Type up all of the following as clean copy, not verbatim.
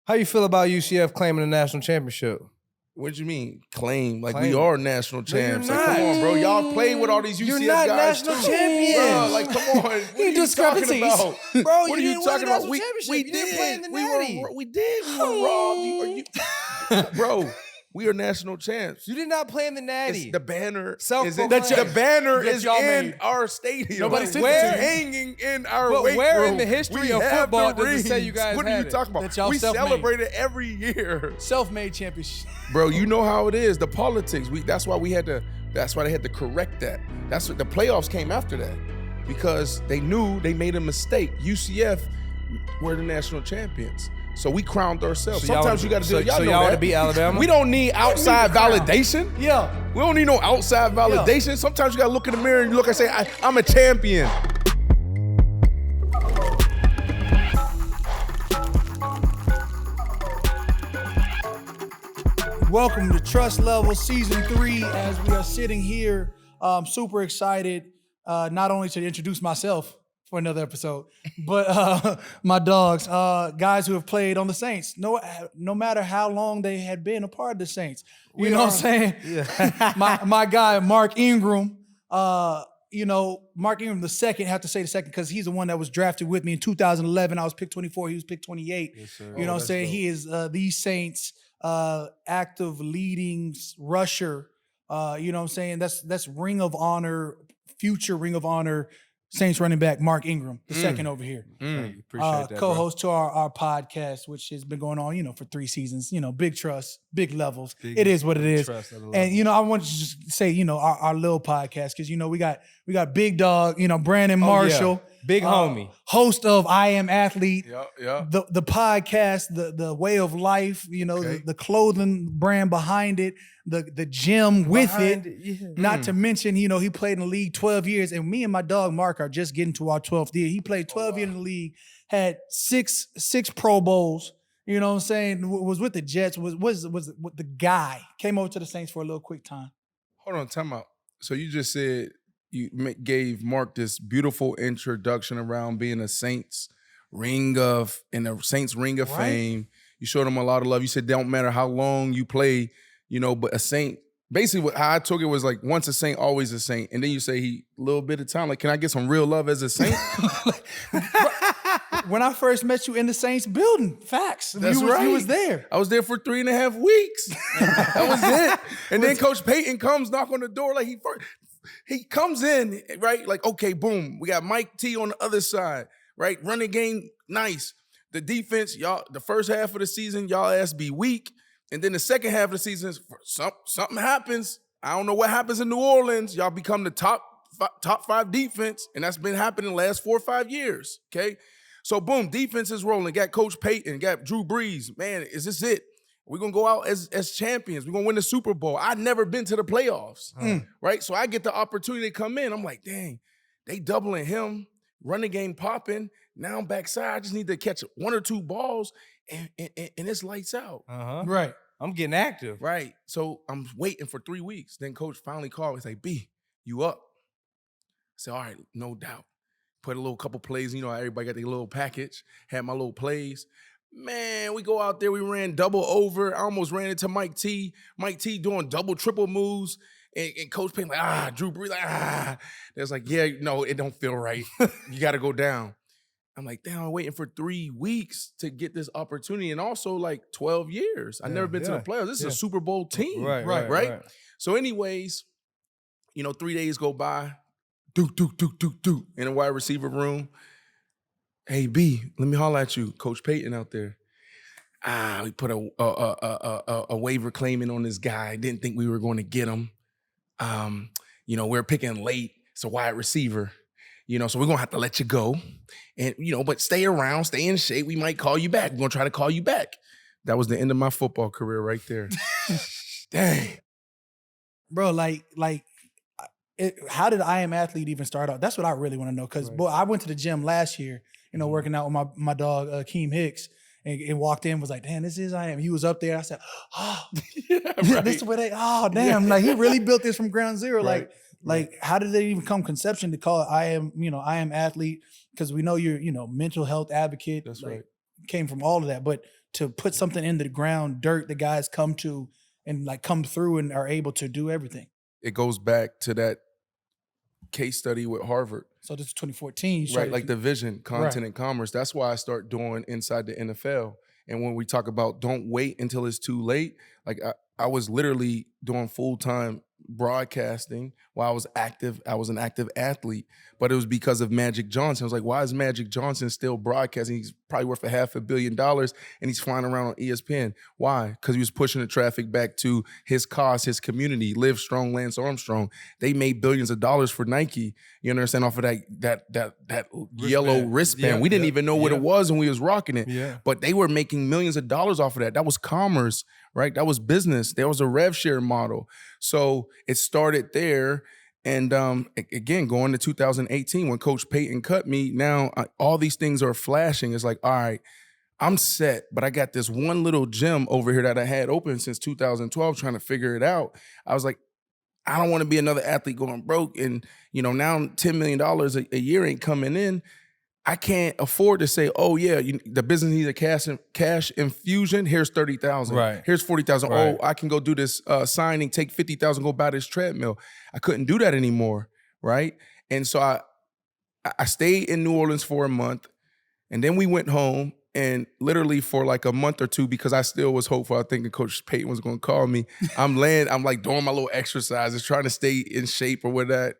How you feel about UCF claiming the national championship? What do you mean claim? Like Claim. we are national champs. you're Like, come on, bro. Y'all played with all these UCF You're not guys national too. champions. Bro, like, come on. What are you talking about? Bro, What are you talking about? We didn't play in the Natty. We did. We were raw. Bro, we are national champs. You did not play in the Natty. The banner the banner is y'all in made. our stadium. No, but It's where- hanging in our But weight where room. in the history We of have football the does it say you rings. guys What had are you it? talking about? That y'all We self-made. celebrate it every year. Self-made championship. Bro, you know how it is. The politics. That's why they had to correct that. That's what the playoffs came after that. Because they knew they made a mistake. UCF were the national champions. So we crowned ourselves. So Sometimes you got to do it. Y'all know y'all that. to beat Alabama? We don't need outside validation. Yeah. We don't need no outside validation. Sometimes you got to look in the mirror and look and say, I'm a champion. Welcome to Truss Levelz Season 3. As we are sitting here, super excited, not only to introduce myself for another episode, but my dogs, guys who have played on the Saints. No matter how long they had been a part of the Saints. You know what I'm saying? Yeah. my guy, Mark Ingram, Mark Ingram the second, have to say the second because he's the one that was drafted with me in 2011. I was picked 24, he was picked 28. Yes, sir. You know what I'm saying? He is the Saints active leading rusher. You know what I'm saying? That's Ring of Honor, future Ring of Honor Saints running back Mark Ingram, the second over here. Thank you. Appreciate that, Co-host to our podcast, which has been going on, for 3 seasons. Big trust, big levels. It is what it is. And I want to just say, our little podcast, because we got Big Dog, Brandon Marshall. Yeah. Big homie. Host of I Am Athlete. Yeah. The podcast, the way of life, the clothing brand behind it, the gym with it. Yeah. Not to mention, he played in the league 12 years, and me and my dog Mark are just getting to our 12th year. He played 12 years in the league, had six Pro Bowls. You know what I'm saying? Was with the Jets. Was the guy came over to the Saints for a little quick time. Hold on, time out. So you just said you gave Mark this beautiful introduction around being a Saints ring of fame. You showed him a lot of love. You said don't matter how long you play, but a Saint. Basically, how I took it was like once a Saint, always a Saint. And then you say a little bit of time. Like, can I get some real love as a Saint? When I first met you in the Saints building, facts. That's You was there. I was there for 3.5 weeks. That was it. And then Coach Payton comes, knock on the door like he comes in, right? Like, okay, boom. We got Mike T on the other side, right? Running game, nice. The defense, y'all, the first half of the season, y'all ass be weak. And then the second half of the season, something happens. I don't know what happens in New Orleans. Y'all become the top 5 defense, and that's been happening the last 4 or 5 years, okay? So, boom, defense is rolling. Got Coach Payton, got Drew Brees. Man, is this it? We're going to go out as champions. We're going to win the Super Bowl. I'd never been to the playoffs, right? So I get the opportunity to come in. I'm like, dang, they doubling him, running game popping. Now I'm backside. I just need to catch 1 or 2 balls, and it's lights out. Right. I'm getting active. Right. So I'm waiting for 3 weeks. Then Coach finally called me and say, B, you up? I said, all right, no doubt. Put a little couple plays. Everybody got their little package. Had my little plays. Man, we go out there. We ran double over. I almost ran into Mike T. Mike T doing double, triple moves. And Coach Payton Drew Brees They was like, yeah, no, it don't feel right. You got to go down. I'm like, damn, I'm waiting for 3 weeks to get this opportunity. And also like 12 years. I've never been to the playoffs. This is a Super Bowl team. Right. So anyways, 3 days go by. Do. In a wide receiver room. Hey, B, let me holler at you. Coach Payton out there. We put a waiver claim in on this guy. Didn't think we were going to get him. We're picking late. It's a wide receiver. So we're going to have to let you go. And, but stay around, stay in shape. We might call you back. We're going to try to call you back. That was the end of my football career right there. Dang. Bro, how did I Am Athlete even start out? That's what I really want to know. Because, boy, I went to the gym last year, working out with my dog, Keem Hicks, and walked in, was like, damn, this is I Am. He was up there. I said, this is where damn. Like, he really built this from ground zero. Right. Like, how did they even come conception to call it I Am Athlete? Because we know you're, mental health advocate. That's right. Came from all of that. But to put something in the ground, dirt that guys come to and like come through and are able to do everything. It goes back to that case study with Harvard. So this is 2014. Right, like the vision, content, Right. and commerce. That's why I start doing inside the NFL. And when we talk about don't wait until it's too late, like I was literally doing full-time broadcasting while I was active. I was an active athlete, but it was because of Magic Johnson. I was like, why is Magic Johnson still broadcasting? He's probably worth $500 million and he's flying around on ESPN. Why? Because he was pushing the traffic back to his cause, his community. Live Strong, Lance Armstrong. They made billions of dollars for Nike. You understand, off of that yellow wristband. We didn't even know what it was when we was rocking it. Yeah. But they were making millions of dollars off of that. That was commerce, right? That was business. There was a rev share model. So it started there. And again, going to 2018, when Coach Payton cut me, now all these things are flashing. It's like, all right, I'm set, but I got this one little gym over here that I had open since 2012 trying to figure it out. I was like, I don't want to be another athlete going broke. And, now $10 million a year ain't coming in. I can't afford to say, oh yeah, the business needs a cash infusion. Here's 30,000. Right. Here's 40,000. Right. Oh, I can go do this signing, take 50,000, go buy this treadmill. I couldn't do that anymore, right? And so I stayed in New Orleans for a month, and then we went home. And literally for like a month or two, because I still was hopeful, I think Coach Payton was going to call me. I'm like doing my little exercises, trying to stay in shape or with that,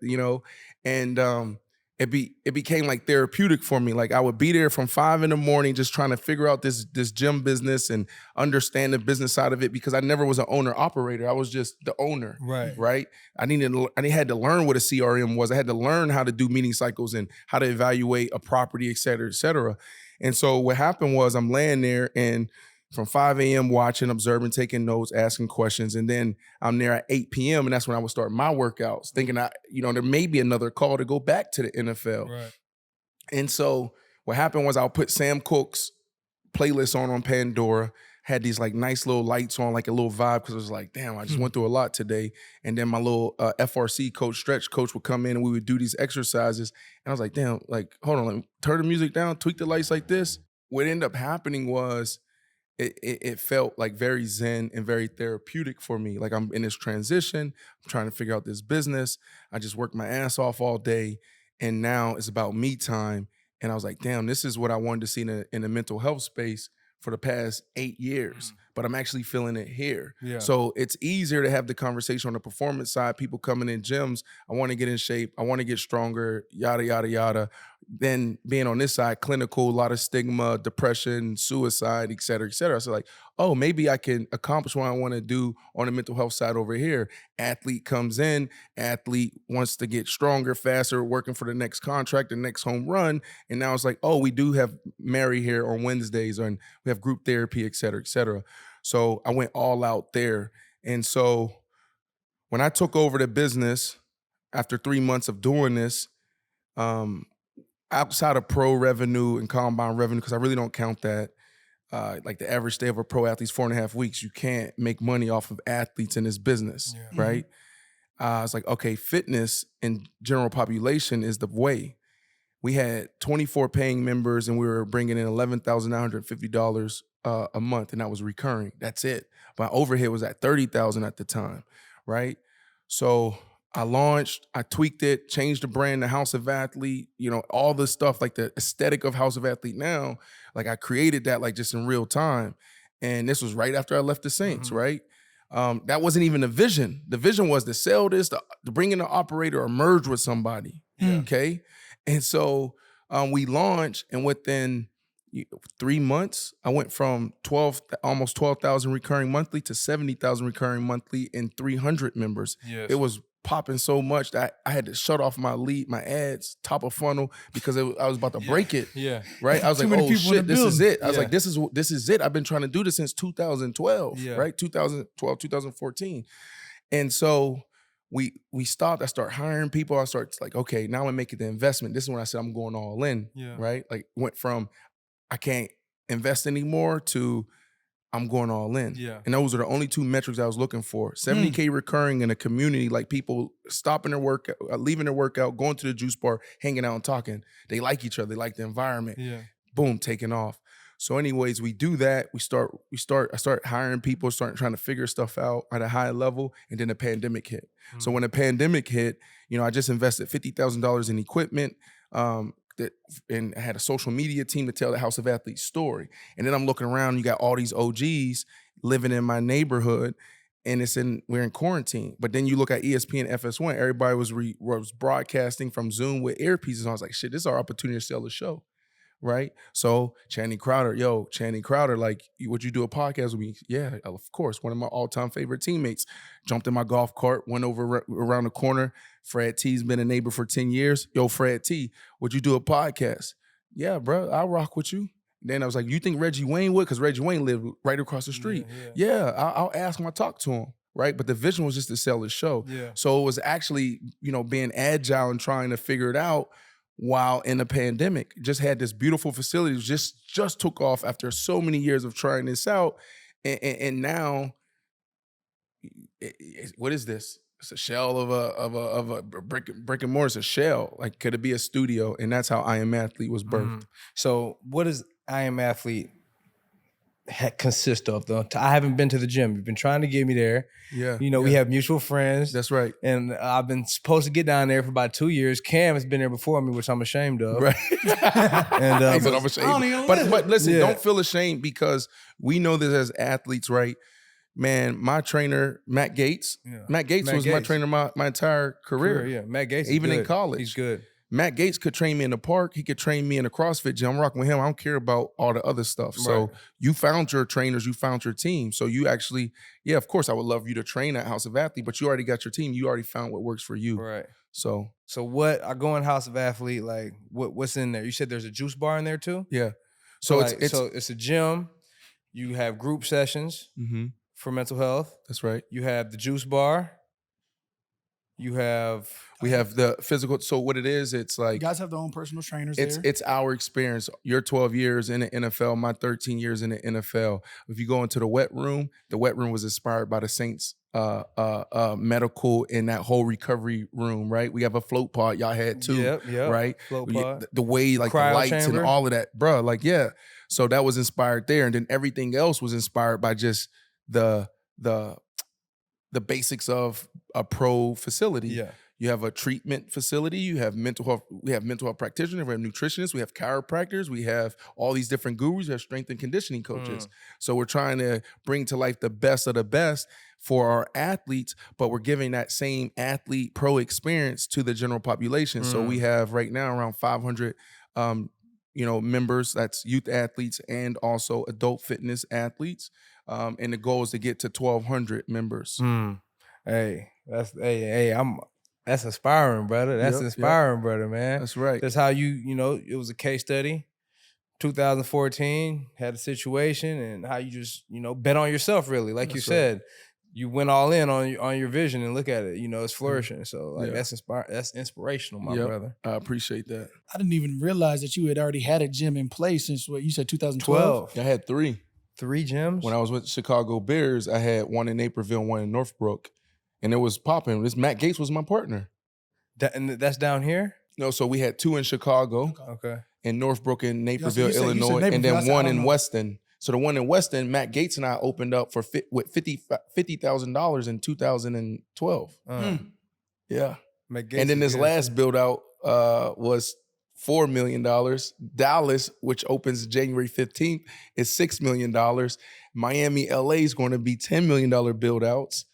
and it became like therapeutic for me. Like I would be there from 5 a.m. just trying to figure out this gym business and understand the business side of it, because I never was an owner operator. I was just the owner. Right. I had to learn what a CRM was. I had to learn how to do meeting cycles and how to evaluate a property, et cetera, et cetera. And so what happened was I'm laying there and from 5 a.m. watching, observing, taking notes, asking questions. And then I'm there at 8 p.m. And that's when I would start my workouts, thinking there may be another call to go back to the NFL. Right. And so what happened was I'll put Sam Cooke's playlist on Pandora, had these like nice little lights on, like a little vibe, because it was like, damn, I just went through a lot today. And then my little FRC coach, stretch coach, would come in and we would do these exercises. And I was like, damn, like, hold on, let me turn the music down, tweak the lights like this. What ended up happening was it felt like very zen and very therapeutic for me. Like I'm in this transition, I'm trying to figure out this business. I just worked my ass off all day. And now it's about me time. And I was like, damn, this is what I wanted to see in the mental health space for the past 8 years, but I'm actually feeling it here. Yeah. So it's easier to have the conversation on the performance side, people coming in gyms, I want to get in shape, I want to get stronger, yada, yada, yada. Then being on this side, clinical, a lot of stigma, depression, suicide, et cetera, et cetera. So like, oh, maybe I can accomplish what I want to do on the mental health side over here. Athlete comes in, athlete wants to get stronger, faster, working for the next contract, the next home run. And now it's like, oh, we do have Mary here on Wednesdays, and we have group therapy, et cetera, et cetera. So I went all out there. And so when I took over the business after 3 months of doing this, outside of pro revenue and combine revenue, because I really don't count that, like the average day of a pro athlete's 4.5 weeks, you can't make money off of athletes in this business, right? I was like, okay, fitness and general population is the way. We had 24 paying members and we were bringing in $11,950 a month, and that was recurring. That's it. My overhead was at $30,000 at the time, right? So I launched, I tweaked it, changed the brand, the House of Athlete, all the stuff, like the aesthetic of House of Athlete now, like I created that like just in real time. And this was right after I left the Saints, right? That wasn't even the vision. The vision was to sell this, to bring in an operator or merge with somebody, okay? And so we launched, and within 3 months, I went from almost 12,000 recurring monthly to 70,000 recurring monthly and 300 members. Yes. It was popping so much that I had to shut off my ads, top of funnel, because I was about to break it. Yeah. Right. I was like, oh shit, this is it. I was like, this is it. I've been trying to do this since 2012, right? 2012, 2014. And so we stopped. I started hiring people. I started like, okay, now I'm making the investment. This is when I said I'm going all in. Right. Like went from I can't invest anymore to I'm going all in. And those are the only two metrics I was looking for. 70K recurring in a community, like people stopping their workout, leaving their workout, going to the juice bar, hanging out and talking. They like each other. They like the environment. Boom, taking off. So anyways, we do that. I start hiring people, trying to figure stuff out at a high level. And then the pandemic hit. So when the pandemic hit, I just invested $50,000 in equipment. And I had a social media team to tell the House of Athletes story. And then I'm looking around, you got all these OGs living in my neighborhood, and we're in quarantine. But then you look at ESPN FS1, everybody was broadcasting from Zoom with earpieces. And I was like, shit, this is our opportunity to sell the show. Right? So Channing Crowder, like, would you do a podcast with me? Yeah, of course. One of my all-time favorite teammates jumped in my golf cart, went over around the corner. Fred T's been a neighbor for 10 years. Yo, Fred T, would you do a podcast? Yeah, bro, I'll rock with you. Then I was like, you think Reggie Wayne would? Because Reggie Wayne lived right across the street. Yeah, I'll ask him, I'll talk to him. Right? But the vision was just to sell his show. Yeah. So it was actually, being agile and trying to figure it out while in the pandemic. Just had this beautiful facility, just took off after so many years of trying this out. And now, what is this? It's a shell of a brick and mortar. It's a shell. Like, could it be a studio? And that's how I Am Athlete was birthed. So what does I Am Athlete consist of, though? I haven't been to the gym. You've been trying to get me there. Yeah. We have mutual friends. That's right. And I've been supposed to get down there for about 2 years. Cam has been there before me, which I'm ashamed of. Right. And I'm ashamed. But listen, don't feel ashamed, because we know this as athletes, right? Man, my trainer, Matt Gates. Yeah. Matt Gates was my trainer my entire career. Yeah, Matt Gates. Even in college. He's good. Matt Gates could train me in the park. He could train me in a CrossFit gym. I'm rocking with him. I don't care about all the other stuff. So you found your trainers, you found your team. So you actually, of course, I would love you to train at House of Athlete, but you already got your team. You already found what works for you. Right. So what, I go in House of Athlete, like what's in there? You said there's a juice bar in there too? Yeah. So it's a gym. You have group sessions for mental health. That's right. You have the juice bar. We have the physical. So what it is, it's like, you guys have their own personal trainers. It's our experience. Your 12 years in the NFL, my 13 years in the NFL. If you go into the wet room was inspired by the Saints medical and that whole recovery room, right? We have a float pod, y'all had too. Yep. Right? Float pod. The way, like, cryo the lights chamber. and all of that, bro. Like, yeah. So that was inspired there. And then everything else was inspired by just the basics of a pro facility. Yeah. You have a treatment facility. You have mental health. We have mental health practitioners. We have nutritionists. We have chiropractors. We have all these different gurus. We have strength and conditioning coaches. So we're trying to bring to life the best of the best for our athletes, but we're giving that same athlete pro experience to the general population. So we have right now around 500 members. That's youth athletes and also adult fitness athletes. And the goal is to get to 1,200 members. That's inspiring, brother. That's inspiring, brother, man. That's right. That's how it was a case study. 2014, had a situation, and how you just, bet on yourself, really. Like you said, you went all in on your vision, and look at it, it's flourishing. So that's inspirational, my brother. I appreciate that. I didn't even realize that you had already had a gym in place since, what you said, 2012? I had 3. 3 gyms? When I was with the Chicago Bears, I had one in Naperville, one in Northbrook. And it was popping. Matt Gates was my partner. And that's down here? No, so we had 2 in Chicago. Okay. In Northbrook and Naperville, Illinois, and then one in Weston. So the one in Weston, Matt Gates and I opened up for with $50,000 in 2012. Yeah. And then this last build out was $4 million. Dallas, which opens January 15th, is $6 million. Miami, LA is going to be $10 million build outs.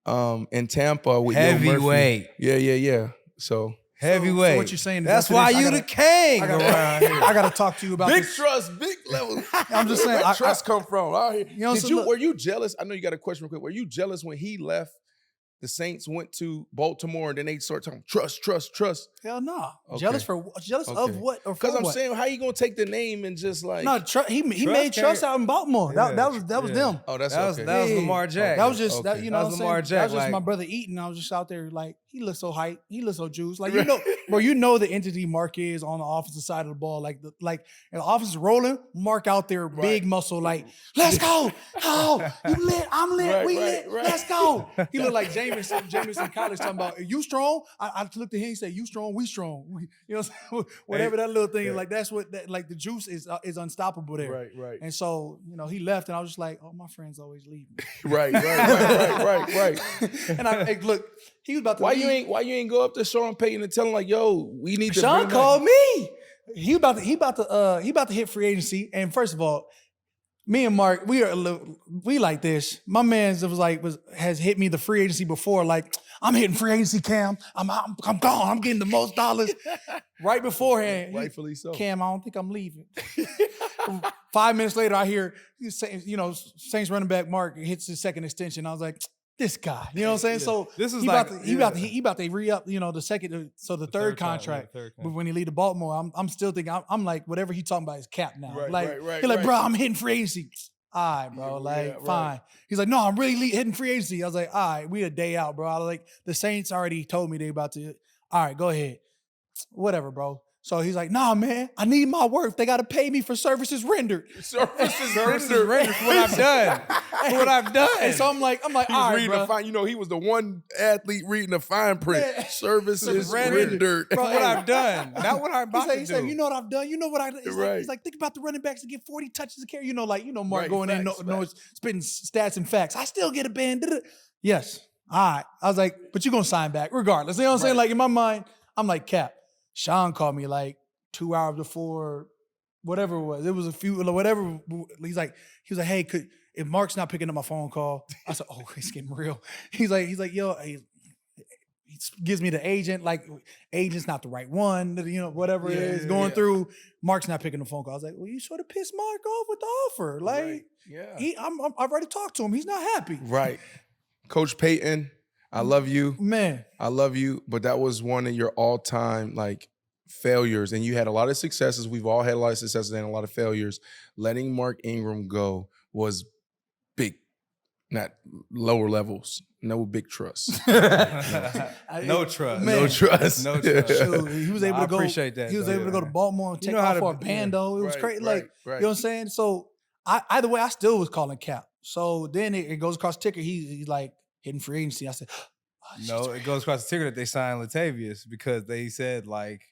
And Tampa with heavyweight. Yeah. So heavyweight. So what you're saying is that's why you the king around here. I gotta talk to you about big this. Truss, big level. I'm just saying. Where Truss come from? Out here. Were you jealous? I know you got a question real quick. Were you jealous when he left? The Saints went to Baltimore and then they start talking Truss. Hell no. Okay. Jealous of what? Or because I'm saying, how you gonna take the name and just like he made Truss out in Baltimore. That was them. Oh, that was Lamar Jackson. That was just that was Lamar Jackson. That was just my brother Eaton. I was just out there like he looks so hype. He looks so juiced. Like, you know, bro, you know the entity Mark is on the offensive side of the ball. Like, and the offense is rolling, Mark out there, big muscle, like, let's go. Oh, you lit, I'm lit, we lit, let's go. He looked like Jameson College talking about, you strong? I looked at him, he said, you strong, we strong. You know what I'm saying? Whatever that little thing is, like, that's what, like, the juice is unstoppable there. Right. And so, you know, he left, and I was just like, oh, my friends always leave me. Right. And look, he was about to Why you ain't go up to Sean Payton and tell him like, yo, we need to. Sean called me. He about to hit free agency. And first of all, me and Mark, we like this. My man has hit me the free agency before. Like, I'm hitting free agency, Cam. I'm gone. I'm getting the most dollars. Right beforehand, rightfully so. Cam, I don't think I'm leaving. 5 minutes later, I hear, you know, Saints running back Mark hits his second extension. I was like, this guy, you know what I'm saying? So this is he about to re-up, you know, the third contract. But when he leave to Baltimore, I'm still thinking, I'm like, whatever he talking about is cap now. He's like, bro, I'm hitting free agency. All right, bro, fine. He's like, no, I'm really hitting free agency. I was like, all right, we a day out, bro. I was like, the Saints already told me they about to. All right, go ahead. Whatever, bro. So he's like, nah, man, I need my worth. They got to pay me for services rendered. Services rendered for what I've done. For what I've done. And so I'm like, all right, bro. You know, he was the one athlete reading the fine print. Yeah. Services rendered. For what I've done. Not what I'm about to do. He said, you know what I've done? You know what I done? He's like, think about the running backs that get 40 touches a carry. You know, Mark going in, spitting stats and facts. I still get a band. Yes. All right. I was like, but you're going to sign back regardless. You know what I'm saying? Like, in my mind, I'm like, Cap. Sean called me like 2 hours before, whatever it was. It was a few, whatever. He was like, hey, if Mark's not picking up my phone call, I said, oh, it's getting real. He's like, yo, he gives me the agent, like, agent's not the right one, you know, whatever it is going through. Mark's not picking the phone call. I was like, well, you sort of pissed Mark off with the offer. Like, I've already talked to him. He's not happy. Right. Coach Payton, I love you. Man. I love you, but that was one of your all-time, like, failures. And you had a lot of successes. We've all had a lot of successes and a lot of failures. Letting Mark Ingram go was big, not lower levels. No big trust. No trust. Man. No trust. No trust. Shoot, he was able to go. I appreciate that. He was able to go to Baltimore and take off for a bando. It was crazy. Like, you know what I'm saying? So either way, I still was calling Cap. So then it goes across the ticker. He's like, hitting free agency. I said, no, it goes across the ticker that they signed Latavius because they said, like,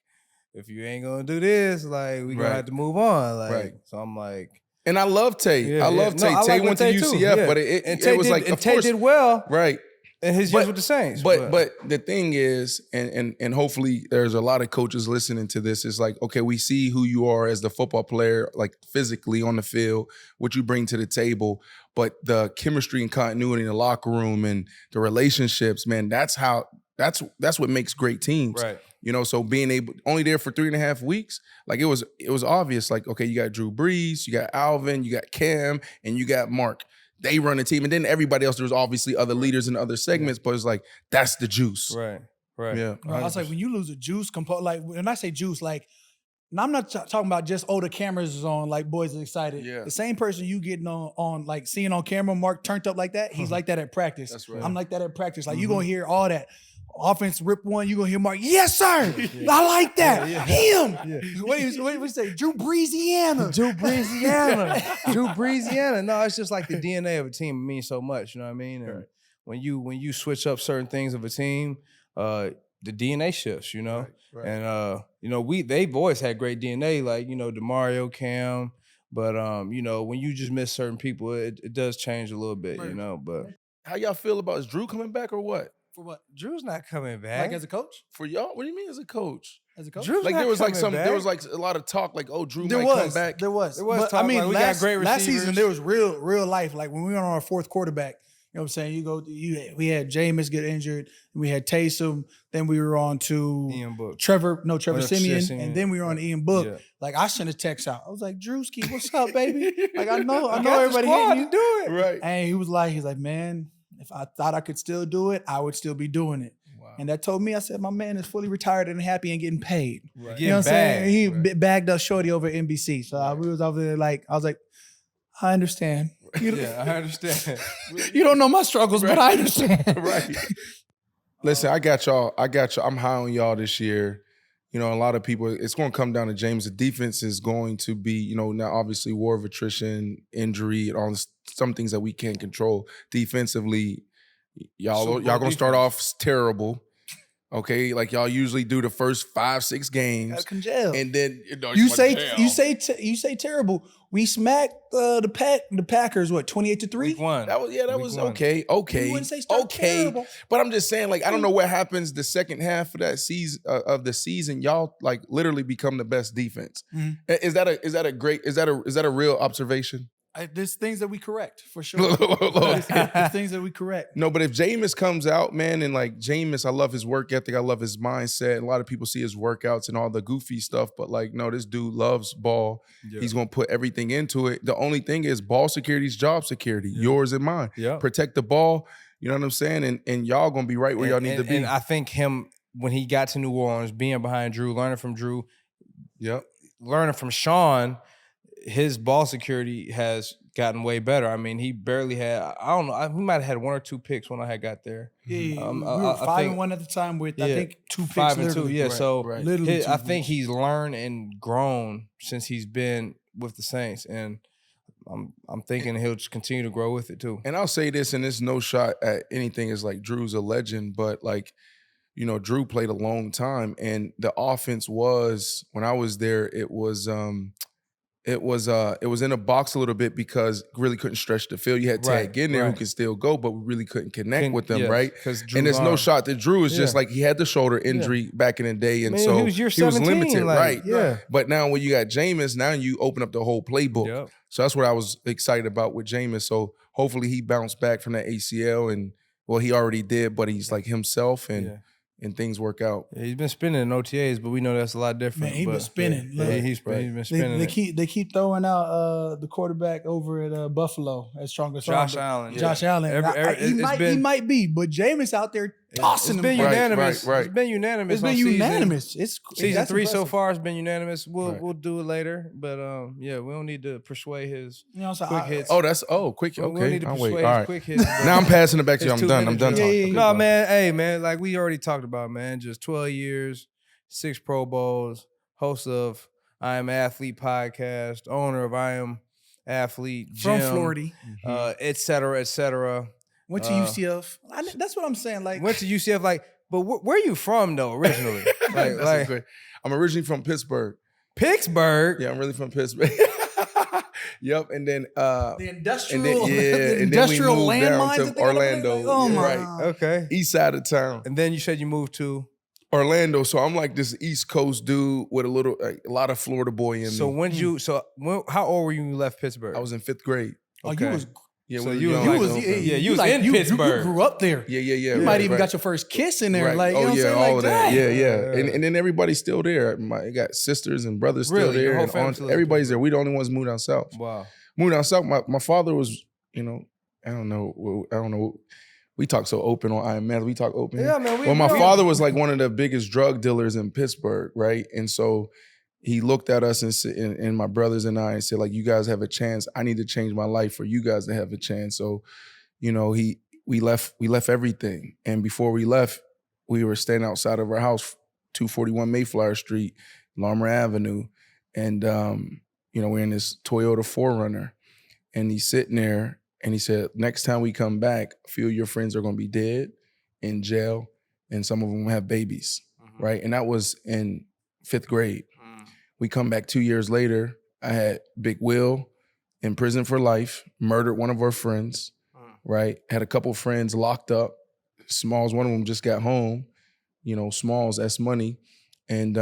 if you ain't gonna do this, like, we gonna have to move on. Like, so I'm like, and I love Tay. I love Tay. Tay went to UCF, but it was like, and Tay did well, right? And his years with the Saints. But the thing is, and hopefully there's a lot of coaches listening to this, is like, okay, we see who you are as the football player, like physically on the field, what you bring to the table, but the chemistry and continuity in the locker room and the relationships, man, that's what makes great teams. Right. You know, so being only there for 3.5 weeks, like it was obvious, like, okay, you got Drew Brees, you got Alvin, you got Cam, and you got Mark. They run the team, and then everybody else. There was obviously other leaders in other segments, but it's like that's the juice. Right. Yeah. I was like, when you lose a juice component, like when I say juice, like, and I'm not talking about just the cameras is on, like boys are excited. Yeah. The same person you getting on like seeing on camera, Mark turned up like that. He's like that at practice. That's right. I'm like that at practice. Like you gonna hear all that. Offense rip one, you gonna hear Mark, yes, sir. I like that. Him. What do you say? Drew Breesiana. Drew Breesiana. No, it's just like the DNA of a team. It means so much, you know what I mean? And when you switch up certain things of a team, the DNA shifts, you know? Right. And you know, they've always had great DNA, like, you know, DeMario, Cam, but you know, when you just miss certain people, it does change a little bit, you know. But how y'all feel about, is Drew coming back or what? For what? Drew's not coming back. Like as a coach? For y'all? What do you mean as a coach? As a coach? Drew's like not there was like back. there was like a lot of talk, like, oh, Drew there might was, come back. There was. But, I mean, like, we got great last receivers. season there was real life. Like when we were on our fourth quarterback, you know what I'm saying? We had Jameis get injured, and we had Taysom, then we were on to Ian Book. Trevor Siemian, and then we were on Ian Book. Yeah. Like I sent a text out. I was like, Drewski, what's up, baby? Like I know everybody hitting you. Do it. Right. And he's like, man, if I thought I could still do it, I would still be doing it. Wow. And that told me, I said, my man is fully retired and happy and getting paid. Right. You know what I'm saying? He bagged us shorty over at NBC. So we was over there like, I was like, I understand. I understand. You don't know my struggles, but I understand. Right. Listen, I got y'all. I'm high on y'all this year. You know, a lot of people, it's going to come down to James. The defense is going to be, you know, now obviously war of attrition, injury, and all this, some things that we can't control. Defensively, y'all going to start off terrible. Okay, like y'all usually do the first 5-6 games, and then you say terrible. We smacked the Packers 28-3. Week 1. That was okay. You wouldn't say terrible. But I'm just saying, like, I don't know what happens the second half of that season of the season. Y'all like literally become the best defense. Mm-hmm. Is that a real observation? There's things that we correct for sure. There's things that we correct. No, but if Jameis comes out, man, and like Jameis, I love his work ethic. I love his mindset. A lot of people see his workouts and all the goofy stuff, but like, no, this dude loves ball. Yeah. He's going to put everything into it. The only thing is ball security is job security, yours and mine. Yeah. Protect the ball. You know what I'm saying? And y'all going to be right where y'all need to be. And I think him, when he got to New Orleans, being behind Drew, learning from Drew, learning from Sean, his ball security has gotten way better. I mean, he barely had, I don't know, he might have had 1 or 2 picks when I had got there. Yeah, we were 5-1 at the time with, I think, 2 picks. 5-2, yeah. Right, so literally I think he's learned and grown since he's been with the Saints. And I'm thinking he'll just continue to grow with it too. And I'll say this, and it's no shot at anything, is like Drew's a legend, but like, you know, Drew played a long time, and the offense was, when I was there, it was in a box a little bit because really couldn't stretch the field. You had Tag in there who could still go, but we really couldn't connect with them, right? And there's no shot that Drew is just like, he had the shoulder injury back in the day, and so he was limited, right? Yeah. But now when you got Jameis, now you open up the whole playbook. Yep. So that's what I was excited about with Jameis. So hopefully he bounced back from that ACL, and well, he already did, but he's like himself, and things work out. Yeah, he's been spinning in OTAs, but we know that's a lot different. Man, he's been spinning. Yeah, he's been spinning. They keep throwing out the quarterback over at Buffalo as strongest. Josh Allen. Josh Allen. He might be, but Jameis out there tossing him. It's been unanimous. Right. It's been unanimous. It's been unanimous. It's season 3 impressive. So far has been unanimous. We'll do it later, but we don't need to persuade his quick hits. Quick. Okay, we don't need to persuade his quick hits. Now I'm passing it back to you. I'm done talking. No, man. Hey, man. Like we already talked about, man. Just 12 years, 6 Pro Bowls, host of I Am Athlete podcast, owner of I Am Athlete Gym, from Florida, et cetera, et cetera. Went to UCF. That's what I'm saying. Like, went to UCF. Like, but where are you from though originally? I'm originally from Pittsburgh. Pittsburgh. Yeah, I'm really from Pittsburgh. Yep, and then the industrial, and then we moved down to Orlando. Oh my, right? Okay, east side of town. And then you said you moved to Orlando, so I'm like this East Coast dude with a lot of Florida boy in me. How old were you when you left Pittsburgh? I was in 5th grade. Okay. You was. Yeah, so you was in Pittsburgh. You grew up there. Yeah. You might even got your first kiss in there. Right. Like, you know what I'm saying? All like, of that. Yeah. And then everybody's still there. I got sisters and brothers still there. Your whole family everybody's there. We the only ones moved down south. Wow. Moved down south. My father was, I don't know. We talk so open on I Am Athlete. We talk open. Yeah, man. Well, my father was like one of the biggest drug dealers in Pittsburgh, right? And so he looked at us and my brothers and I and said, like, you guys have a chance. I need to change my life for you guys to have a chance. So, we left everything. And before we left, we were standing outside of our house, 241 Mayflower Street, Larmer Avenue. And, we're in this Toyota 4Runner. And he's sitting there and he said, next time we come back, a few of your friends are going to be dead, in jail, and some of them have babies, right? And that was in 5th grade. We come back 2 years later. I had Big Will in prison for life, murdered one of our friends, right? Had a couple friends locked up. Smalls, one of them just got home. Smalls, that's money. And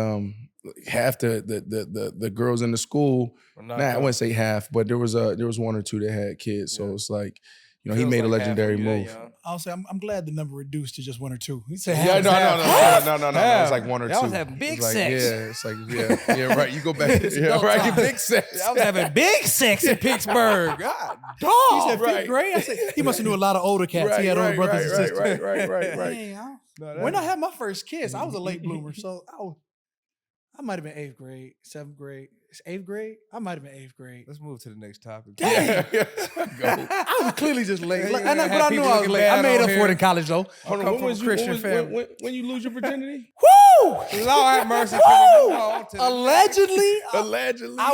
half the girls in the school, I wouldn't say half, but there was 1 or 2 that had kids. So it's like, he made a legendary move. I'll say I'm glad the number reduced to just 1 or 2. He said no. It was like 1 or 2. I was having big sex. It's like right. You go back. Right. Big sex. I was having big sex in Pittsburgh. God, dog. He said 5th grade. I said he must have knew a lot of older cats. He had older brothers and sisters. Right. When I had my first kiss, I was a late bloomer, so I might have been 8th grade, 7th grade. It's 8th grade. I might have been 8th grade. Let's move to the next topic. Damn. Go. I was clearly just late. Yeah, Like, you but had I knew people I was looking late. I bad made on up for it here. in college though. Hold come on, from a Christian family. when you lose your virginity? Woo! Lord have mercy. Allegedly, Allegedly. I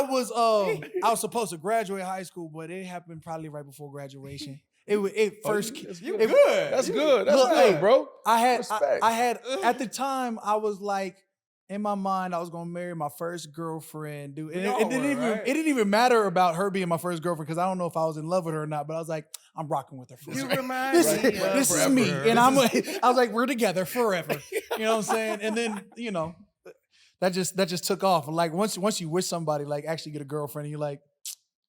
was supposed to graduate high school, but it happened probably right before graduation. It first. You it- good. That's You- good. That's Look, good, hey, bro. I had Respect. at the time I was like in my mind I was gonna marry my first girlfriend, dude. And We all it didn't were, even right? it didn't even matter about her being my first girlfriend because I don't know if I was in love with her or not. But I was like, I'm rocking with her for You real. remind This, me. this is forever. me, and This I was like, we're together forever. You know what I'm saying? And then that just took off. Like once you with somebody, like actually get a girlfriend, and you're like,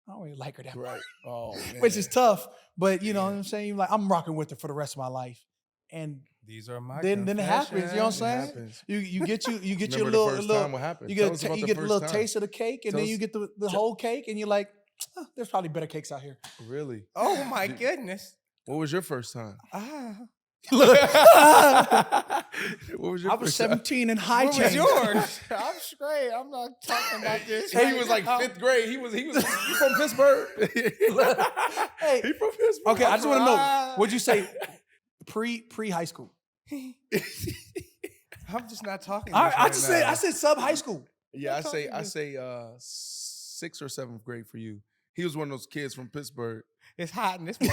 I don't really like her that much. Right. Oh, man. Which is tough, but you know what I'm saying? Like I'm rocking with her for the rest of my life. And These are my then it happens, you know what I'm It saying? happens. You get your Remember little the first time? What happened? you Tell get us about you the get a first little time. taste of the cake, and Tell then us- you get the whole cake, and you're like, there's probably better cakes out here. Really? Oh my goodness. What was your first time? Look, What was your I was first time? 17 in high What was chains. yours? I'm straight. I'm not talking about this. He was like 5th grade. He was from Pittsburgh. Hey, He from Pittsburgh. okay, I just want to know, Right. what'd you say pre high school? I'm just not talking. I this just right said now. I said sub high school. Yeah, I say talking 6th or 7th grade for you. He was one of those kids from Pittsburgh. It's hot in this mug.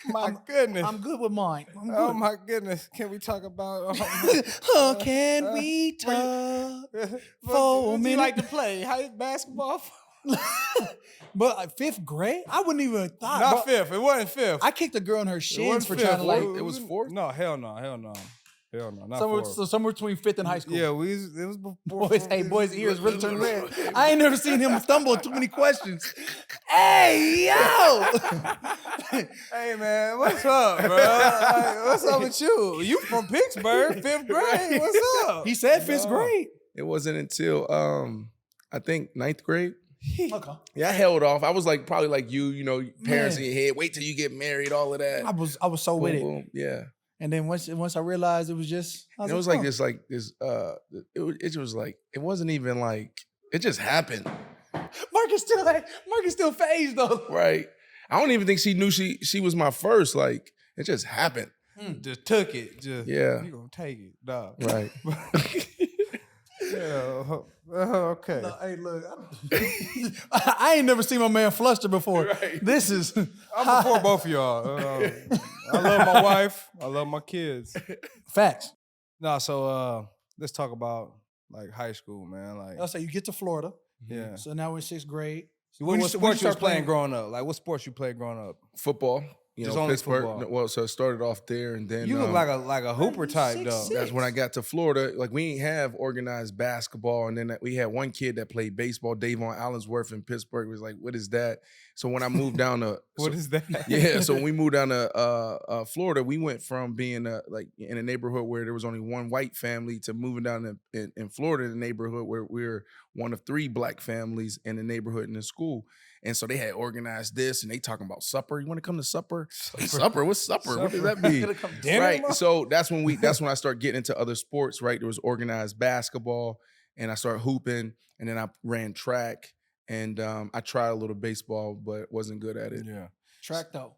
My goodness. I'm good with mine. I'm Oh good. my goodness. Can we talk about Oh, can we talk? For a you minute. like to play? How basketball? But 5th grade, I wouldn't even thought. Not bro, fifth. It wasn't fifth. I kicked a girl in her shins wasn't for fifth. trying to like It was 4th? No, hell no. Not somewhere, fourth. so somewhere between 5th and high school. Yeah, it was before. Boys' ears really turned red. I ain't never seen him stumble with too many questions. Hey, yo! Hey man, what's up, bro? Like, what's up with you? You from Pittsburgh, 5th grade? What's up? He said 5th grade. It wasn't until I think 9th grade. Okay. Yeah, I held off. I was like probably like you know, parents Man. in your head. Wait till you get married, all of that. I was so with Boom, it. boom. Yeah. And then once I realized it was just I And it was like oh. this, it was like, it wasn't even like, it just happened. Marcus still phased though. Right. I don't even think she knew she was my first. Like, it just happened. Just took it. Just Yeah. You gonna take it, dog. Right. Yeah. Okay. No, hey, look, I ain't never seen my man fluster before. Right. This is I'm before both of y'all. I love my wife. I love my kids. facts. No, so let's talk about like high school, man. Like, I'll say you get to Florida. yeah. So now we're in 6th grade. What when sports you you was start playing playing? growing up? Like, what sports you played growing up? Football. You Just know, only Pittsburgh. football. Well, so it started off there, and then You look like a hooper type, though. 6'6". that's when I got to Florida. Like, we didn't have organized basketball, and then we had one kid that played baseball, Davon Allensworth in Pittsburgh. Was like, what is that? So when I moved down to What is that? yeah, so when we moved down to Florida, we went from being like in a neighborhood where there was only one white family to moving down in Florida, in a neighborhood where we're one of 3 black families in the neighborhood in the school. And so they had organized this, and they talking about supper. You want to come to supper? Supper? What's supper? What does that mean? Dinner, Right. ma? So that's when I started getting into other sports. Right. There was organized basketball, and I started hooping, and then I ran track, and I tried a little baseball, but wasn't good at it. Yeah. Track though.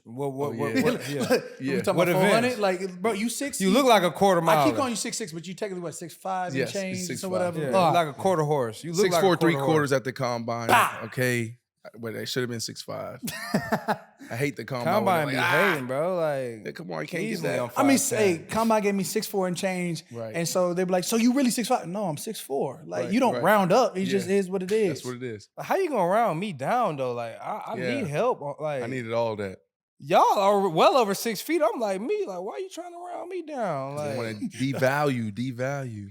What? yeah. Yeah. Yeah. We talking What about 400? events? Like, bro, you 6'. You look like a quarter mile. I keep calling you 6'6", but you technically what 6'5" and Yes, change, he's so 6'5". whatever. Yeah, All right. like a quarter horse. You look 6'4", like a 3 quarter quarters at the combine. Bah! Okay. But they should have been 6'5". I hate the combine. Combine when be they're hating, bro. Like, Come on, you can't get easily that. on I mean, 5'10". hey, Combine gave me 6'4" and change, Right. and so they be like, "So you really 6'5"? No, I'm 6'4". Like Right, you don't right. round up; it Yeah. just is what it is. That's what it is. How you gonna round me down though? Like, I Yeah. need help. Like, I needed all that. y'all are well over 6 feet. I'm like me. Like, why you trying to round me down? I Like, want to devalue.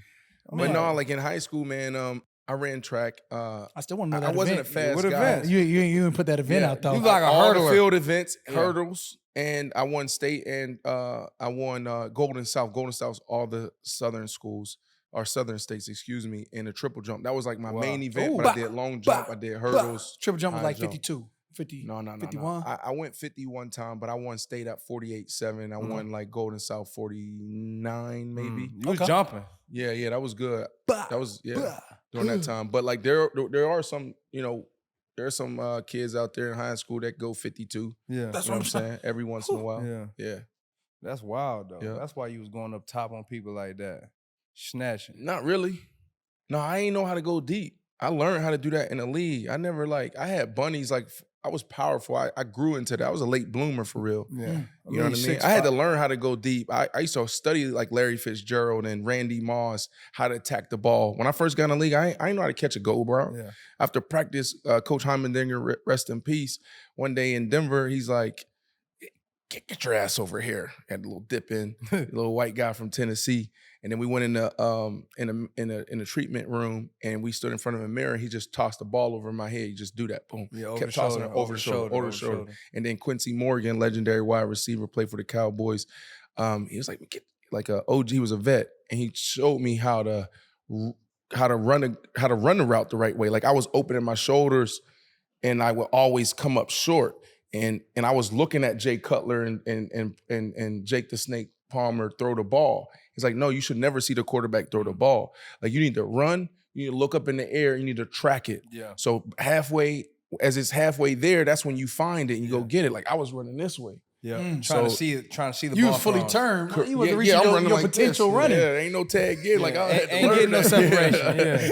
But Man. no, like in high school, man, I ran track. I still want to know I that wasn't a event. fast What guy. event? You didn't put that event Yeah, out though. you like a all hurdler. the field events, Yeah. hurdles, and I won state, and I won Golden South's all the southern schools or southern states, excuse me, in a triple jump. That was like my Wow. main event. Ooh, but I bah, did long jump, bah, I did Bah. hurdles. Triple jump was high like jump. 52, 50, No. 51. I went 50 one time, but I won state at 48.7. I Mhm. won like Golden South 49, maybe. You was Okay. jumping. Yeah, that was good. Bah, That was bah. during that time. But like there are some, there are some kids out there in high school that go 52. Yeah. That's You know what I'm saying? Every once in a while. Yeah. Yeah. That's wild though. Yeah. That's why you was going up top on people like that. Snatching. Not really. No, I ain't know how to go deep. I learned how to do that in the league. I never I had bunnies, I was powerful. I grew into that. I was a late bloomer for real. Yeah. You know what I mean? I had to learn how to go deep. I used to study like Larry Fitzgerald and Randy Moss, how to attack the ball. When I first got in the league, I didn't know how to catch a goal, bro. Yeah. After practice, Coach Heimendinger, rest in peace, one day in Denver, he's like, get your ass over here. Had a little dip in, a little white guy from Tennessee. And then we went in a treatment room and we stood in front of a mirror. He just tossed the ball over my head. He just do that, boom. Yeah, kept tossing it over the shoulder. And then Quincy Morgan, legendary wide receiver, played for the Cowboys. He was like a OG. He was a vet, and he showed me how to run the route the right way. Like I was opening my shoulders, and I would always come up short. And I was looking at Jay Cutler and Jake the Snake Palmer throw the ball. He's like, no, you should never see the quarterback throw the ball. Like you need to run, you need to look up in the air, you need to track it. Yeah. So as it's halfway there, that's when you find it and you go get it. Like I was running this way. Yeah. Trying to see the You ball. was fully from. turned. You Yeah, wasn't yeah, reaching I'm your running like potential this. running. Yeah, there ain't no tag in. Like I had to ain't learn getting no that. separation. Yeah.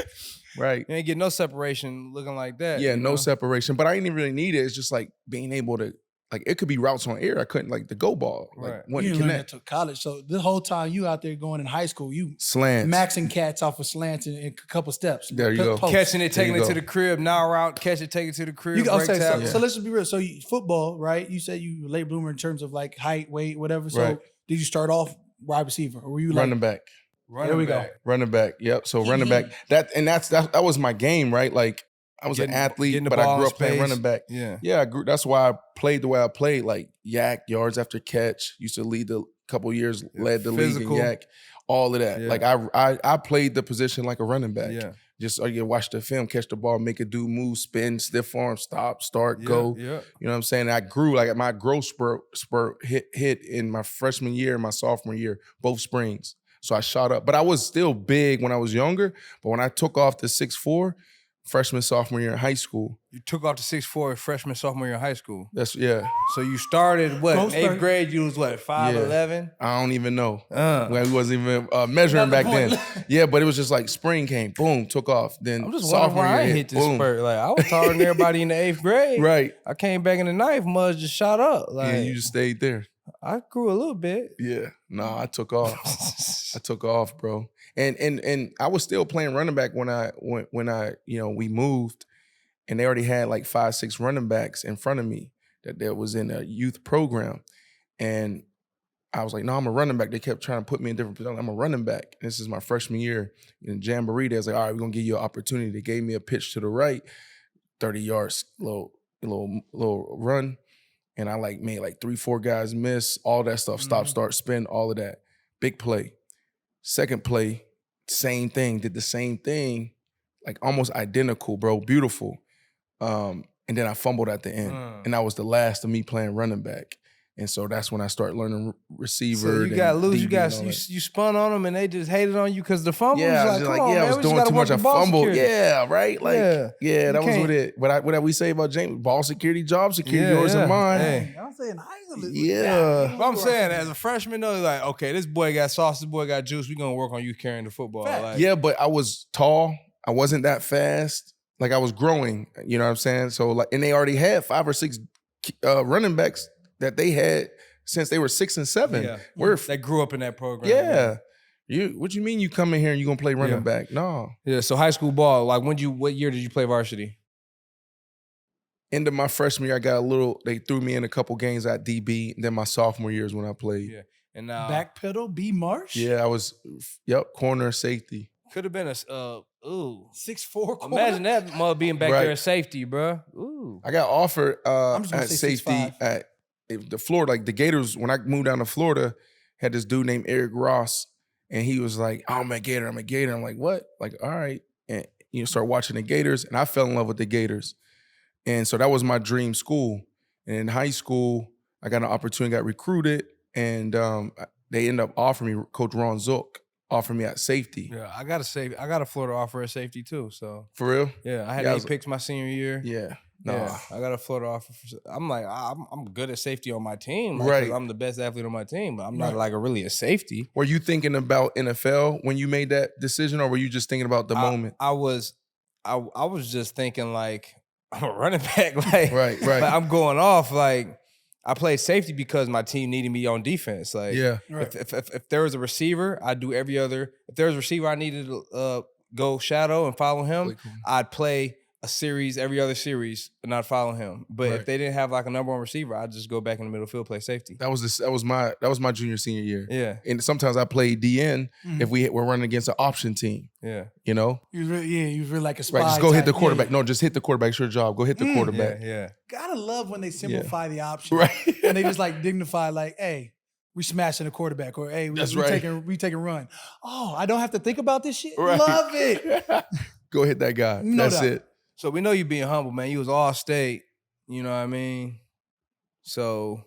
Right. You ain't getting no separation looking like that. Yeah, you no know? separation. But I didn't even really need it. It's just like being able to, like it could be routes on air. I couldn't like the go ball. Like Right. when You to didn't learn that connect. to college. So this whole time you out there going in high school, you Slants. maxing cats off of slants in a couple steps. There you go. Post. Catching it, taking There it you to go. the crib, now route, catch it, take it to the crib. You, break tackle. so let's just be real. So football, right? You said you were late bloomer in terms of like height, weight, whatever. So Right. did you start off wide receiver, or were you like Running back. There we go. Running back. Yep. So running back. That was my game, right? Like I was Getting an athlete, the but I ball grew in up playing space. running back. Yeah. Yeah, I grew. That's why I played the way I played. Like yak, yards after catch. Used to lead the couple years, led the league in Physical. yak. All of that. Yeah. Like I played the position like a running back. Yeah. Just you watch the film, catch the ball, make a dude move, spin, stiff arm, stop, start, Yeah, go. Yeah. You know what I'm saying? I grew like my growth spurt hit in my freshman year and my sophomore year, both springs. So I shot up. But I was still big when I was younger. But when I took off to 6'4", freshman, sophomore year in high school. You took off to 6'4" freshman, sophomore year in high school. That's, yeah. So you started what? Most Eighth start- grade, you was what, 5'11"? I don't even know. Uh. We wasn't even measuring Not back the then. point. Yeah, but it was just like spring came, boom, took off. Then I'm just wondering sophomore why I year hit this boom. spurt. Like I was taller than everybody in the 8th grade. Right. I came back in the 9th, mud just shot up. Like Yeah, you just stayed there. I grew a little bit. Yeah. No, I took off. I took off, bro. And I was still playing running back when I we moved, and they already had like 5, 6 running backs in front of me that was in a youth program. And I was like, no, I'm a running back. They kept trying to put me in different positions. I'm a running back. This is my freshman year in Jamboree. They was like, all right, we're gonna give you an opportunity. They gave me a pitch to the right, 30 yards, little run. And I made 3-4 guys miss, all that stuff, stop, start, spin, all of that. Big play. Second play, same thing, did the same thing, like almost identical, bro, beautiful. And then I fumbled at the end. And that was the last of me playing running back. And so that's when I started learning receiver. So you got loose. You You spun on them, and they just hated on you because the fumble. yeah, I was just I was doing too much. I fumbled. Yeah, right. Like, yeah, that was what it. What we say about James? Ball security, job security, yours and mine. Hey. I'm saying Yeah. But I'm saying, as a freshman, though, like, okay, this boy got sauce, this boy got juice. We're gonna work on you carrying the football. Like, Yeah, but I was tall. I wasn't that fast. Like I was growing. You know what I'm saying? So and they already had 5 or 6 running backs that they had since they were 6 and 7. Yeah. They grew up in that program. Yeah. What you mean you come in here and you gonna play running back? No. Yeah. So high school ball, like what year did you play varsity? End of my freshman year, I got they threw me in a couple games at DB. Then my sophomore year is when I played. Yeah. And now back pedal, B Marsh. Yeah, I was corner safety. could have been a 6'4". Imagine that mother being back Right. there at safety, bro. Ooh. I got offered I'm just gonna at say safety 6'5". at the Florida, like the Gators. When I moved down to Florida, had this dude named Eric Ross, and he was like, "Oh, I'm a Gator. I'm a Gator." I'm like, "What?" Like, all right, and start watching the Gators, and I fell in love with the Gators, and so that was my dream school. And in high school, I got an opportunity, got recruited, and they ended up offering me. Coach Ron Zook offered me at safety. Yeah, I got a Florida offer at safety too. So For real? yeah, I had 8 picks my senior year. Yeah. No, Yeah, I got a Florida offer. I'm like, I'm good at safety on my team. Like, right. I'm the best athlete on my team, but I'm not like really a safety. Were you thinking about NFL when you made that decision, or were you just thinking about the moment? I was just thinking like I'm a running back. Like, right. Like, I'm going off. Like, I played safety because my team needed me on defense. Like, yeah. Right. If there was a receiver, I'd do every other. If there was a receiver I needed to go shadow and follow him, I'd play a series, every other series, and not follow him. But if they didn't have like a number one receiver, I'd just go back in the middle field, play safety. That was my junior senior year. Yeah. And sometimes I played DN if we were running against an option team. Yeah. You know? You was really like a spy. Right, just go hit the type. quarterback. Yeah. No, just hit the quarterback. It's your job. Go hit the quarterback. Yeah. Gotta love when they simplify the option. Right. And they just like dignify, like, hey, we smashing the quarterback, or hey, we taking run. Oh, I don't have to think about this shit. Right. Love it. Go hit that guy. No That's doubt. it. So we know you being humble, man. You was all state, you know what I mean? So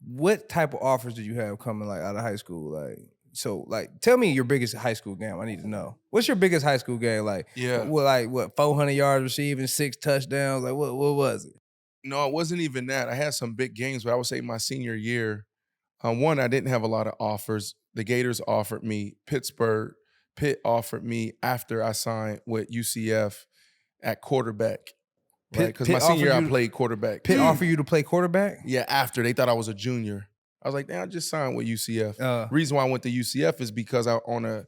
what type of offers did you have coming like out of high school? Like, tell me your biggest high school game. I need to know. What's your biggest high school game? Like, Yeah. What 400 yards receiving, 6 touchdowns? Like, what was it? No, it wasn't even that. I had some big games, but I would say my senior year, one, I didn't have a lot of offers. The Gators offered me. Pittsburgh, Pitt offered me after I signed with UCF at quarterback. Right? Because my senior year, I played quarterback. Pitt offered you to play quarterback? Yeah, after. They thought I was a junior. I was like, damn, I just signed with UCF. Reason why I went to UCF is because on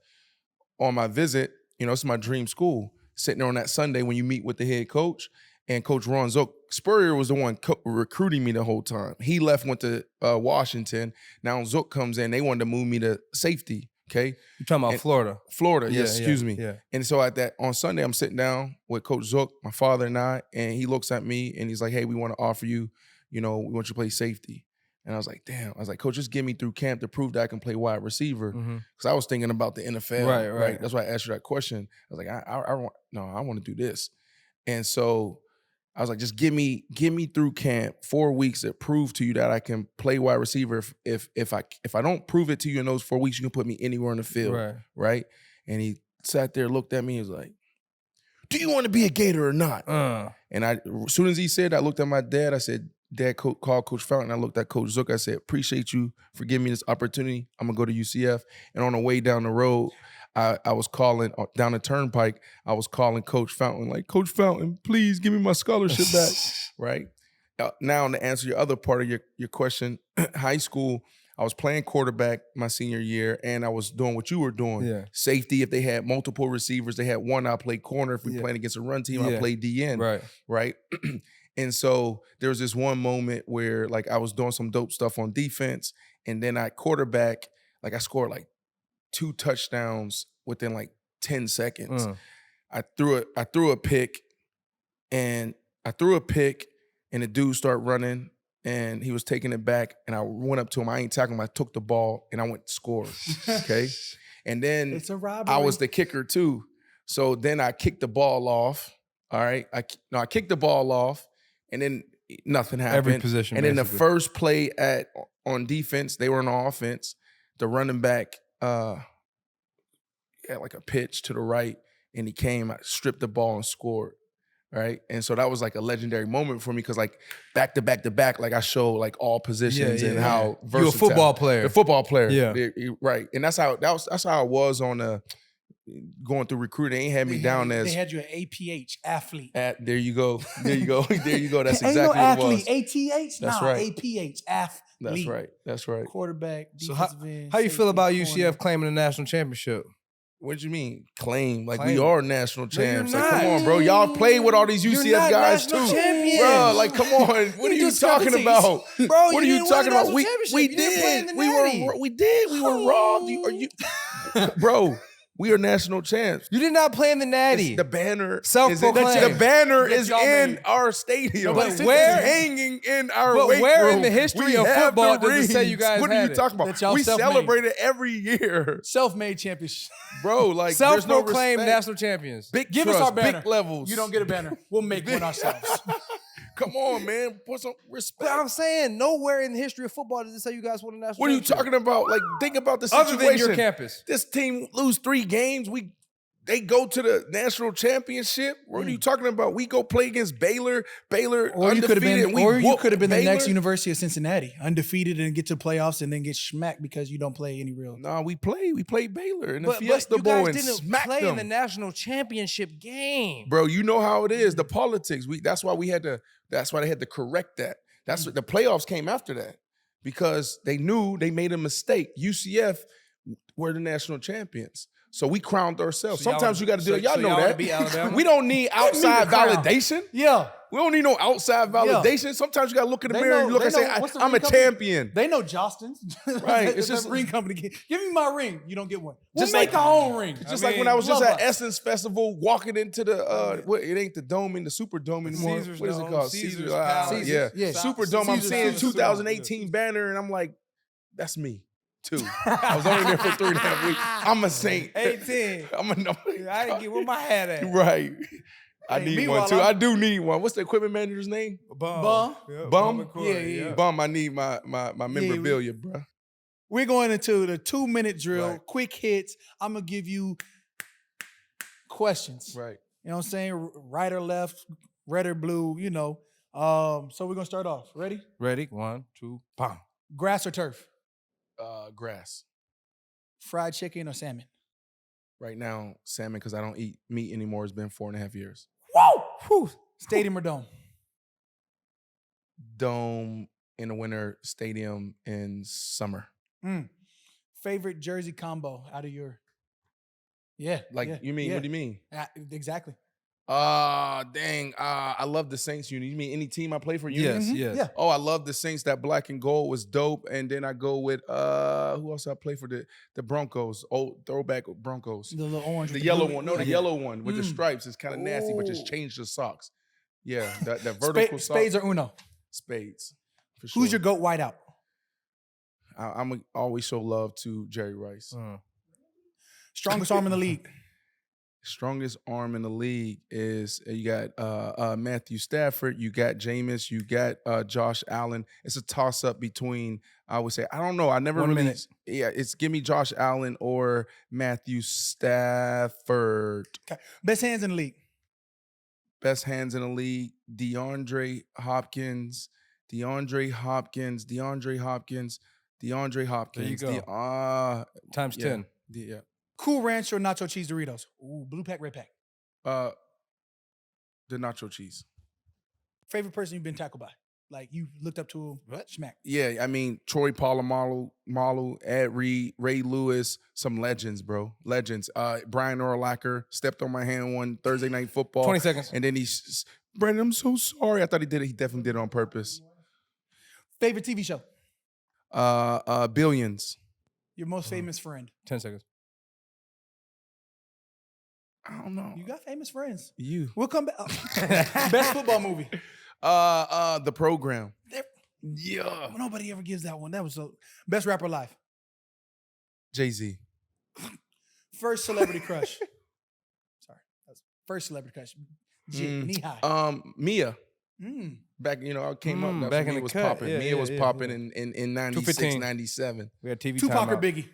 my visit, you know, it's my dream school. Sitting there on that Sunday when you meet with the head coach, and Coach Ron Zook, Spurrier was the one recruiting me the whole time. He left, went to Washington. Now Zook comes in. They wanted to move me to safety. Okay, you talking about Florida? Florida, yes. Excuse me. Yeah. And so on Sunday, I'm sitting down with Coach Zook, my father and I, and he looks at me and he's like, "Hey, we want to offer you. You know, we want you to play safety." And I was like, "Damn!" I was like, "Coach, just get me through camp to prove that I can play wide receiver." Because I was thinking about the NFL. Right. That's why I asked you that question. I was like, I want to do this. And so I was like, just get me through camp 4 weeks to prove to you that I can play wide receiver. If I don't prove it to you in those 4 weeks, you can put me anywhere on the field. Right. And he sat there, looked at me, and was like, "Do you want to be a Gator or not?" And as soon as he said, I looked at my dad. I said, "Dad, called Coach Fountain." I looked at Coach Zook. I said, "Appreciate you for giving me this opportunity. I'm gonna go to UCF." And on the way down the road, I was calling down the turnpike. I was calling Coach Fountain, like, "Coach Fountain, please give me my scholarship back." Right. Now, to answer your other part of your question, high school, I was playing quarterback my senior year, and I was doing what you were doing. Yeah. Safety, if they had multiple receivers, they had one, I played corner. If we played against a run team, I played DN. Right. And so there was this one moment where like I was doing some dope stuff on defense, and then I scored like 2 touchdowns within like 10 seconds. I threw a pick, and the dude started running, and he was taking it back, and I went up to him. I ain't tackling him. I took the ball, and I went to score. Okay. And then It's a robbery. I was the kicker too. So then I kicked the ball off. All right. I kicked the ball off, and then nothing happened. Every position. And then the first play on defense, they were on offense. The running back had like a pitch to the right, and he came, I stripped the ball and scored. Right. And so that was like a legendary moment for me, because like back to back, like I showed like all positions and how versatile. You're a football player. A football player. Yeah. Right. And that's how I was on going through recruiting. They ain't had me down as they had you an APH athlete. There you go. There you go. That's Ain't exactly no what athlete. it was. ATH? That's nah, right. APH athlete. That's right. Quarterback, So defensive end. how you feel safety, about corner. UCF claiming the national championship? What do you mean claim? Like Claim. we are national No, you're champs. Like, come not. on, bro. Y'all played with all these You're UCF not guys too, national champions. bro. Like, come on. What are you talking about? Bro, What are you talking about? We did. did. We were robbed. Are you, bro? We are national champs. You did not play in the Natty. The banner Self-proclaimed. the banner That is y'all in made. our stadium. But It's where- hanging in our But weight where room. in the history We of have football the does it say you rings. guys What are had you it? talking about? That y'all We self-made. celebrate it every year, Self-made championship. bro. Like there's no Self-proclaimed respect. national champions. Big Give trust, us our banner. big levels. You don't get a banner. We'll make one ourselves. Come on, man. Put some respect. But I'm saying nowhere in the history of football does it say you guys won a national What are you championship. talking about? Like, think about the situation. Other than your campus. This team lose 3 games. They go to the national championship. What are you talking about? We go play against Baylor. Or you could have been, the Baylor. next University of Cincinnati, undefeated and get to playoffs and then get smacked because you don't play any real. Nah, we played Baylor in the But Fiesta you Bowl guys and didn't smacked play them. in the national championship game. Bro, you know how it is. The politics. That's why they had to correct that. That's what the playoffs came after that. Because they knew they made a mistake. UCF were the national champions. So we crowned ourselves. So Sometimes you got to do it. Y'all know that. Beat Alabama? We don't need outside validation. Yeah. We don't need no outside validation. Sometimes you got to look in the mirror and look and say, I'm a champion. They know Johnston's. Right. It's just just ring company. Give me my ring. You don't get one. We'll Just make like- our own ring. Just like when I was just at Essence Festival, walking into the it ain't the Dome in the Superdome anymore. Caesar's What is it Dome, call? Caesar's Caesar. Palace. Yeah. Yeah. Superdome. I'm Caesar's seeing Palace. 2018 banner, and I'm like, that's me too. I was only there for 3.5 weeks. I'm a saint. 18. I'm a no. I didn't get where my hat at. Right. I Hey, need meanwhile, one too. I'm- I do need one. What's the equipment manager's name? Bum. Yeah, Bum? and Corey, Yeah. Bum. I need my memorabilia, bro. We're going into the 2-minute drill, Right. quick hits. I'm going to give you questions. Right. You know what I'm saying? Right or left, red or blue, you know. So we're going to start off. Ready? Ready? 1, 2, bam. Grass or turf? Grass. Fried chicken or salmon? Right now, salmon, because I don't eat meat anymore. It's been 4.5 years. Whoa! Whew. Stadium or dome? Dome in the winter, stadium in summer. Favorite jersey combo out of your... Yeah. Like, yeah, you mean, yeah. what do you mean? Exactly. Dang. I love the Saints uni. You mean any team I play for? Uni? Yes, Mhm. yes. Yeah. Oh, I love the Saints. That black and gold was dope. And then I go with who else I play for? The Broncos. Old throwback Broncos. The little orange. The with yellow blue. one. No, the Yeah. yellow one with the Mm. stripes. It's kind of nasty, but just Ooh. change the socks. Yeah, that vertical sock. Spades or Uno? Spades. For sure. Who's your GOAT wideout? I'm always show love to Jerry Rice. Strongest arm in the league? Strongest arm in the league is you got Matthew Stafford, you got Jameis, you got Josh Allen. It's a toss up between, I would say, I don't know. I never 1 really. minute. Yeah, it's give me Josh Allen or Matthew Stafford. Okay. Best hands in the league? Best hands in the league: DeAndre Hopkins. There you go. Times Yeah. 10. Yeah. Cool Ranch or nacho cheese Doritos? Ooh, blue pack, red pack. The nacho cheese. Favorite person you've been tackled by? Like you looked up to him, smack. Yeah, I mean Troy Polamalu, Ed Reed, Ray Lewis, some legends, bro. Legends. Brian Urlacher stepped on my hand one Thursday Night Football. 20 seconds. And then Brandon, I'm so sorry. I thought he did it. He definitely did it on purpose. Favorite TV show? Billions. Your most famous friend? 10 seconds. I don't know. You got famous friends. You. We'll come back. Best football movie? The Program. Yeah. Nobody ever gives that one. That was so. Best rapper alive? Jay-Z. First celebrity crush? Sorry. That's first celebrity crush. Knee high. Mia. Mm. Back, I came up. back Back in Mia the was cut. popping. Yeah, Mia yeah, was yeah, popping yeah. in 96, 215. 97. We had TV Tupac or timeout. Biggie?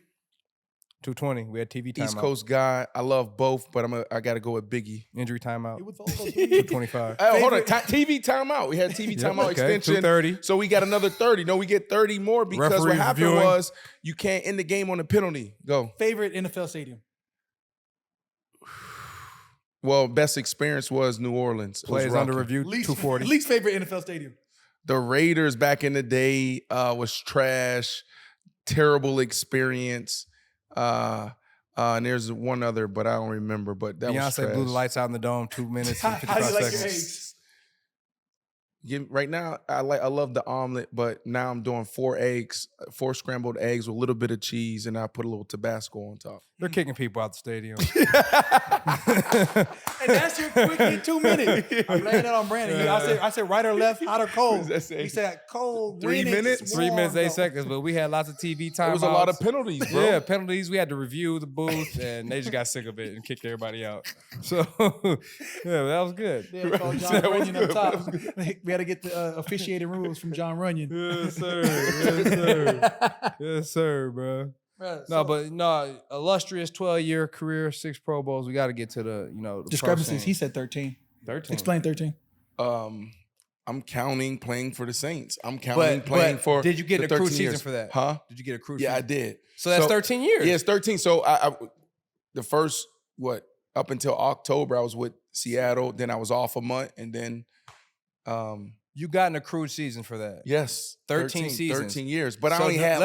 220. We had TV timeout. East Coast guy. I love both, but I got to go with Biggie. Injury timeout. It was all those 225. Oh, hold on. TV timeout. We had TV timeout extension. 230. So we got another 30. No, we get 30 more because what Referees happened reviewing. was you can't end the game on a penalty. Go. Favorite NFL stadium? Well, best experience was New Orleans. It was Players under rocking. review. 240. Least favorite NFL stadium? The Raiders back in the day was trash. Terrible experience. And there's one other, but I don't remember. But that was Beyonce trash. blew the lights out in the dome. 2 minutes and How 55 do you like your seconds. eggs? Right now, I love the omelet, but now I'm doing 4 scrambled eggs with a little bit of cheese, and I put a little Tabasco on top. They're kicking people out the stadium. And that's your quick 2 minutes. I'm laying it on Brandon. I said right or left, hot or cold. He said cold. 3 minutes? 3 minutes, 8 seconds, but we had lots of TV time. There was a lot of penalties, bro. Yeah, penalties. We had to review the booth, and they just got sick of it and kicked everybody out. So, yeah, that was good. They had to call John Runyon up top. We had to get the officiating rules from John Runyon. Yes, sir. Yes, sir. Yes, sir, bro. Right, Illustrious 12-year career, 6 Pro Bowls. We got to get to the discrepancies. He said 13. 13. Explain 13. I'm counting playing for the Saints. I'm counting playing for. Did you get a crew season years. for that? Huh? Did you get a crew? Yeah, season? I did. So that's 13 years. Yeah, it's 13. So I the first up until October I was with Seattle. Then I was off a month, and then you got an accrued season for that. Yes, 13 seasons. 13 years. But I only had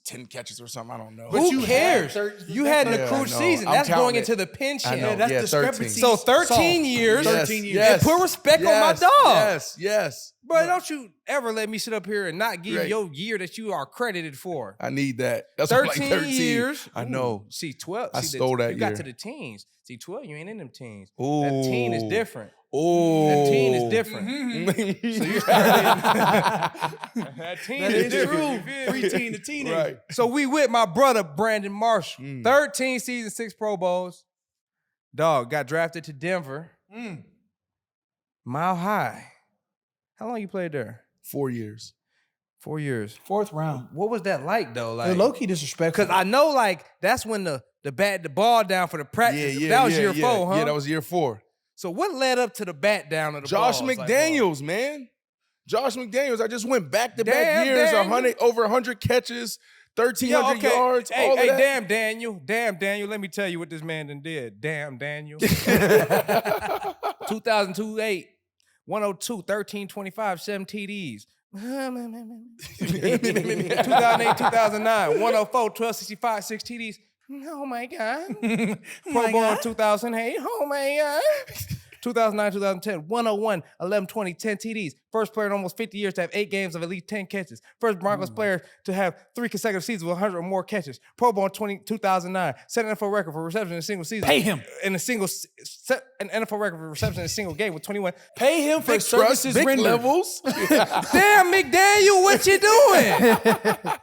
10 catches or something. I don't know. But who cares? You had an accrued season. That's going into the I pension. know. That's Yeah, discrepancy. So 13 years. 13 years. Yes. And put respect on my dog. Yes. Bro, don't you ever let me sit up here and not give Right. your year that you are credited for. I need that. That's 13 like 13 years. I know. See, 12. I stole that You got year. to the teens. See, 12, you ain't in them teens. Ooh. That teen is different. Oh, That teen is different. So you started that teen That is is different. true. You feel me? Preteen to teenager. Right. So we with my brother, Brandon Marsh. 13 seasons, 6 Pro Bowls. Dog, got drafted to Denver. Mile High. How long you played there? 4 years. 4 years. 4th round. What was that like though? Like Low-key disrespectful. because I know like that's when the ball down for the practice. That was year 4, huh? Yeah, that was year 4. So what led up to the bat down of the Josh balls? McDaniels, man. Josh McDaniels. I just went back-to-back Damn, years, Daniel. over 100 catches, 1,300 yards, Hey, all of that. damn Daniel. Let me tell you what this man done did. Damn Daniel. 2002, 8, 102, 13, 25, 7 TDs. 2008, 2009, 104, 12, 65, 6 TDs. Oh my God. Pro Bowl 2008. Oh my God. 2009, 2010, 101, 11, 20, 10 TDs. First player in almost 50 years to have 8 games of at least 10 catches. First Broncos player to have 3 consecutive seasons with 100 or more catches. Pro Bowl 2009, set an NFL record for reception in a single season. Pay him. In a single, set an NFL record for reception in a single game with 21. Pay him for services Big rendered. levels. Damn, McDaniel, what you doing?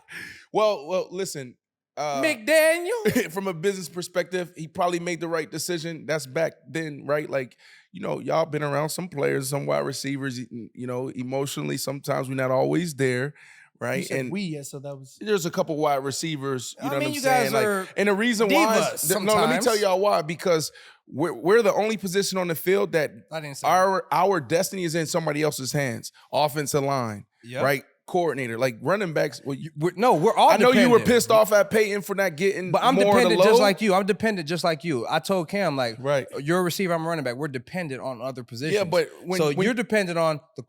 Well, listen. McDaniel? From a business perspective, he probably made the right decision. That's back then, right? Like, y'all been around some players, some wide receivers, emotionally, sometimes we're not always there, right? You said And so that was. there's a couple wide receivers, you know what I'm you saying? guys are Like, and the reason why is, divas no, let me sometimes. tell y'all why. Because we're the only position on the field that I didn't say our destiny is in somebody else's hands. Offensive line, Yep. right? Coordinator, like running backs. Well, we're all I know you were dependent. pissed off at Peyton for not getting, But I'm more of the dependent just load. like you. I'm dependent just like you. I told Cam, like, Right. you're a receiver, I'm a running back. We're dependent on other positions. Yeah, but when you're dependent on the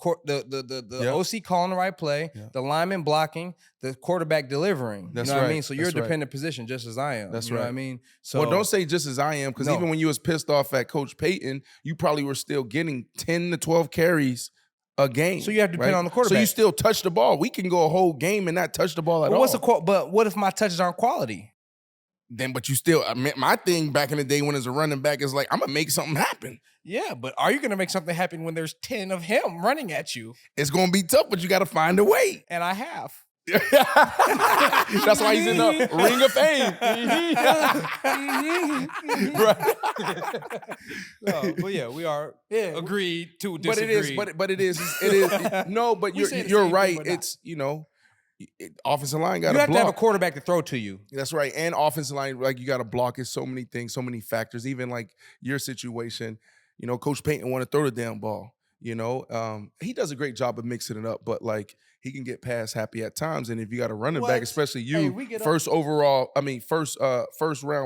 Yep. OC calling the right play, Yep. the lineman blocking, the quarterback delivering. That's you know what I right. mean? So you're a That's right. dependent position just as I am. That's you know right. what I mean? So Well, don't say just as I am, because No. even when you was pissed off at Coach Peyton, you probably were still getting 10 to 12 carries a game. So you have to depend right? on the So quarterback. you still touch the ball. We can go a whole game and not touch the ball at all. But what if my touches aren't quality? Then, but you still, my thing back in the day when as a running back is like, I'm going to make something happen. Yeah, but are you going to make something happen when there's 10 of him running at you? It's going to be tough, but you got to find a way. And I have. That's why he's in the Ring of Fame. Right. No, but yeah, we are agreed to disagree. But it is. No, but We say the you're same right. thing, but not. It's, offensive line got You to have block. to have a quarterback to throw to you. That's right. And offensive line, like, you got to block it. So many things, so many factors. Even like your situation, Coach Payton want to throw the damn ball. He does a great job of mixing it up, but like he can get pass happy at times. And if you got a running back, What? especially Hey, you, we get first round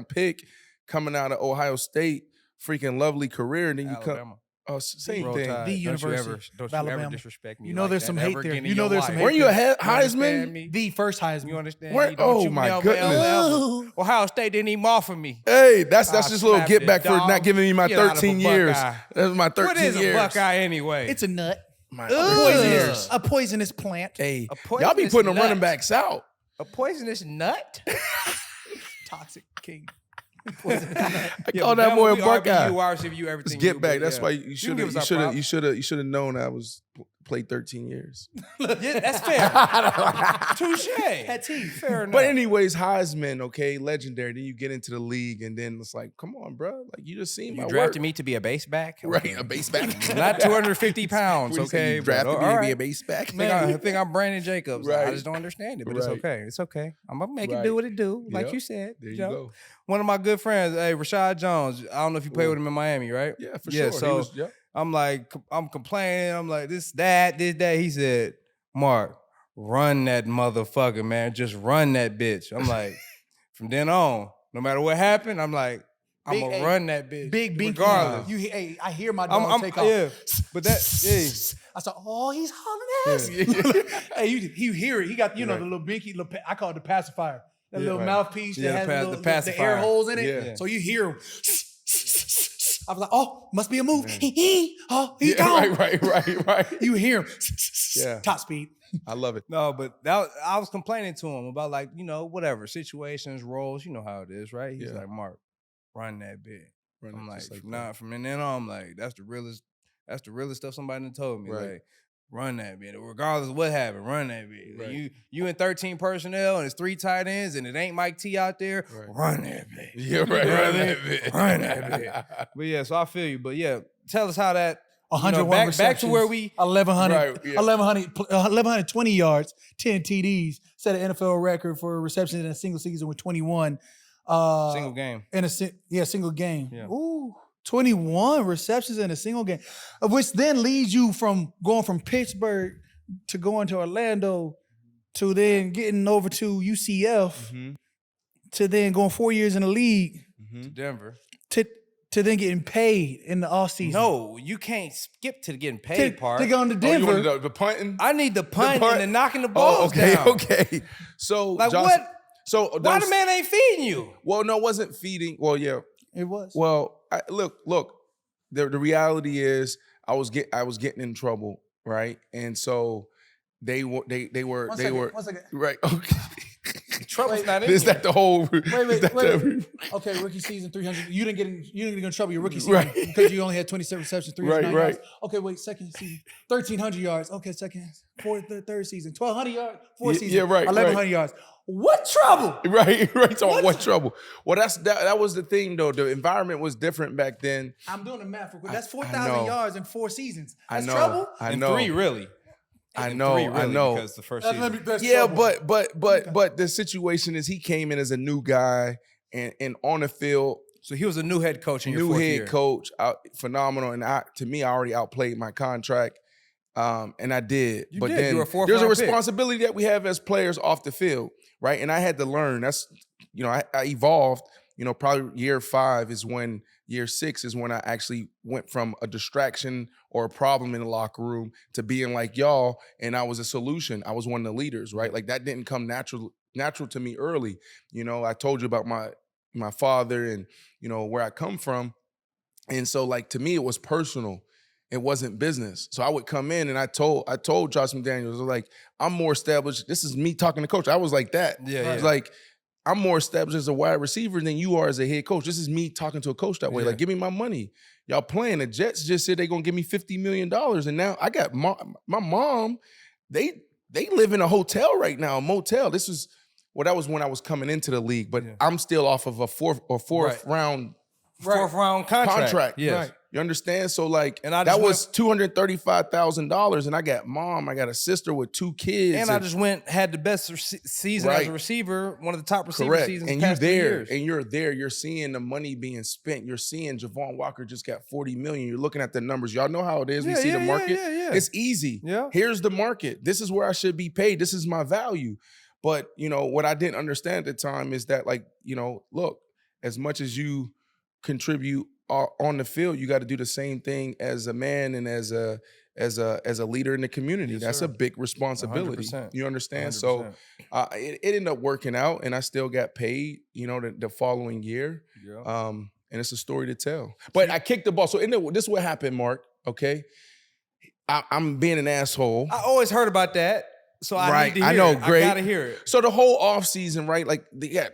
pick coming out of Ohio State, freaking lovely career, and then you come. Alabama. Same Roll thing. Tide. The Don't you University ever, of don't you ever Alabama. disrespect me. You know like there's that some ever hate there. again in You know your there's some life. hate Weren't you a You Heisman? understand me? The first Heisman. You understand Where- me? Don't oh you my never, goodness. ever- Ohio State didn't even offer me. Hey, that's I just a little slapped get it, back for dog. not giving me my Get out of a 13 years. Buckeye. That was my 13 What is years. a Buckeye anyway? It's a nut. My A 13 years. poisonous plant. Hey, A y'all be poisonous putting the nut. running backs out. a poisonous nut? Toxic king. I call that boy a Buckeye. I'll give you everything. Let's get back. That's why you should have known I was played 13 years. Yeah, that's fair. Touche. Fair enough. But anyways, Heisman, okay, legendary. Then you get into the league, and then it's like, come on, bro. Like you just seen my work. You drafted me to be a base back, right? A base back, not 250 pounds. Okay, you drafted me to be a base back. I think I'm Brandon Jacobs. Right. I just don't understand it, but it's okay. It's okay. I'm gonna make it do what it do, like you said. There you go. One of my good friends, Rashad Jones. I don't know if you played with him in Miami, right? Yeah, for sure. So I'm like, I'm complaining. I'm like, this, that. He said, Mark, run that motherfucker, man. Just run that bitch. I'm like, from then on, no matter what happened, I'm like, I'm going to run that bitch. Big binky. Regardless. I hear my dog take off. Yeah, but that, I said, oh, he's hollering ass. Hey, you hear it. He got, the little binky, I call it the pacifier. That little mouthpiece that has the air holes in it. Yeah. So you hear him. I was like, oh, must be a move. He's gone. Right. You hear him. Top speed. I love it. No, but I was complaining to him about whatever, situations, roles, you know how it is, right? He's like, Mark, run that bit. I'm like, from then on, I'm like, that's the realest stuff somebody done told me. Like, run that bit. Regardless of what happened, run that bit. Right. You in 13 personnel and it's 3 tight ends and it ain't Mike T out there, run that bit. Yeah, right. Run that bit. Run that bit. But yeah, so I feel you. But yeah, tell us how that 101 back to where we 1120 yards, 10 TDs, set an NFL record for receptions in a single season with 21. Single game. Single game. Yeah. Ooh. 21 receptions in a single game, which then leads you from going from Pittsburgh to going to Orlando to then getting over to UCF to then going 4 years in the league to Denver to then getting paid in the offseason. No, you can't skip to the getting paid part. To go to Denver. Oh, you wanted the punting? I need the punting and the knocking the balls down. Okay. So like Josh, what? So why the man ain't feeding you? Well, no, it wasn't feeding. Well, yeah. It was. Well, look. The reality is, I was getting in trouble, right? And so they were One second. right. Okay. Trouble's not in Is here. that the whole? Wait. Okay, rookie season 300. You didn't get in trouble your rookie season Right. because you only had 27 receptions, 309 Right. yards. Okay, wait, second season 1,300 yards. Okay, third season 1,200 yards. Fourth season, Yeah, right. 1,100 yards. What trouble? Right. So what trouble? Well, that was the thing though. The environment was different back then. I'm doing the math. That's 4,000 yards in 4 seasons. That's I know. trouble. I In know. 3, really. I know. Because the first season. That's Yeah, trouble. but the situation is he came in as a new guy and on the field. So he was a new head coach in your New fourth head year. coach, phenomenal, and I already outplayed my contract, and I did. You but did. then You were a fourth there's a round pick. responsibility that we have as players off the field, right? And I had to learn. That's I evolved. Probably year 6 is when I actually went from a distraction or a problem in the locker room to being like y'all, and I was a solution. I was one of the leaders, right? Like that didn't come natural to me early. I told you about my father and where I come from, and so like to me it was personal. It wasn't business. So I would come in and I told Josh McDaniels, I was like, I'm more established. This is me talking to coach. I was like that. Yeah. I was like, I'm more established as a wide receiver than you are as a head coach. This is me talking to a coach that way. Yeah. Like, give me my money. Y'all playing. The Jets just said they're going to give me $50 million. And now I got my mom, they live in a hotel right now, a motel. That was when I was coming into the league. But I'm still off of a fourth round contract. Yes. Right. You understand? So like, And I that just was $235,000, and I got mom. I got a sister with 2 kids, And I just had the best season as a receiver, one of the top receiver correct. seasons. And the past 3 years. you're there. You're seeing the money being spent. You're seeing Javon Walker just got $40 million. You're looking at the numbers. Y'all know how it is. We see the market. Yeah. It's easy. Yeah. Here's the market. This is where I should be paid. This is my value. But what I didn't understand at the time is that look, as much as you contribute on the field, you got to do the same thing as a man and as a leader in the community. Yes, That's sir. a big responsibility. 100%. You understand? 100%. So it ended up working out, and I still got paid. The following year. Yeah. And it's a story to tell. But I kicked the ball. So this is what happened, Mark. Okay, I'm being an asshole. I always heard about that. So I Right, need to I hear know, it. great. I gotta hear it. So the whole offseason, right? Like,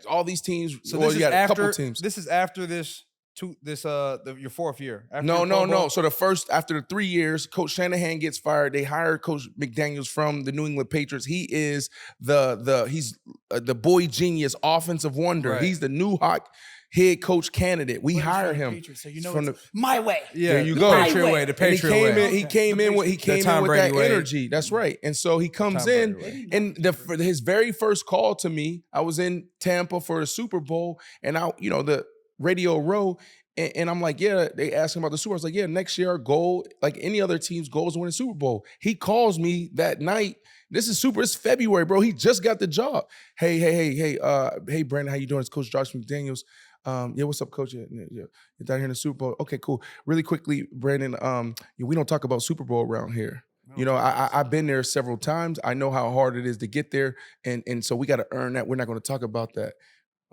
all these teams. So Well, this you is got a couple after teams. this is after your fourth year. After No, your Pro Bowl? So after the 3 years, Coach Shanahan gets fired. They hire Coach McDaniels from the New England Patriots. He is the boy genius, offensive wonder. Right. He's the new hot head coach candidate. We But it's hire from the him. Patriots, so you know from it's my way. Yeah, There you the go. Patriot way. The And he Patriot came way. in. He came in with Tom Brady that way. energy. That's right. And so he comes Tom in, Brady way. and for his very first call to me, I was in Tampa for the Super Bowl, and the Radio Row, and I'm like, yeah. They asked him about the Super Bowl. I was like, yeah. Next year, our goal, like any other team's goal, is to win a Super Bowl. He calls me that night. It's February, bro. He just got the job. Hey, Brandon, how you doing? It's Coach Josh McDaniels. Yeah, what's up, Coach? Yeah, you're down here in the Super Bowl. Okay, cool. Really quickly, Brandon, we don't talk about Super Bowl around here. I've been there several times. I know how hard it is to get there, and so we got to earn that. We're not going to talk about that.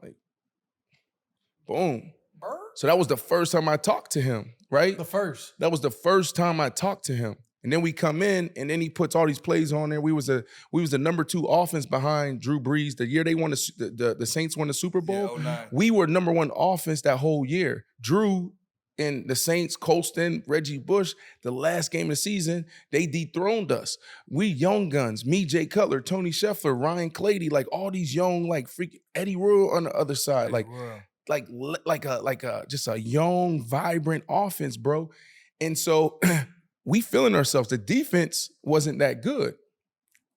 Like, boom. So that was the first time I talked to him, right? That was the first time I talked to him. And then we come in, and then he puts all these plays on there. We was the number 2 offense behind Drew Brees. The year they won the Saints won the Super Bowl, Yeah, 09. we were number 1 offense that whole year. Drew and the Saints, Colston, Reggie Bush, the last game of the season, they dethroned us. We young guns, me, Jay Cutler, Tony Scheffler, Ryan Clady, like all these young, like freaking Eddie Royal on the other side, like just a young, vibrant offense, bro. And so we feeling ourselves. The defense wasn't that good.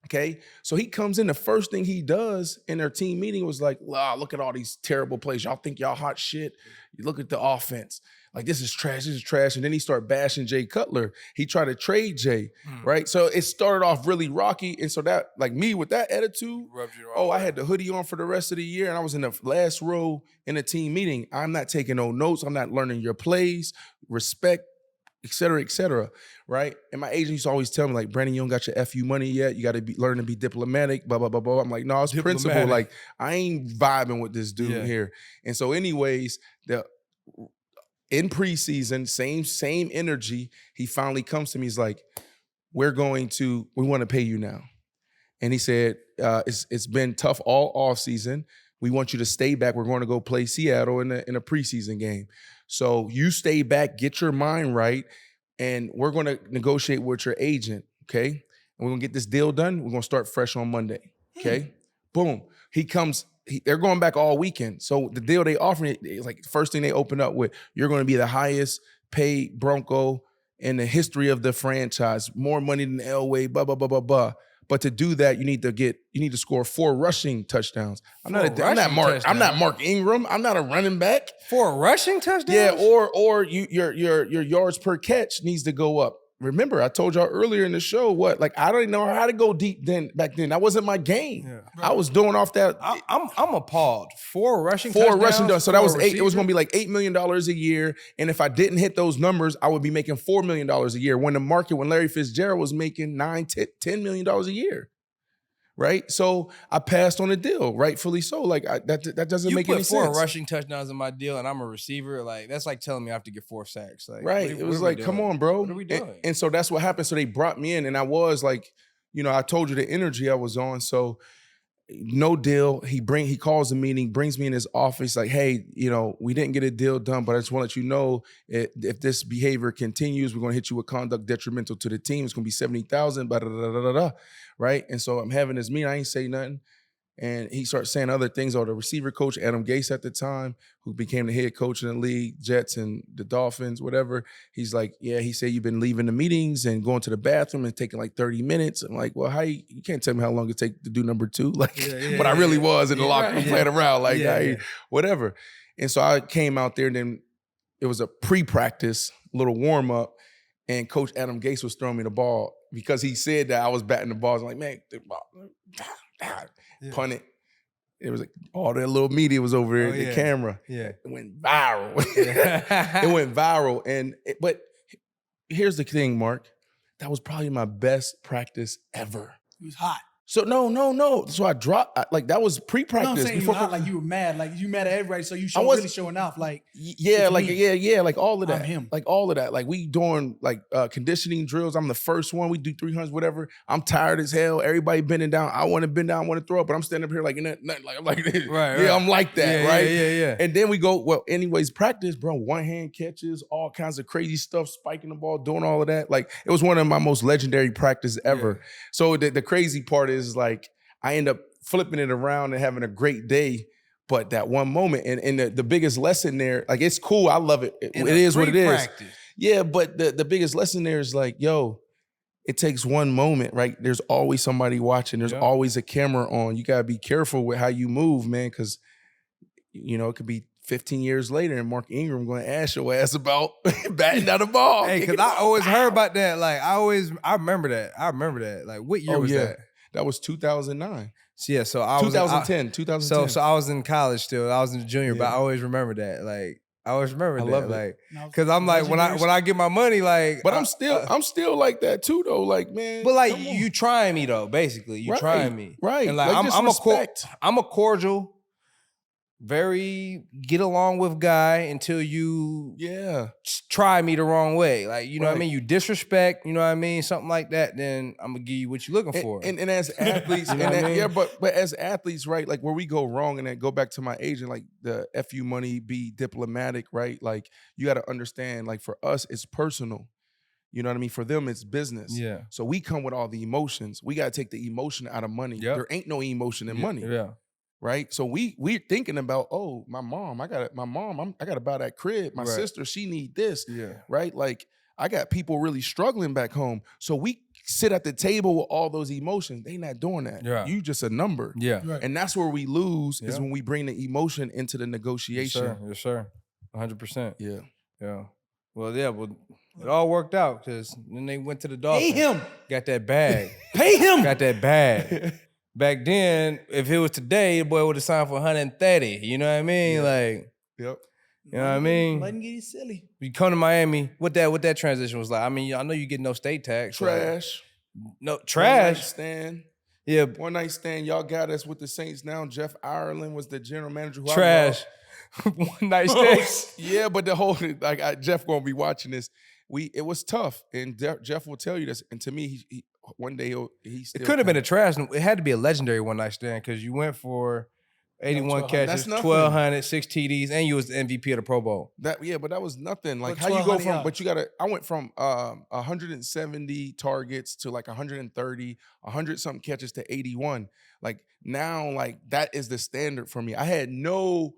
Okay. So he comes in, the first thing he does in their team meeting was like, look at all these terrible plays. Y'all think y'all hot shit. You look at the offense. Like, this is trash. And then he started bashing Jay Cutler. He tried to trade Jay, right? So it started off really rocky. And so that, like me with that attitude, I had the hoodie on for the rest of the year, and I was in the last row in a team meeting. I'm not taking no notes. I'm not learning your plays, respect, et cetera, right? And my agent used to always tell me, like, Brandon, you don't got your FU money yet. You got to learn to be diplomatic, blah, blah, blah, blah. I'm like, no, it's principle. Like, I ain't vibing with this dude here. And so anyways, in preseason, same energy, he finally comes to me. He's like, we want to pay you now. And he said, it's been tough all offseason. We want you to stay back. We're going to go play Seattle in a preseason game. So you stay back, get your mind right, and we're going to negotiate with your agent, okay? And we're going to get this deal done. We're going to start fresh on Monday, okay? Boom. He comes. They're going back all weekend. So the deal they offer me is like the first thing they open up with, you're going to be the highest paid Bronco in the history of the franchise. More money than Elway, blah, blah, blah, blah, blah. But to do that, you need to score 4 rushing touchdowns. I'm not Mark Ingram. I'm not a running back. 4 rushing touchdowns? Yeah, or your yards per catch needs to go up. Remember, I told y'all earlier in the show I don't know how to go deep back then. That wasn't my game. Yeah. I was doing off that. I'm appalled. 4 rushing touchdowns. So that was $8. It was going to be like $8 million a year. And if I didn't hit those numbers, I would be making $4 million a year. When Larry Fitzgerald was making $10 million a year. Right, so I passed on the deal, rightfully so. Like that doesn't make any sense. You put 4 rushing touchdowns in my deal, and I'm a receiver. Like, that's like telling me I have to get 4 sacks. Like, right, it was like, come on, bro. What are we doing? And so that's what happened. So they brought me in, and I was like, I told you the energy I was on. So no deal. He calls a meeting, brings me in his office, like, hey, we didn't get a deal done, but I just want to let you know if this behavior continues, we're going to hit you with conduct detrimental to the team. It's going to be $70,000, blah, blah, blah, blah, blah. Right? And so I'm having this meeting. I ain't say nothing. And he starts saying other things. Or the receiver coach, Adam Gase at the time, who became the head coach in the league, Jets and the Dolphins, whatever. He's like, yeah, he said you've been leaving the meetings and going to the bathroom and taking like 30 minutes. I'm like, well, you can't tell me how long it take to do number 2. Like, but I really was in the locker room playing around. Like, whatever. And so I came out there, and then it was a pre-practice, little warm-up, and Coach Adam Gase was throwing me the ball because he said that I was batting the balls. I'm like, man, punt it. It was like all that little media was over there, the camera. Yeah. It went viral. It went viral. But here's the thing, Mark. That was probably my best practice ever. It was hot. So no. So I dropped. Like that was pre-practice. No, I'm saying before you hot, like you were mad. Like you mad at everybody, so you really showing off. Like yeah, like me. yeah, like all of that. I'm him. Like all of that. Like we doing like conditioning drills. I'm the first one. We do 300s, whatever. I'm tired as hell. Everybody bending down. I want to bend down. I want to throw up, but I'm standing up here like nothing. Like I'm like this. Right. Yeah, I'm like that. Yeah, right. Yeah. And then we go. Well, anyways, practice, bro. One hand catches, all kinds of crazy stuff, spiking the ball, doing all of that. Like it was one of my most legendary practices ever. Yeah. So the crazy part is like I end up flipping it around and having a great day. But that one moment, and the biggest lesson there, like it's cool. I love it. It is what it is. Practice. Yeah, but the biggest lesson there is like, yo, it takes one moment, right? There's always somebody watching. There's always a camera on. You gotta be careful with how you move, man, because it could be 15 years later and Mark Ingram going to ask your ass about batting down the ball. Hey, because I always heard about that. Like I remember that. Like what year was that? That was 2009. Yeah, so I was 2010. So I was in college still. I was in junior, but I always remember that. Like I always remember that. Love it. Like because I'm like when I get my money, like. But I'm still like that too, though. Like man. But like you trying me though, basically you trying me, right? And like I'm a cordial, very get along with guy until you try me the wrong way. Like, you know what I mean? You disrespect, you know what I mean? Something like that, then I'm gonna give you what you're looking for. And as athletes, but as athletes, right? Like where we go wrong, and then go back to my agent, like the FU money, be diplomatic, right? Like you gotta understand, like for us, it's personal. You know what I mean? For them, it's business. Yeah. So we come with all the emotions. We gotta take the emotion out of money. Yep. There ain't no emotion in money. Yeah. Right. So we're thinking about, oh, my mom, I gotta buy that crib. My sister, she need this. Yeah. Right. Like I got people really struggling back home. So we sit at the table with all those emotions. They not doing that. Yeah. You just a number. Yeah. Right. And that's where we lose is when we bring the emotion into the negotiation. Yes, sir. 100%. Yeah. Yeah. Well, it all worked out because then they went to the Dolphins. Pay him. Got that bag. Pay him. Got that bag. Back then, if it was today, the boy would have signed for 130. You know what I mean? Like, yep. You know what I mean? Letting get you silly. You come to Miami, what that transition was like. I mean, I know you get no state tax. Trash. Like, no trash. One night stand. Yeah. One night stand. Y'all got us with the Saints now. Jeff Ireland was the general manager. Trash. One night stand. Yeah, but the whole Jeff gonna be watching this. It was tough, and Jeff will tell you this. And to me, he one day he still. It could have been a trash. It had to be a legendary one night stand because you went for 81 catches, 1,200, 6 TDs, and you was the MVP of the Pro Bowl. But that was nothing. Like how you go from, but you gotta. I went from 170 targets to like 130, 100 something catches to 81. Like now, like that is the standard for me. I had no.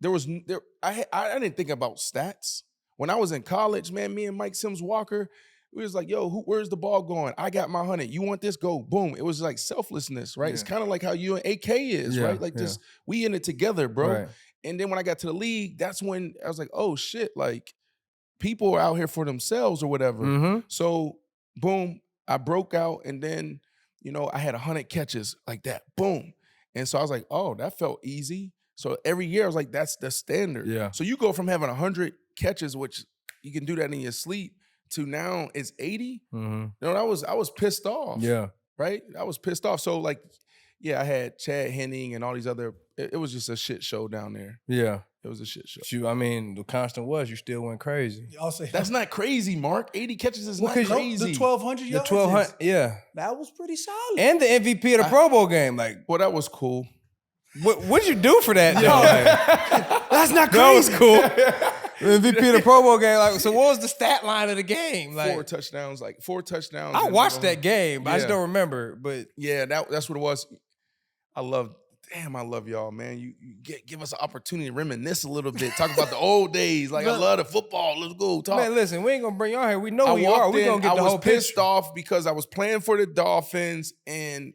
I didn't think about stats. When I was in college, man, me and Mike Sims Walker, we was like, yo, where's the ball going? I got my 100. You want this? Go. Boom. It was like selflessness, right? Yeah. It's kind of like how you and AK is, right? Like just, we in it together, bro. Right. And then when I got to the league, that's when I was like, oh shit, like people are out here for themselves or whatever. Mm-hmm. So boom, I broke out and then, I had 100 catches like that. Boom. And so I was like, oh, that felt easy. So every year I was like, that's the standard. Yeah. So you go from having 100 catches, which you can do that in your sleep, to now it's 80. Mm-hmm. I was pissed off. Yeah. Right? I was pissed off. So like, yeah, I had Chad Henning and all these other, it was just a shit show down there. Yeah. It was a shit show. I mean, the constant was you still went crazy. That's not crazy, Mark. 80 catches is not crazy. The 1,200 yards. The 1,200, yeah. That was pretty solid. And the MVP of the Pro Bowl game. Like, well, that was cool. What'd you do for that? That's not crazy. That was cool. MVP of the Pro Bowl game. Like, so what was the stat line of the game? Like 4 touchdowns. I watched that game, but I just don't remember. But yeah, that's what it was. I love y'all, man. You give us an opportunity to reminisce a little bit. Talk about the old days. Like, I love the football. Let's go talk. Man, listen, we ain't gonna bring y'all here. We know who you are. We gonna get the whole picture. I was pissed off because I was playing for the Dolphins and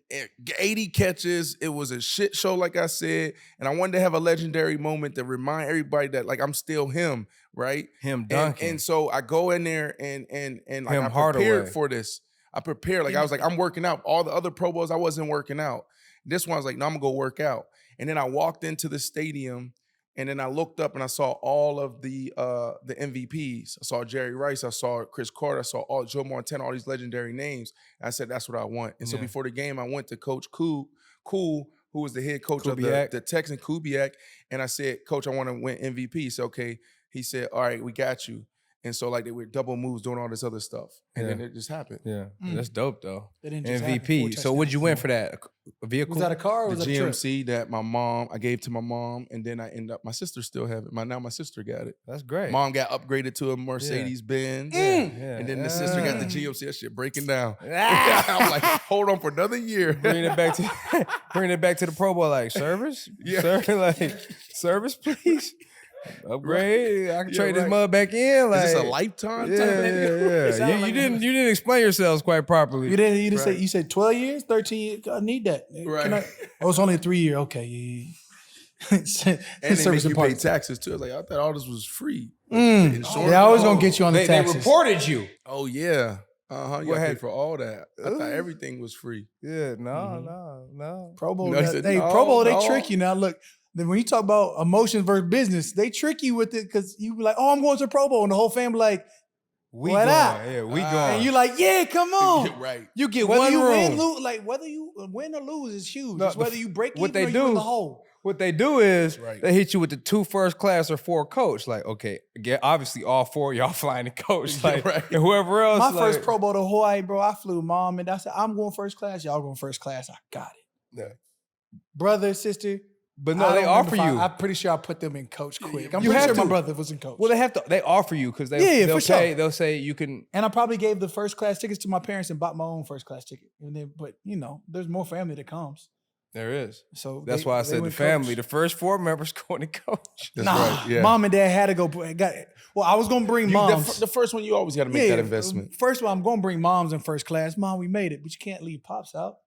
80 catches. It was a shit show, like I said. And I wanted to have a legendary moment to remind everybody that, like, I'm still him, right? Him dunking. And so I go in there and like I prepared for this. I prepared. Like, I was like, I'm working out. All the other Pro Bowls, I wasn't working out. This one, I was like, no, I'm going to go work out. And then I walked into the stadium, And then I looked up and I saw all of the MVPs. I saw Jerry Rice. I saw Chris Carter. I saw all Joe Montana, all these legendary names. I said, that's what I want. And so before the game, I went to Coach Cool, who was the head coach of the Texans, Kubiak. And I said, Coach, I want to win MVP. He said, okay. He said, all right, we got you. And so like they were double moves doing all this other stuff. And then it just happened. Yeah. That's dope though. MVP. So what'd you win for that? A vehicle? Was that a car or was the that a GMC that I gave to my mom, and then I ended up, my sister still have it. Now my sister got it. That's great. Mom got upgraded to a Mercedes Benz. And then the sister got the GMC. That shit breaking down. I'm like, hold on for another year. Bringing it back to the Pro Bowl, like service? Yeah. Service, please. Upgrade. I can trade this mud back in. Like, is this a lifetime? Yeah. You didn't explain yourselves quite properly. You didn't say, you said 12 years, 13 years. I need that. Right. It's only a 3 year. Okay. Yeah. And they make you pay taxes too. I was like, I thought all this was free. They're always gonna get you on the taxes. They reported you. Oh yeah. You got to pay for all that. I thought everything was free. Yeah. No. Pro Bowl. Pro Bowl. They trick you now. Look. Then when you talk about emotions versus business, they trick you with it because you be like, "Oh, I'm going to the Pro Bowl," and the whole family like, "We going, yeah, we going." And you like, "Yeah, come on." Right. You get whether one you room. Whether you win or lose is huge. No, it's whether you break what even they or do, you in the hole. What they do is they hit you with the 2 first class or 4 coach. Like, okay, obviously all 4 y'all flying the coach. Like, and whoever else. My first Pro Bowl to Hawaii, bro. I flew mom and I said, "I'm going first class. Y'all going first class." I got it. Yeah. Brother, sister. But no, they offer you. I'm pretty sure I put them in coach quick. I'm you pretty have sure to. my brother was in coach. Well, they offer you because they'll for pay. sure. They'll say you can. And I probably gave the first class tickets to my parents and bought my own first class ticket. And then, but there's more family that comes. There is. So that's why I said the family. The first 4 members going to coach. That's right. Yeah. Mom and dad had to go. I was gonna bring moms. The first one, you always got to make that investment. First of all, I'm gonna bring moms in first class. Mom, we made it, but you can't leave pops out.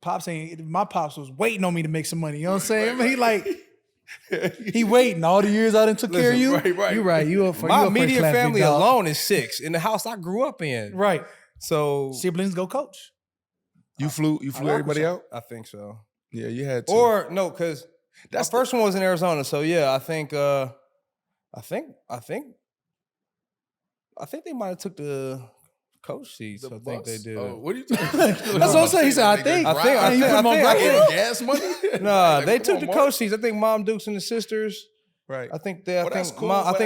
Pops ain't. My pops was waiting on me to make some money. You know what I'm saying? He waiting all the years I done took care of you. Right. You right. You up for my you immediate class, family alone is 6 in the house I grew up in. Right. So siblings go coach. You flew everybody out? I think so. Yeah, you had to. Or no, because my first one was in Arizona. So yeah, I think they might have took the coach seats. I think they did. Oh, what are you talking about? That's what I'm saying. He said, I think you put them on bracket. Gas money? Nah, they took the coach seats. I think Mom Dukes and the sisters. Right. I think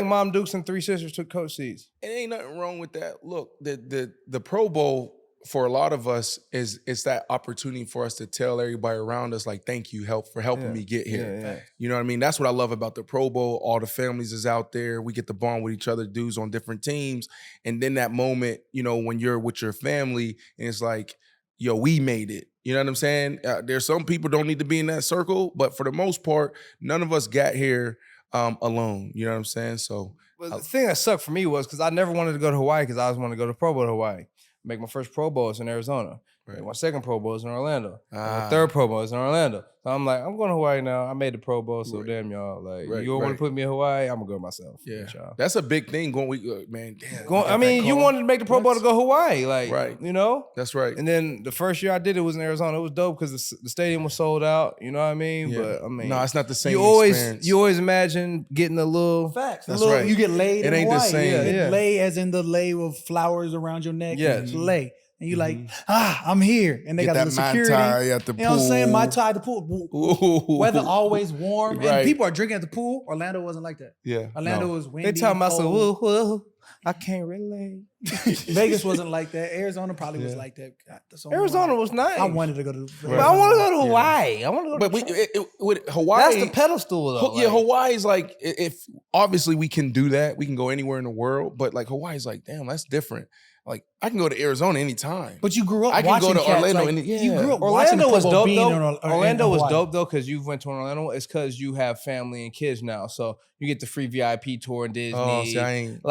Mom Dukes and 3 sisters took coach seats. It ain't nothing wrong with that. Look, the Pro Bowl for a lot of us it's that opportunity for us to tell everybody around us, like, thank you for helping me get here. Yeah. You know what I mean? That's what I love about the Pro Bowl. All the families is out there. We get to bond with each other, dudes on different teams. And then that moment, when you're with your family and it's like, yo, we made it. You know what I'm saying? There's some people don't need to be in that circle, but for the most part, none of us got here alone. You know what I'm saying? So the thing that sucked for me was because I never wanted to go to Hawaii because I always wanted to go to Pro Bowl to Hawaii. Make my first Pro Bowl is in Arizona. Right. My second Pro Bowl is in Orlando. My third Pro Bowl is in Orlando. So I'm like, I'm going to Hawaii now. I made the Pro Bowl, so damn y'all. Like, you don't want to put me in Hawaii? I'm going to go myself. Yeah. That's a big thing man. Damn. You wanted to make the Pro Bowl to go Hawaii. Like, That's right. And then the first year I did it was in Arizona. It was dope because the stadium was sold out. You know what I mean? Yeah. But I mean, no, it's not the same experience. You always imagine getting a little facts. That's right. You get laid in ain't Hawaii. The same. You get lay as in the lay with flowers around your neck. Yes. Lay. And you like, I'm here. And they get got that the security. Mai Tai at the pool. You know what I'm saying? Mai Tai at the pool. Ooh. Weather always warm. Right. And people are drinking at the pool. Orlando wasn't like that. Yeah. Orlando was windy. They talking about some woo. I can't relate. Vegas wasn't like that. Arizona probably was like that. Arizona was nice. I wanted to go to But I want to go to Hawaii. I want to go to with Hawaii. That's the pedestal though. Yeah, Hawaii's like, if obviously we can do that. We can go anywhere in the world. But like Hawaii's like, damn, that's different. Like, I can go to Arizona anytime. But you grew up I can watching go to Orlando. You grew up Orlando was dope though. in Orlando was Hawaii. dope though because you went to Orlando. It's because you have family and kids now, so you get the free VIP tour in Disney. Oh, see, I ain't.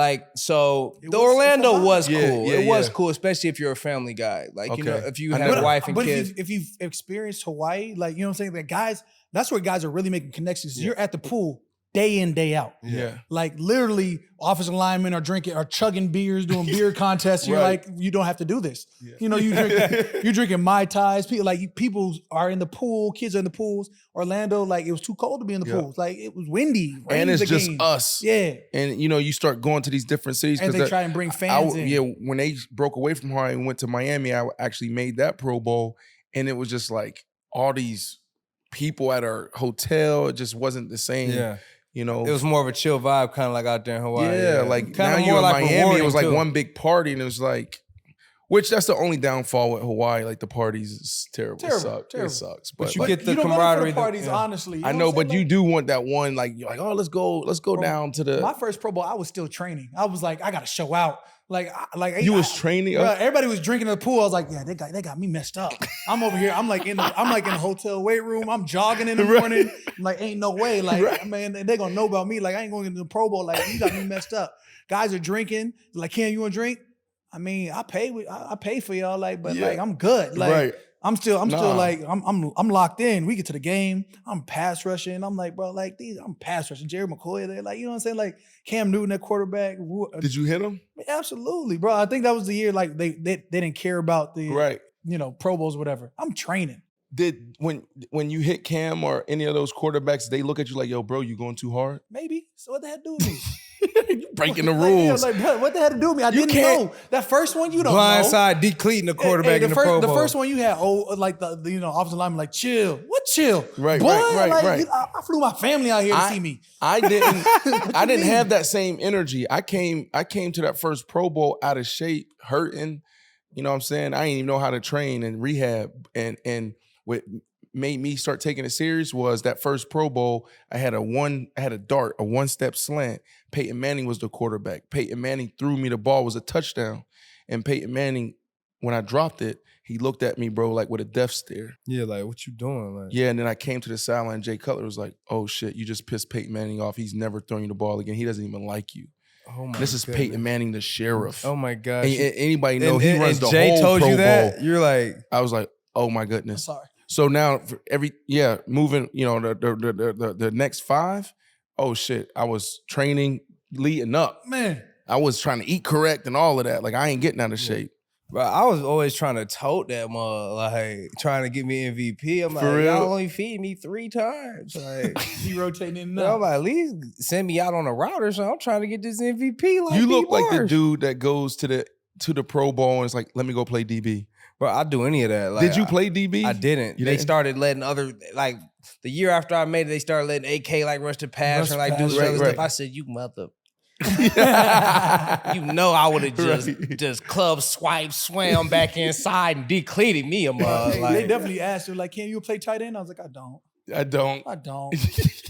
Orlando was cool. Yeah, it was cool, especially if you're a family guy. Like if you have a wife and kids. If you've experienced Hawaii, like you know what I'm saying, like guys, that's where guys are really making connections. You're at the pool. day in, day out. Yeah. Like literally offensive linemen are chugging beers, doing beer contests. You're Right. like, you don't have to do this. Yeah. You know, you're drinking Mai Tais. People are in the pool, kids are in the pools. Orlando, like it was too cold to be in the pools. Like it was windy. And it's just game. us. Yeah. And you start going to these different cities. And they try and bring fans in. Yeah, when they broke away from Hawaii and went to Miami, I actually made that Pro Bowl. And it was just like all these people at our hotel. It just wasn't the same. Yeah. You know, it was more of a chill vibe, kind of like out there in Hawaii. Yeah, like kind now of you're in like Miami. It was like too. one big party, and it was like, which that's the only downfall with Hawaii. Like the parties is terrible. It sucks. But you like, get the you don't camaraderie. go for the parties, honestly. You I know, but you do want that one. Like you're like, oh, let's go down to the. My first Pro Bowl, I was still training. I was like, I got to show out. You was training. Bro, everybody was drinking in the pool. I was like, yeah, they got me messed up. I'm over here. I'm like in the hotel weight room. I'm jogging in the morning. I'm like, ain't no way. Like, man, they gonna know about me. Like, I ain't going to the Pro Bowl. Like, you got me messed up. Guys are drinking. Like, Cam, you want to drink? I mean, I pay for y'all. Like, but like, I'm good. Like, I'm still like, I'm locked in. We get to the game. I'm pass rushing. I'm like, bro, like I'm pass rushing. Jerry McCoy, they're like, you know what I'm saying? Like Cam Newton, that quarterback. Did you hit him? Absolutely, bro. I think that was the year like they didn't care about the Pro Bowls, whatever. I'm training. Did when you hit Cam or any of those quarterbacks, they look at you like, yo, bro, you going too hard? Maybe. So what the heck do with me? You breaking the rules. Like, what the hell to do with me? I didn't know. That first one, you don't blindside decleating the quarterback in the Pro Bowl. The first one you had, like the offensive lineman, like chill. What chill? Right. I flew my family out here to see me. I didn't have that same energy. I came to that first Pro Bowl out of shape, hurting. You know what I'm saying? I didn't even know how to train and rehab. And what made me start taking it serious was that first Pro Bowl. I had a dart, a one-step slant. Peyton Manning was the quarterback. Peyton Manning threw me the ball, was a touchdown. And Peyton Manning, when I dropped it, he looked at me, bro, like with a death stare. Yeah, like, what you doing? Like, yeah, and then I came to the sideline, and Jay Cutler was like, oh shit, you just pissed Peyton Manning off. He's never throwing you the ball again. He doesn't even like you. Oh my This is goodness. Peyton Manning, the sheriff. Oh my gosh. And anybody know he runs the Jay whole told Pro you that? Bowl. You're like, I was like, oh my I'm goodness. sorry. So now for moving, the next 5, oh shit, I was training leading up. Man. I was trying to eat correct and all of that. Like I ain't getting out of shape. bro, I was always trying to tote that mug, like trying to get me MVP. I'm like, For real? y'all only feed me 3 times. Like, You rotating in and bro, I'm out. like, at least send me out on a route or something. I'm trying to get this MVP. Like You B look like the Marsh. dude that goes to the Pro Bowl and it's like, let me go play DB. Bro, I'd do any of that. Like, Did you play DB? I didn't. You They didn't? started letting other, like, the year after I made it, they started letting AK like rush the pass Rush and like the do pass, other right. stuff. I said, you mother. You know I would have just club swipe, swam back inside and decleated me a mug. Hey, Like, they definitely asked her, like, can you play tight end? I was like, I don't. I don't.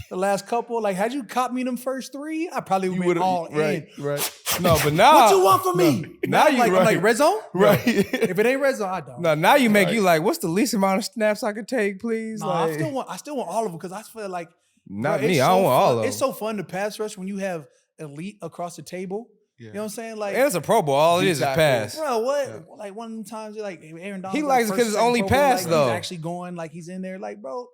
The last couple, like, had you caught me them first 3, I probably would have been all in. Right. no, but now What you want from me? now I'm you like, right. I'm like, red zone? Right. If it ain't red zone, I don't. No, now you make Right. you like, what's the least amount of snaps I could take, please? No, like, I still want all of them because I feel like not bro, me. it's I don't so want all fun. of them. It's so fun to pass rush when you have elite across the table. Yeah. You know what I'm saying? Like, And it's a Pro Bowl. All it is Deep pass. bro, what? Yeah. Like one of them times, you're like Aaron Donald. He like, likes it first, 'cause it's second only Pro Bowl, pass, like, though. He's actually going like he's in there. Like, bro,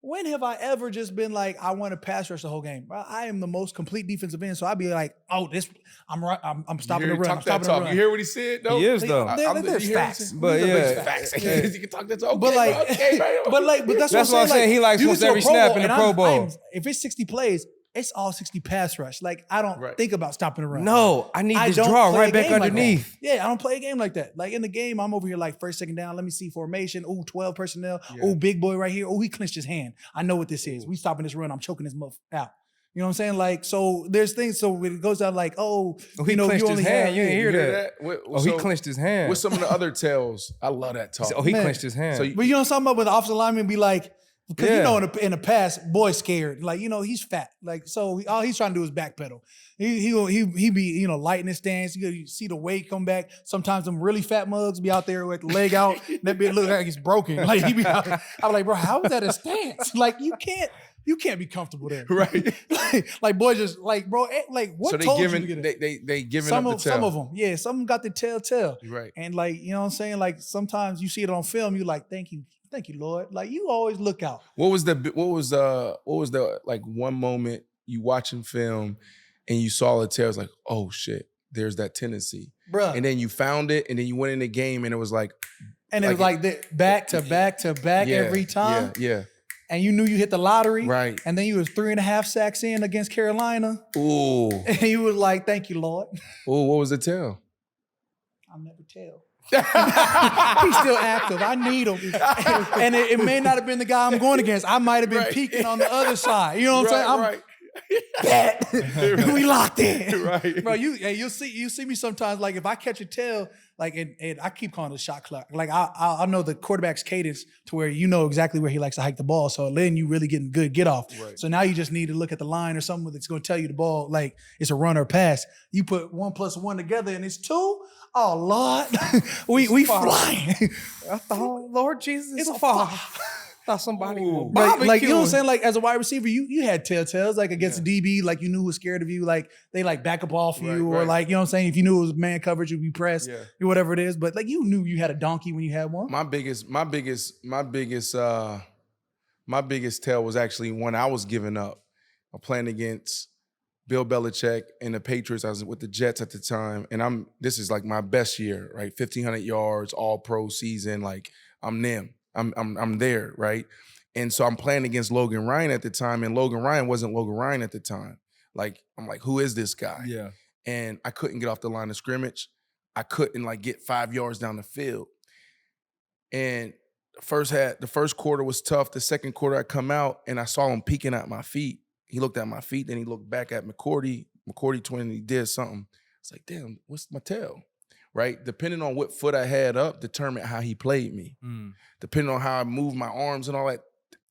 when have I ever just been like, I want to pass rush the whole game? Bro, I am the most complete defensive end, so I'd be like, oh, this, I'm right, I'm stopping the run. I'm stopping the run. You hear what he said? though? He is, though. There's you hear what he facts. said? But These are yeah. big facts. You can talk that talk. But like, but that's That's what I'm saying. Like, He likes you almost get to a every Pro snap Bowl, in the and Pro Bowl. if it's 60 plays, it's all 60 pass rush. Like, I don't Right. think about stopping the run. No, I need this don't draw play right a back game like that. underneath. Yeah, I don't play a game like that. Like in the game, I'm over here like first, second down. Let me see formation. Ooh, 12 personnel. Yeah. Ooh, big boy right here. Ooh, he clenched his hand. I know what this is. We stopping this run. I'm choking this muff out. You know what I'm saying? Like, so there's things. So it goes out like, oh, He you know, clenched you his only hand. have. You didn't hear that. What, He clenched his hand. What's some of the other tells? I love that talk. He Man. clenched his hand. So But you know what I'm talking about? With the offensive lineman be like, because you Yeah. know in the past, boy's scared. Like, you know, he's fat. Like, so all he's trying to do is backpedal. He be, you know, light in his stance. You see the weight come back. Sometimes them really fat mugs be out there with the leg out. That be look like he's broken. Like he be out there. I'm like, bro, how is that a stance? Like you can't You can't be comfortable there. Right. like boy, just like, bro, like what So they told giving you to get it? they giving Some up of the tell. some of them, yeah, some of them got the tell. Right. And like, you know what I'm saying? Like sometimes you see it on film, you like, thank you, Lord. Like you always look out. What was the like one moment you watching film and you saw a tell? It's like, oh shit, there's that tendency. Bruh. And then you found it, and then you went in the game, and it was like, And it was like back to back every time. Yeah. And you knew you hit the lottery. Right. And then you was 3.5 sacks in against Carolina. Ooh. And you was like, thank you, Lord. Ooh, what was the tell? I'll never tell. He's still active. I need him. And it may not have been the guy I'm going against. I might have been peeking on the other side. You know what I'm saying? We locked in. Right. Bro, you'll see me sometimes, like if I catch a tail, like and I keep calling it a shot clock. Like I'll know the quarterback's cadence to where you know exactly where he likes to hike the ball. So then you really getting good get off. Right. So now you just need to look at the line or something that's going to tell you the ball, like it's a run or pass. You put 1 + 1 together and it's 2. Oh Lord, we flying. I thought, Lord Jesus, It's a 5. Thought somebody was Like you know what I'm barbecuing. saying? Like as a wide receiver, you had telltales like against the DB, like you knew who was scared of you, like they like back up off you, or Right. like you know what I'm saying. If you knew it was man coverage, you'd be pressed, Yeah. or whatever it is. But like you knew you had a donkey when you had one. My biggest tell was actually when I was giving up. I'm playing against Bill Belichick and the Patriots. I was with the Jets at the time, and this is like my best year, right? 1,500 yards, all pro season. Like I'm them. I'm there, right? And so I'm playing against Logan Ryan at the time, and Logan Ryan wasn't Logan Ryan at the time. Like I'm like, who is this guy? Yeah. And I couldn't get off the line of scrimmage. I couldn't like get 5 yards down the field. And the first quarter was tough. The second quarter I come out and I saw him peeking at my feet. He looked at my feet, then he looked back at McCourty twin, and he did something. It's like, damn, what's my tell? Right? Depending on what foot I had up, determined how he played me. Depending on how I moved my arms and all that,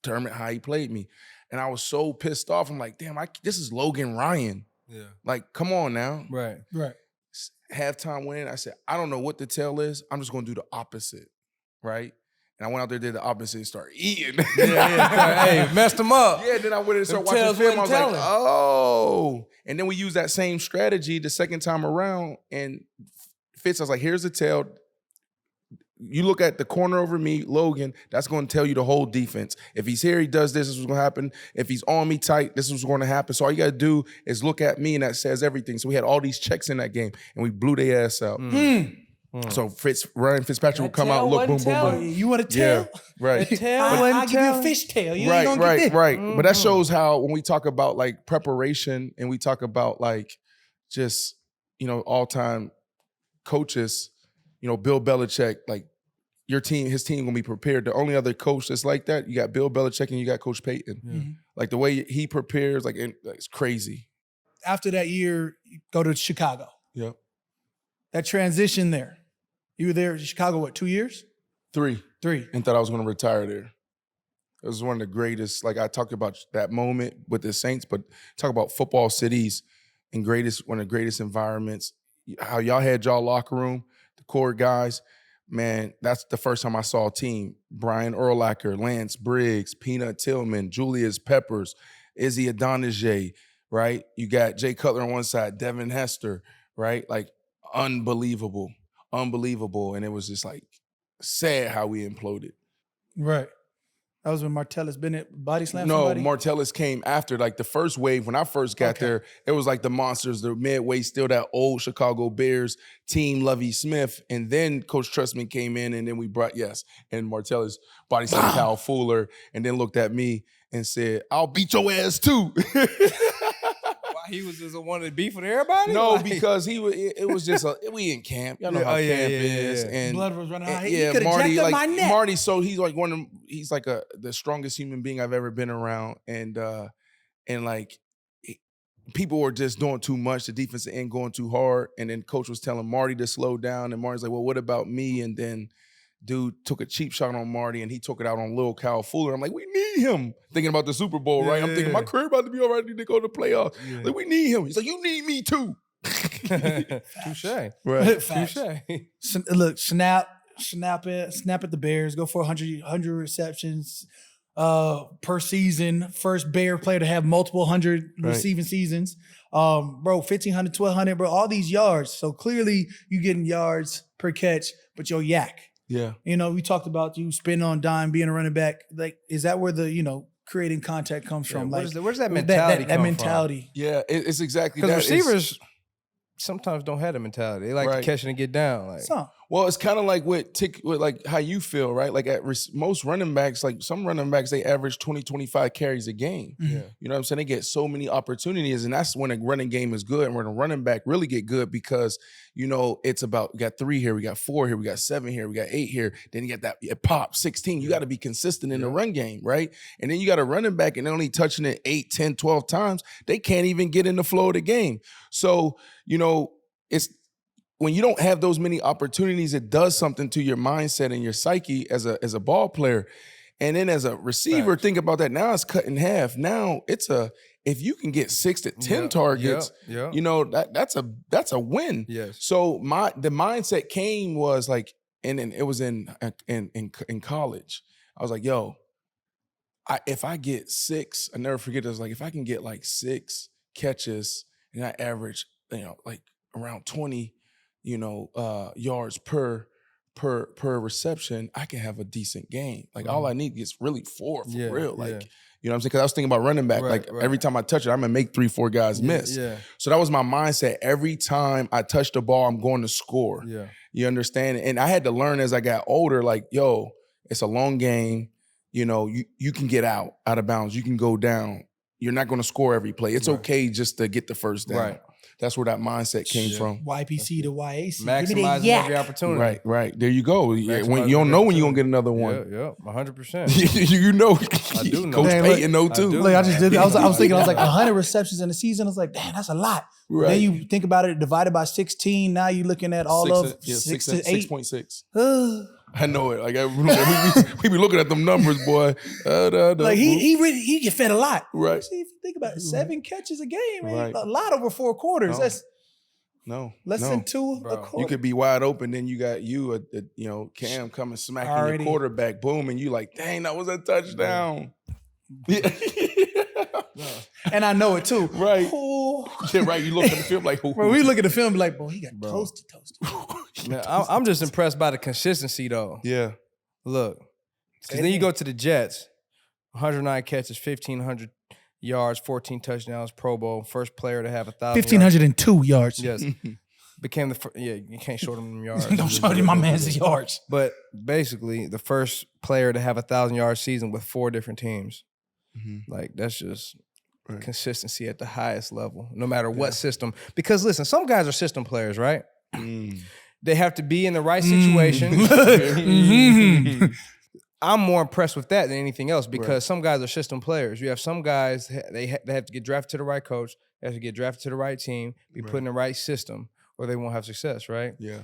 determined how he played me. And I was so pissed off. I'm like, damn, this is Logan Ryan. Yeah. Like, come on now. Right. Halftime win, I said, I don't know what the tell is. I'm just going to do the opposite, right? And I went out there, did the opposite, and started eating. Hey, messed him up. Yeah, then I went and started watching tells film. I was wasn't like, telling. oh. And then we used that same strategy the second time around. And Fitz, I was like, here's the tell. You look at the corner over me, Logan, that's going to tell you the whole defense. If he's here, he does this is what's going to happen. If he's on me tight, this is what's going to happen. So all you got to do is look at me, and that says everything. So we had all these checks in that game, and we blew their ass out. So Ryan Fitzpatrick would come out, look, boom, boom, boom. You want to tell? Yeah, right. I'll give you a fish tail. You ain't gonna get this. Right. But that shows how when we talk about like preparation and we talk about like just, all-time coaches, Bill Belichick, like his team gonna be prepared. The only other coach that's like that, you got Bill Belichick and you got Coach Payton. Mm-hmm. Like the way he prepares, like it's crazy. After that year, you go to Chicago. Yep. That transition there. You were there in Chicago, what, 2 years? 3. 3. And thought I was gonna retire there. It was one of the greatest, like I talked about that moment with the Saints, but talk about football cities and one of the greatest environments. How y'all had y'all locker room, the core guys. Man, that's the first time I saw a team. Brian Urlacher, Lance Briggs, Peanut Tillman, Julius Peppers, Izzy Adonijay, right? You got Jay Cutler on one side, Devin Hester, right? Like unbelievable. And it was just like sad how we imploded. Right. That was when Martellus Bennett body slammed No, somebody? Martellus came after. Like the first wave, when I first got there, it was like the Monsters, the midway, still that old Chicago Bears team, Lovie Smith. And then Coach Trustman came in, and then we brought, and Martellus body slammed Kyle Fuller, and then looked at me and said, I'll beat your ass too. Why he was just wanted to beef with everybody? No, Like- because it was just we in camp. Y'all know how camp is. yeah. And Blood was running out. and, He yeah, could have Marty, jacked up like my neck. Marty, so he's like he's like the strongest human being I've ever been around. And like people were just doing too much. The defensive end going too hard. And then coach was telling Marty to slow down. And Marty's like, well, what about me? And then dude took a cheap shot on Marty, and he took it out on Lil Kyle Fuller. I'm like, we need him. Thinking about the Super Bowl, right? I'm thinking my career about to be all right. I need to go to the playoffs. Yeah. Like, we need him. He's like, you need me too. Touche. Right. Facts. Touche. Look, snap at the Bears, go for 100 receptions, per season, first Bear player to have multiple 100 receiving seasons. Bro, 1,500, 1,200, bro, all these yards. So clearly you getting yards per catch, but you're yak. Yeah. You know, we talked about you spinning on dime, being a running back. Like, is that where the, creating contact comes from? Like, where's that mentality that mentality. Yeah, it's exactly that. Because receivers sometimes don't have the mentality. They like to catch and get down. Like, well, it's kind of like with like how you feel, right? Like most running backs, like some running backs, they average 20, 25 carries a game. Mm-hmm. Yeah. You know what I'm saying? They get so many opportunities, and that's when a running game is good and when a running back really get good because, it's about, we got 3 here, we got 4 here, we got 7 here, we got 8 here. Then you got that, it pops, 16. You got to be consistent in the run game, right? And then you got a running back and they're only touching it 8, 10, 12 times. They can't even get in the flow of the game. So, it's, when you don't have those many opportunities, it does something to your mindset and your psyche as a ball player. And then as a receiver, think about that. Now it's cut in half. Now it's if you can get 6 to 10 targets, that's a win. Yes. So the mindset came was like, and it was in college. I was like, yo, if I get 6, I never forget this. Like if I can get like 6 catches and I average, like around 20, yards per reception, I can have a decent game. Like all I need is really 4 for real. Like, you know what I'm saying? Because I was thinking about running back. Every time I touch it, I'm gonna make 3, 4 guys miss. Yeah. So that was my mindset. Every time I touch the ball, I'm going to score. Yeah. You understand? And I had to learn as I got older, like, yo, it's a long game. You can get out of bounds. You can go down. You're not going to score every play. It's okay just to get the first down. Right. That's where that mindset came from. YPC to YAC. Maximizing every opportunity. Right. There you go. When you don't know when you're going to get another one. Yeah, 100%. you know. I do know. Coach Payton know too. Look, I just did. I was thinking, 100 receptions in the season. I was like, damn, that's a lot. Right. Then you think about it, divided by 16. Now you're looking at all 6 to 8. 6.6. I know it. Like we be looking at them numbers, boy. Like he get fed a lot. Right. See, if you think about it, 7 catches a game, man, Right. a lot over 4 quarters. That's less than 2 a quarter. You could be wide open, then you got Cam coming smacking your quarterback, boom, and you like, dang, that was a touchdown. Yeah. And I know it too. Right. Oh. Yeah, right. You look at the film like, bro, we look at the film like, bro, he got toasted. Man, I'm just impressed by the consistency though. Yeah. Look, because then you go to the Jets, 109 catches, 1,500 yards, 14 touchdowns, Pro Bowl, first player to have 1,000. 1,502 yards. Yes. Became you can't short him yards. Don't short him my man's yards. But basically, the first player to have 1,000-yard season with 4 different teams. Mm-hmm. Like that's just consistency at the highest level, no matter what system. Because listen, some guys are system players, right? They have to be in the right situation. I'm more impressed with that than anything else because some guys are system players. You have some guys, they have to get drafted to the right coach, they have to get drafted to the right team, be put in the right system, or they won't have success, right? Yeah.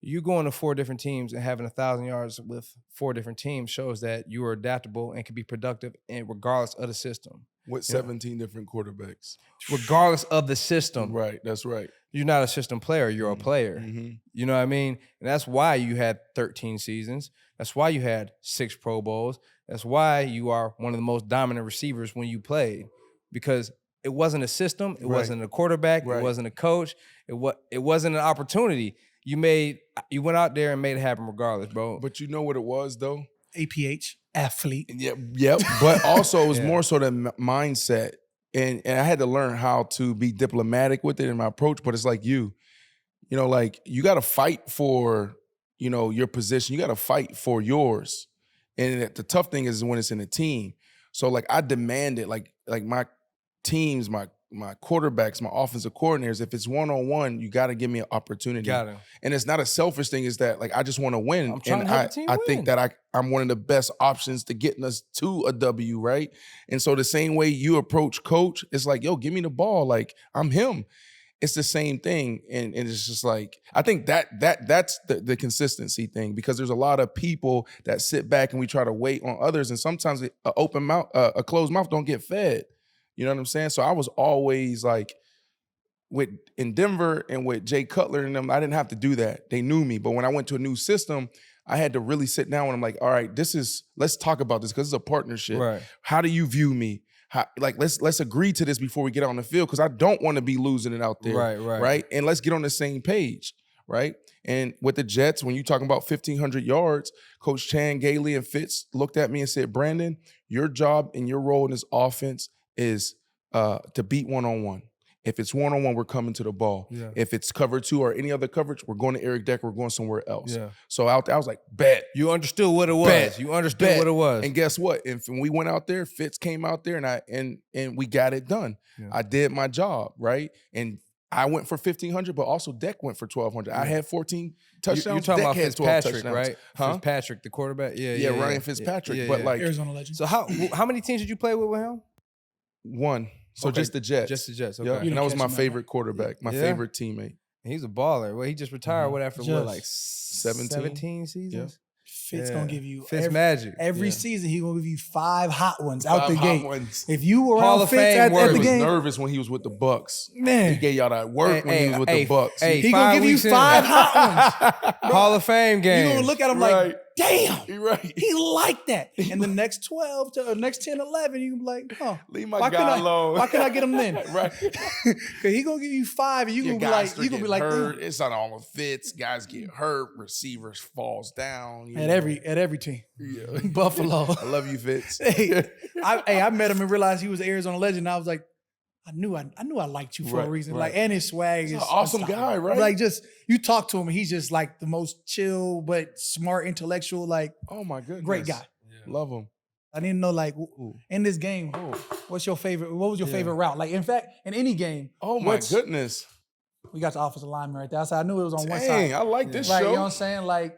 You going to 4 different teams and having 1,000 yards with 4 different teams shows that you are adaptable and can be productive and regardless of the system. With 17 different quarterbacks. Regardless of the system. Right, that's right. You're not a system player, you're a player. Mm-hmm. You know what I mean? And that's why you had 13 seasons. That's why you had 6 Pro Bowls. That's why you are one of the most dominant receivers when you played. Because it wasn't a system, it wasn't a quarterback, it wasn't a coach, it wasn't an opportunity. You went out there and made it happen regardless, bro. But you know what it was though? APH, athlete. Yep. But also it was more so the mindset. And I had to learn how to be diplomatic with it in my approach. But it's like like you got to fight for, your position. You got to fight for yours. And the tough thing is when it's in a team. So like I demanded, like my teams, my quarterbacks, my offensive coordinators, if it's one-on-one, you got to give me an opportunity. Got it. And it's not a selfish thing. It's that like I just want to win. I'm trying to help the team I win. think that I'm one of the best options to getting us to a W, right? And so the same way you approach coach, it's like, yo, give me the ball. Like I'm him. It's the same thing. And it's just like, I think that's the consistency thing, because there's a lot of people that sit back and we try to wait on others. And sometimes a closed mouth don't get fed. You know what I'm saying? So I was always like, in Denver and with Jay Cutler and them, I didn't have to do that. They knew me. But when I went to a new system, I had to really sit down and I'm like, all right, let's talk about this because it's a partnership. Right. How do you view me? Let's agree to this before we get on the field because I don't want to be losing it out there. Right. And let's get on the same page. Right. And with the Jets, when you're talking about 1,500 yards, Coach Chan, Gailey, and Fitz looked at me and said, Brandon, your job and your role in this offense is to beat one-on-one. If it's one-on-one, we're coming to the ball. Yeah. If it's cover 2 or any other coverage, we're going to Eric Decker, we're going somewhere else. Yeah. So out there, I was like, bet. You understood what it was. Bet. You understood what it was. And guess what? And when we went out there, Fitz came out there and we got it done. Yeah. I did my job, right? And I went for 1,500, but also Deck went for 1,200. Yeah. I had 14 touchdowns. You're talking Deck about Fitzpatrick, right? Huh? Fitzpatrick, the quarterback. Yeah, Ryan Fitzpatrick. But like Arizona legend. So how many teams did you play with him? One. So just the Jets. Just the Jets. Okay. Yeah. And that was my favorite quarterback, my favorite teammate. He's a baller. Well, he just retired after like 17 seasons? Yeah. Fitz gonna give you magic. Every season he gonna give you 5 hot ones out the gate. Ones. If you were Hall of Fitz at the game, he was nervous when he was with the Bucks. Man, he gave y'all that work when he was with the Bucks. He gonna give you 5 hot ones. Hall of Fame game. You gonna look at him like, damn, right. He liked that. And the next 12 to next 10, 11, you can be like, oh, leave my guy alone. Why can't I get him then? Right. Cause he gonna give you 5, and you gonna be like, hurt. It's not all of Fitz. Guys get hurt. Receivers falls down. At every team. Yeah. Buffalo. I love you, Fitz. I met him and realized he was an Arizona legend. And I was like, I knew I liked you for a reason. Like, and his swag is an awesome guy, right? Like, just you talk to him, and he's just like the most chill but smart, intellectual. Like, oh my goodness, great guy. Yeah. Love him. I didn't know, like, in this game, what's your favorite? What was your favorite route? Like, in fact, in any game. Oh my goodness. We got the offensive lineman right there. I knew it was on one side. I like this show. You know what I'm saying? Like,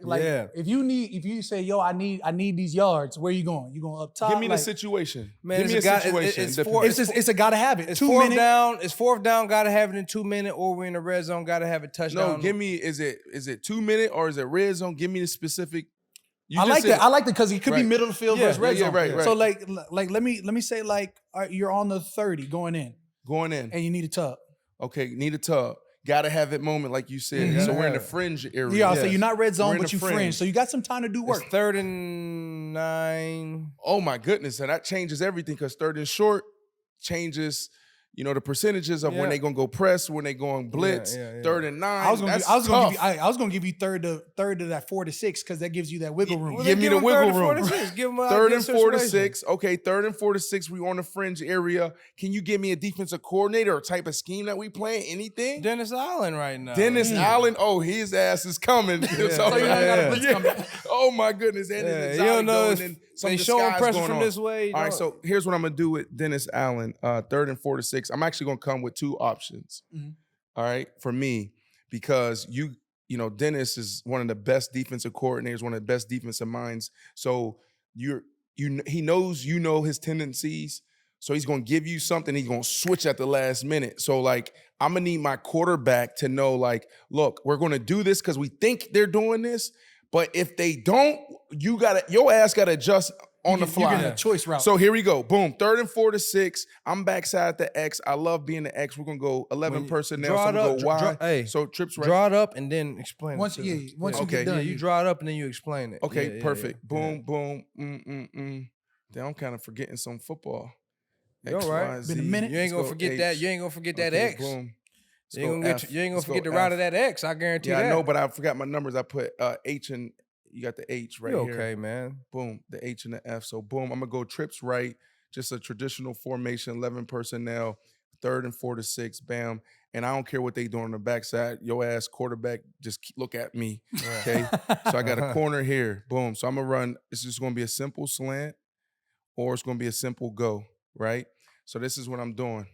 if you say, yo, I need these yards, where you going? You going up top? Give me the situation. Man, give me a situation. It's a gotta have it. It's 4th down. It's 4th down. Gotta have it in 2 minutes, or we're in the red zone. Gotta have a touchdown. No, give me. Is it 2 minute or is it red zone? Give me the specific. I like that. I like that because it could be middle of the field versus red zone. Right. So like let me say like you're on the 30 going in, and you need a tub. Okay, need a tub. Gotta have it moment, like you said. So we're in the fringe area. Yeah, so you're not red zone, but you fringe. So you got some time to do work. It's 3rd and 9. Oh my goodness, and that changes everything because 3rd and short changes, the percentages of when they gonna go press, when they going blitz. 3rd and 9. I was gonna give you third to that 4 to 6 because that gives you that wiggle room. Give me the wiggle room. Give them 3rd and 4 to 6. Okay, 3rd and 4 to 6. We on the fringe area. Can you give me a defensive coordinator or type of scheme that we playing? Anything? Dennis Allen right now. Dennis Allen. Oh, his ass is coming. Oh my goodness. And you don't know if they showing pressure from this way. All right, so here's what I'm gonna do with Dennis Allen. 3rd and 4 to 6. I'm actually gonna come with 2 options. All right, for me, because Dennis is one of the best defensive coordinators, one of the best defensive minds. So he knows his tendencies. So he's gonna give you something. He's gonna switch at the last minute. So like I'm gonna need my quarterback to know like, look, we're gonna do this because we think they're doing this. But if they don't, your ass gotta adjust on the fly. You're getting a choice route. So here we go. Boom. 3rd and 4 to 6. I'm backside the X. I love being the X. We're gonna go 11 personnel. So I'm gonna go wide. So trips right. Draw it up and then explain once it. Once you get done. You draw it up and then you explain it. Okay, perfect. Boom. Then I'm kind of forgetting some football. You're right. Been a minute. You ain't gonna forget that. You ain't gonna forget that X. Boom. You ain't gonna forget the route of that X. I guarantee that. Yeah, I know, but I forgot my numbers. I put H and you got the H right here. Okay, man. Boom, the H and the F. So boom, I'm gonna go trips right. Just a traditional formation, 11 personnel, 3rd and 4 to 6. Bam. And I don't care what they do on the backside. Your ass quarterback, just look at me. Okay. So I got a corner here. Boom. So I'm gonna run. It's just gonna be a simple slant, or it's gonna be a simple go. Right. So this is what I'm doing.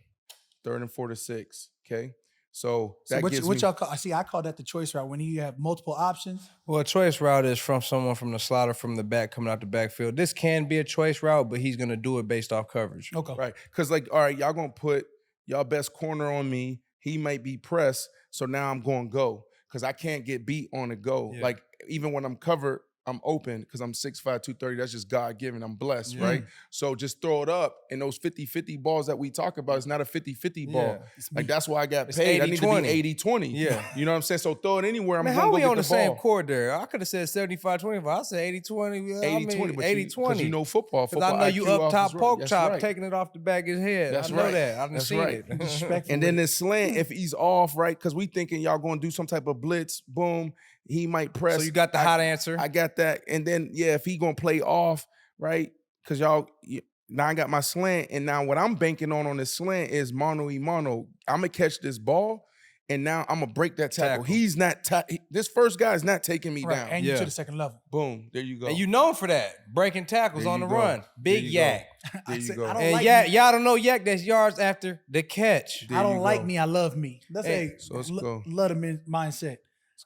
3rd and 4 to 6. Okay. So that gives me. Y'all call? I call that the choice route when you have multiple options. Well, a choice route is from someone from the slaughter from the back coming out the backfield. This can be a choice route, but he's gonna do it based off coverage. Okay. Right. Because all right, y'all gonna put y'all best corner on me. He might be pressed, so now I'm gonna go because I can't get beat on the go. Yeah. Like even when I'm covered, I'm open because I'm 6'5", 230. That's just God-given. I'm blessed, right? So just throw it up. And those 50-50 balls that we talk about, it's not a 50-50 ball. Like, that's why I got paid. I need to be 80-20. Yeah. You know what I'm saying? So throw it anywhere. Man, I'm how going we to go on get the the same ball. court there? I could have said 75-25. I said 80-20. 80-20, but 80-20. because you know football. Because I know you IQ up top off is poke right. chop, That's right. taking it off the back of his head. That's I know right. that. I've That's seen right. it. And then this slant, if he's off, right, because we thinking y'all going to do some type of blitz, boom, he might press. So you got the hot answer. I got that. And then, if he going to play off, right, because now I got my slant, and now what I'm banking on this slant is mano-y-mano. I'm going to catch this ball, and now I'm going to break that tackle. He's not, this first guy is not taking me down. And you to the second level. Boom, there you go. And you known for that. Breaking tackles There on you the go. run. Big There you yak. There you go. I don't And like y'all don't know yak, that's yards after the catch. I don't you like go. me, I love me. That's So let's go. love the mindset.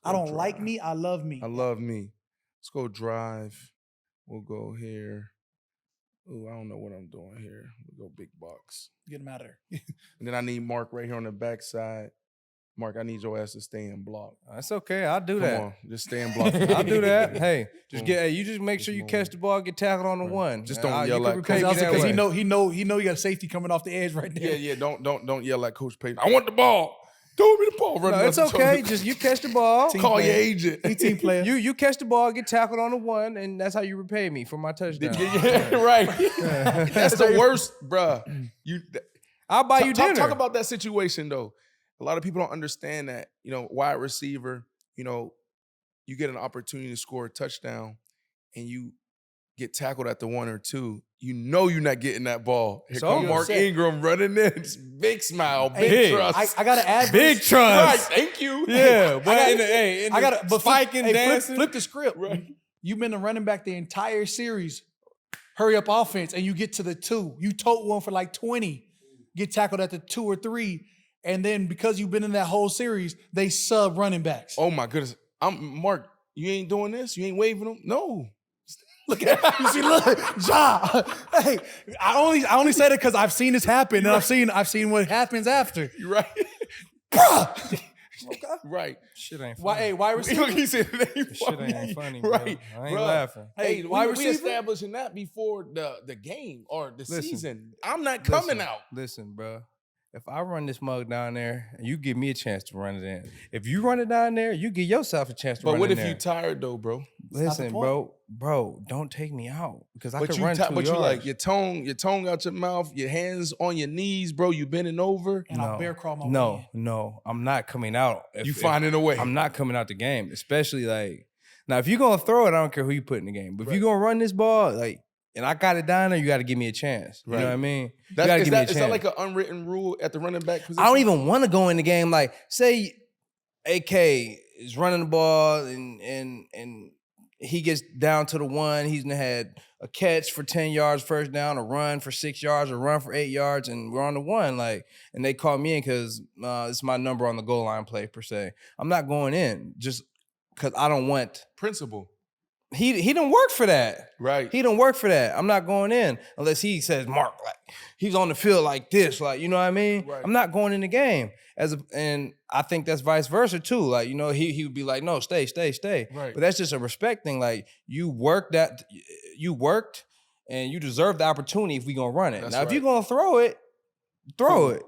I don't like me, I love me. I love me. Let's go drive. We'll go here. Ooh, I don't know what I'm doing here. We'll go big box. Get him out of there. And then I need Mark right here on the backside. Mark, I need your ass to stay in block. That's okay. I'll do Come that. on, just stay in block. I'll do that. Hey, you just make Just sure you move. catch the ball, get tackled on the one. Just don't yell like repay me that Because way. he know you got safety coming off the edge right there. Yeah. Don't yell like Coach Payton. I want the ball. Throw me the ball. No, it's okay. Just you catch the ball. Call your agent. He team player. You catch the ball, get tackled on the one, and that's how you repay me for my touchdown. Yeah, right. That's the worst, bruh. I'll buy you dinner. Talk about that situation though. A lot of people don't understand that, wide receiver, you get an opportunity to score a touchdown and you get tackled at the 1 or 2. You know you're not getting that ball. Here come Mark Ingram running in. Just big smile, big trust. I got to add Big this. trust. Right, thank you. Yeah, but I got to spiking dance. Flip the script. Right. You've been the running back the entire series. Hurry up offense, and you get to the 2. You tote one for like 20. Get tackled at the 2 or 3. And then because you've been in that whole series, they sub running backs. Oh my goodness. Mark, you ain't doing this? You ain't waving them? No. Look at you see, look, Ja. Hey, I only said it because I've seen this happen, and I've seen what happens after. You're right. Bruh. Okay. Right. Shit ain't funny. Why receiver? He said it ain't Shit ain't funny, bro. Right. I ain't Bruh. laughing. Hey, wide we receiver? establishing that before the game or the Listen. season. I'm not coming out. Listen, bro. If I run this mug down there, you give me a chance to run it in. If you run it down there, you give yourself a chance to run it in. But what if there. you tired though, bro? Listen, bro, don't take me out because I But could you run 2 yards. you like your tongue out your mouth, your hands on your knees, bro. You bending over. And I'll bear crawl my way in. No, I'm not coming out. You finding a way. I'm not coming out the game, especially like now. If you're gonna throw it, I don't care who you put in the game. But if you're gonna run this ball, like, and I got it down there, you got to give me a chance. You know what I mean? You got to give me a chance. Is that like an unwritten rule at the running back position? I don't even want to go in the game. Like, say AK is running the ball and he gets down to the 1. He's had a catch for 10 yards, first down, a run for 6 yards, a run for 8 yards, and we're on the 1. Like, and they call me in because it's my number on the goal line play per se. I'm not going in just because I don't want principle. He don't work for that. Right. He don't work for that. I'm not going in unless he says, Mark, like he's on the field like this, like, you know what I mean? Right. I'm not going in the game. And I think that's vice versa too. Like, he would be like, no, stay. Right. But that's just a respect thing. Like, you worked and you deserve the opportunity if we gonna run it. That's now, if right. you're gonna throw it,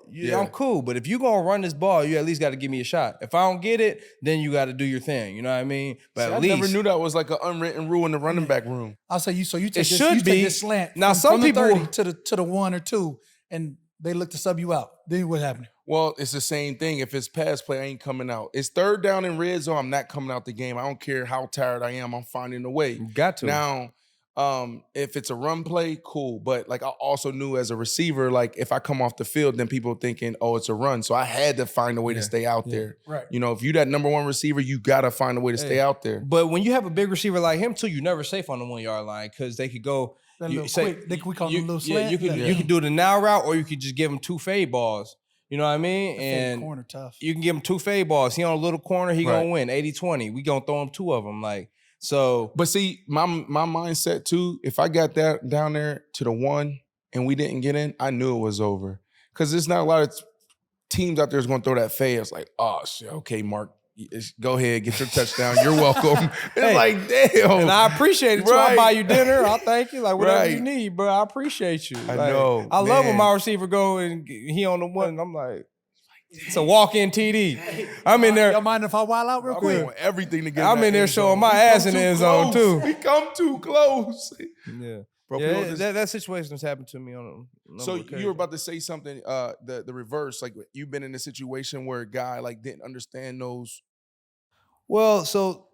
Yeah. I'm cool. But if you're gonna run this ball, you at least got to give me a shot. If I don't get it, then you got to do your thing. You know what I mean? But See, at least I never knew that was like an unwritten rule in the running back room. I'll say you. So you take It this, should you take be. this slant. Now, from some the people 30 to the 1 or 2, and they look to sub you out. Then what happened? Well, it's the same thing. If it's pass play, I ain't coming out. It's third down in red zone, I'm not coming out the game. I don't care how tired I am. I'm finding a way. You got to. Now, if it's a run play, cool. But like I also knew as a receiver, like if I come off the field, then people thinking, oh, it's a run. So I had to find a way to stay out there. Right. If you that number 1 receiver, you gotta find a way to stay out there. But when you have a big receiver like him too, you're never safe on the 1 yard line because they could go. That You little say- quick. We call them little slant. you could do the now route, or you could just give him 2 fade balls. You know what I mean? And corner tough. you can give him 2 fade balls. He on a little corner, he gonna Right. win 80-20. We gonna throw him 2 of them. Like, so. But see, my mindset too, if I got that down there to the 1 and we didn't get in, I knew it was over. Because there's not a lot of teams out there that's going to throw that fade. It's like, oh, shit, okay, Mark, go ahead, get your touchdown. You're welcome. It's like, damn. And I appreciate it too. Right. I'll buy you dinner. I'll thank you. Like whatever Right. you need, bro. I appreciate you. I Like, know, I love when man. my receiver go and he on the one and I'm like, it's a walk-in TD. I'm in there. Y'all mind if I wild out real I'm quick? doing everything to get I'm in there showing my ass in the end zone too. We come too close. Yeah. Bro, Yeah, people just- that situation has happened to me on a number So of you were occasions. about to say something, the reverse, like you've been in a situation where a guy like didn't understand those. Well, so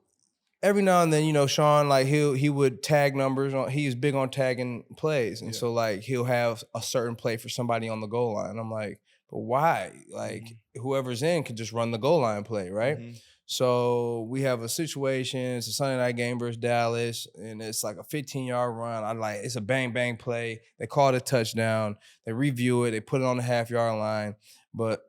every now and then, you know, Sean, like he would tag numbers on. He was big on tagging plays, and Yeah. so like he'll have a certain play for somebody on the goal line. I'm like, but why? Like whoever's in could just run the goal line play, right? Mhm. So we have a situation. It's a Sunday night game versus Dallas, and it's like a 15-yard run. It's a bang bang play. They call it a touchdown. They review it. They put it on the half-yard line, but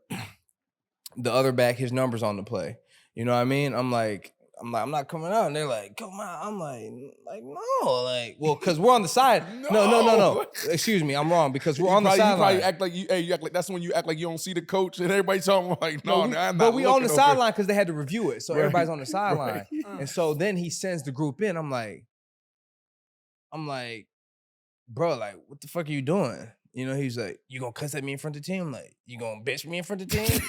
the other back, his numbers on the play. You know what I mean? I'm like, I'm not coming out. And they're like, come out. I'm like, no. Like, well, because we're on the side. No. Excuse me, I'm wrong because we're on the You sideline. probably act like you act like that's when you act like you don't see the coach and everybody talking like, no, I'm not. But we on the looking over. sideline because they had to review it. So Right. everybody's on the sideline. Right. And so then he sends the group in. I'm like, bro, like, what the fuck are you doing? You know, he's like, you gonna cuss at me in front of the team? I'm like, you gonna bitch me in front of the team?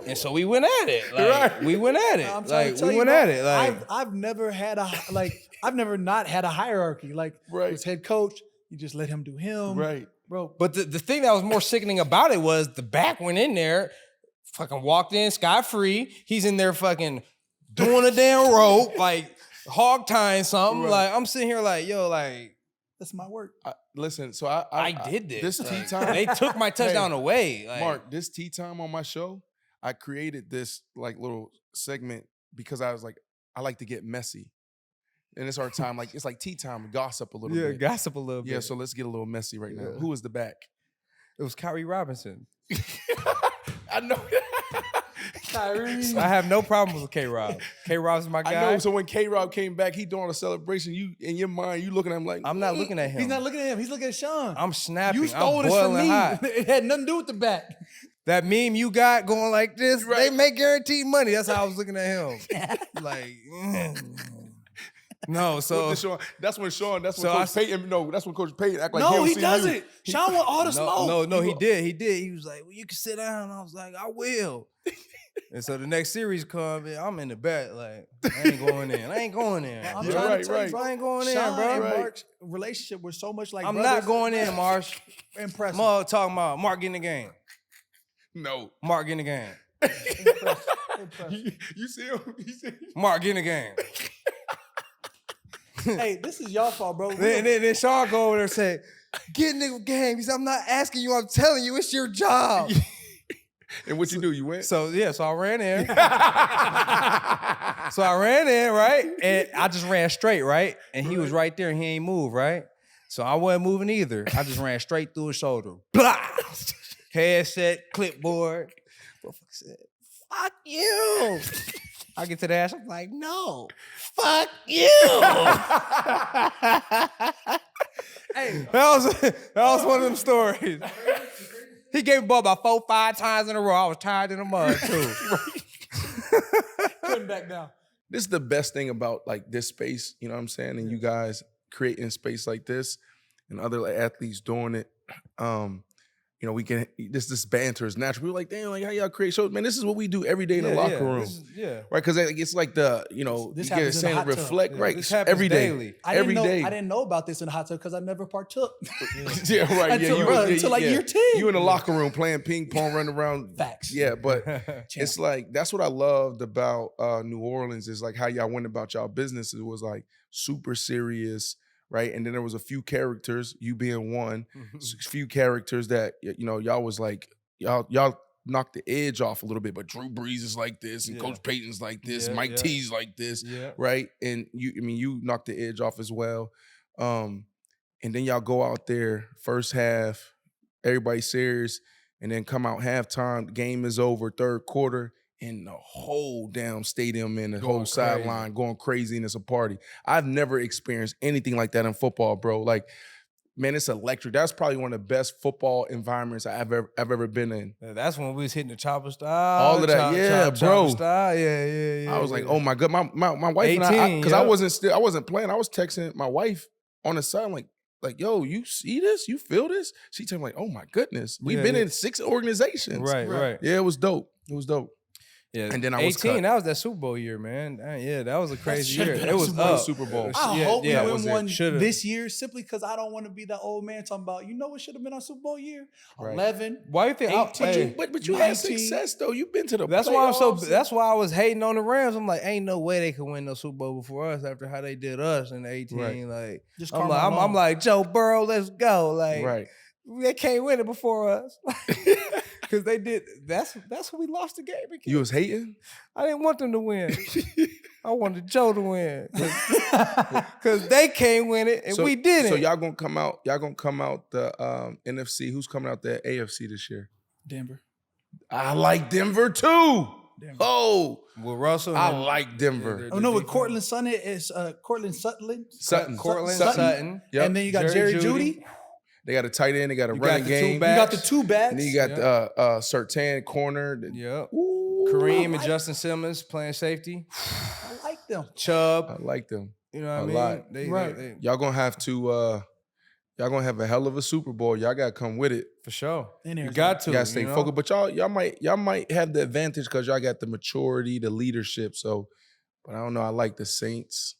And so we went at it. Like, Right. we went at it. I'm trying Like, to tell we you, went bro, at it. Like, I've never had I've never not had a hierarchy. Like Right. as head coach, you just let him do him, Right. bro. but the thing that was more sickening about it was the back went in there, fucking walked in scot-free. He's in there fucking doing a damn rope, like hog tying something. Right. Like, I'm sitting here like, yo, like, That's my work. Listen, so I did this. This tea Like, time. they took my touchdown away. Like, Mark, this tea time on my show, I created this like little segment because I was like, I like to get messy. And it's our time, like it's like tea time, gossip a little yeah, bit. gossip a little bit. Yeah, so let's get a little messy right now. Yeah. Who is the back? It was Kyrie Robinson. I know. Kyrie. I have no problem with K-Rob. K-Rob's my I guy. know. So when K-Rob came back, he doing a celebration. You in your mind, you looking at him like I'm not looking at him. He's not looking at him. He's looking at Sean. I'm snapping. You stole I'm this from boiling me. hot. It had nothing to do with the back. That meme you got going like this, Right. they make guaranteed money. That's how I was looking at him. Like, no, so that's when Coach I- Payton. No, that's when Coach Payton act like No, don't he see doesn't. you. Sean want all the smoke. no, he did. He was like, well, you can sit down. I was like, I will. And so the next series come, I'm in the back, like, I ain't going in. I ain't going in. I'm Yeah, trying right, to tell you, right. bro, I ain't going in, Sean bro. and Right. Mark's relationship was so much like I'm brothers. not going in, Marsh. Impressive. I'm talking about Mark getting the game. No. Mark getting the game. Impressive. You see him? You see him? Mark getting the game. Hey, this is y'all fault, bro. Then Sean go over there and say, get in the game. He said, I'm not asking you, I'm telling you, it's your job. And what you do? You went? So I ran in. So I ran in, right? And I just ran straight, right? And he was right there and he ain't moved, right? So I wasn't moving either. I just ran straight through his shoulder. Blah! Headset, clipboard. Motherfucker said, fuck you. I get to the ass, I'm like, no, fuck you. Hey, That was one of them stories. He gave me ball about 4-5 times in a row. I was tired in the mud too. couldn't back down. This is the best thing about like this space, you know what I'm saying? And you guys creating space like this and other like, athletes doing it. You know, we can this banter is natural. We're like, damn, like how y'all create shows, man. This is what we do every day in the locker room, Yeah. right? Because it's like the This you get happens in the saying hot tub. reflect, Yeah, right? this happens Every day, daily. every day. I didn't know about this in the hot tub because I never partook. Yeah, right. Until, Yeah, bro, until like year 10. You in the locker room playing ping pong, running around. Facts. Yeah, but Champ. it's like that's what I loved about New Orleans is like how y'all went about y'all business. It was like super serious, right? And then there was a few characters, you being one, a few characters that you know y'all was like y'all knocked the edge off a little bit. But Drew Brees is like this, and Yeah. Coach Payton's like this, Yeah, Mike yeah. T's like this, Yeah. right? And you knocked the edge off as well. And then y'all go out there first half, everybody serious, and then come out halftime. The game is over, third quarter, and the whole damn stadium and the Going whole crazy. sideline going crazy, and it's a party. I've never experienced anything like that in football, bro. Like man, it's electric. That's probably one of the best football environments I've ever been in. That's when we was hitting the chopper style. All of that, bro. Style. Yeah. I was like, oh my God. My wife 18, and I, because I wasn't playing. I was texting my wife on the side, like, yo, you see this? You feel this? She told me like, oh my goodness. We've been in 6 organizations. Right. Yeah, it was dope. Yeah, And then I was 18. cut. That was that Super Bowl year, man. Yeah, that was a crazy year. It was up. Super Bowl. I Yeah, hope yeah, we it was win one Should've. this year simply because I don't want to be that old man talking about, you know what should have been our Super Bowl year? Right. 11. Why you think? 18. But you had success though. You've been to the That's playoffs. That's why I was hating on the Rams. I'm like, ain't no way they could win no Super Bowl before us after how they did us in 18. Right. Like, Just I'm karma like, I'm like, Joe Burrow, let's go. Like, Right. they can't win it before us. Because they did. That's who we lost the game against. You was hating? I didn't want them to win. I wanted Joe to win. Because they can't win it, and we didn't. So y'all gonna come out the NFC. Who's coming out the AFC this year? Denver. I like Denver too. Denver. Oh, Well, Russell. I like Denver. Oh no, with Cortland Sutton is Cortland Sutton. Sutton. Yep. And then you got Jerry Judy. They got a tight end. They got a You running got the game. two backs. You got the 2 backs. And then you got Surtain corner. Yep. Ooh, Kareem and Justin Simmons playing safety. I like them. Chubb. I like them. You know what I a mean? lot. Right. Y'all gonna have to. Y'all gonna have a hell of a Super Bowl. Y'all gotta come with it. For sure. In You Arizona. got to. You gotta stay you know? focused. But y'all might have the advantage because y'all got the maturity, the leadership. So, but I don't know. I like the Saints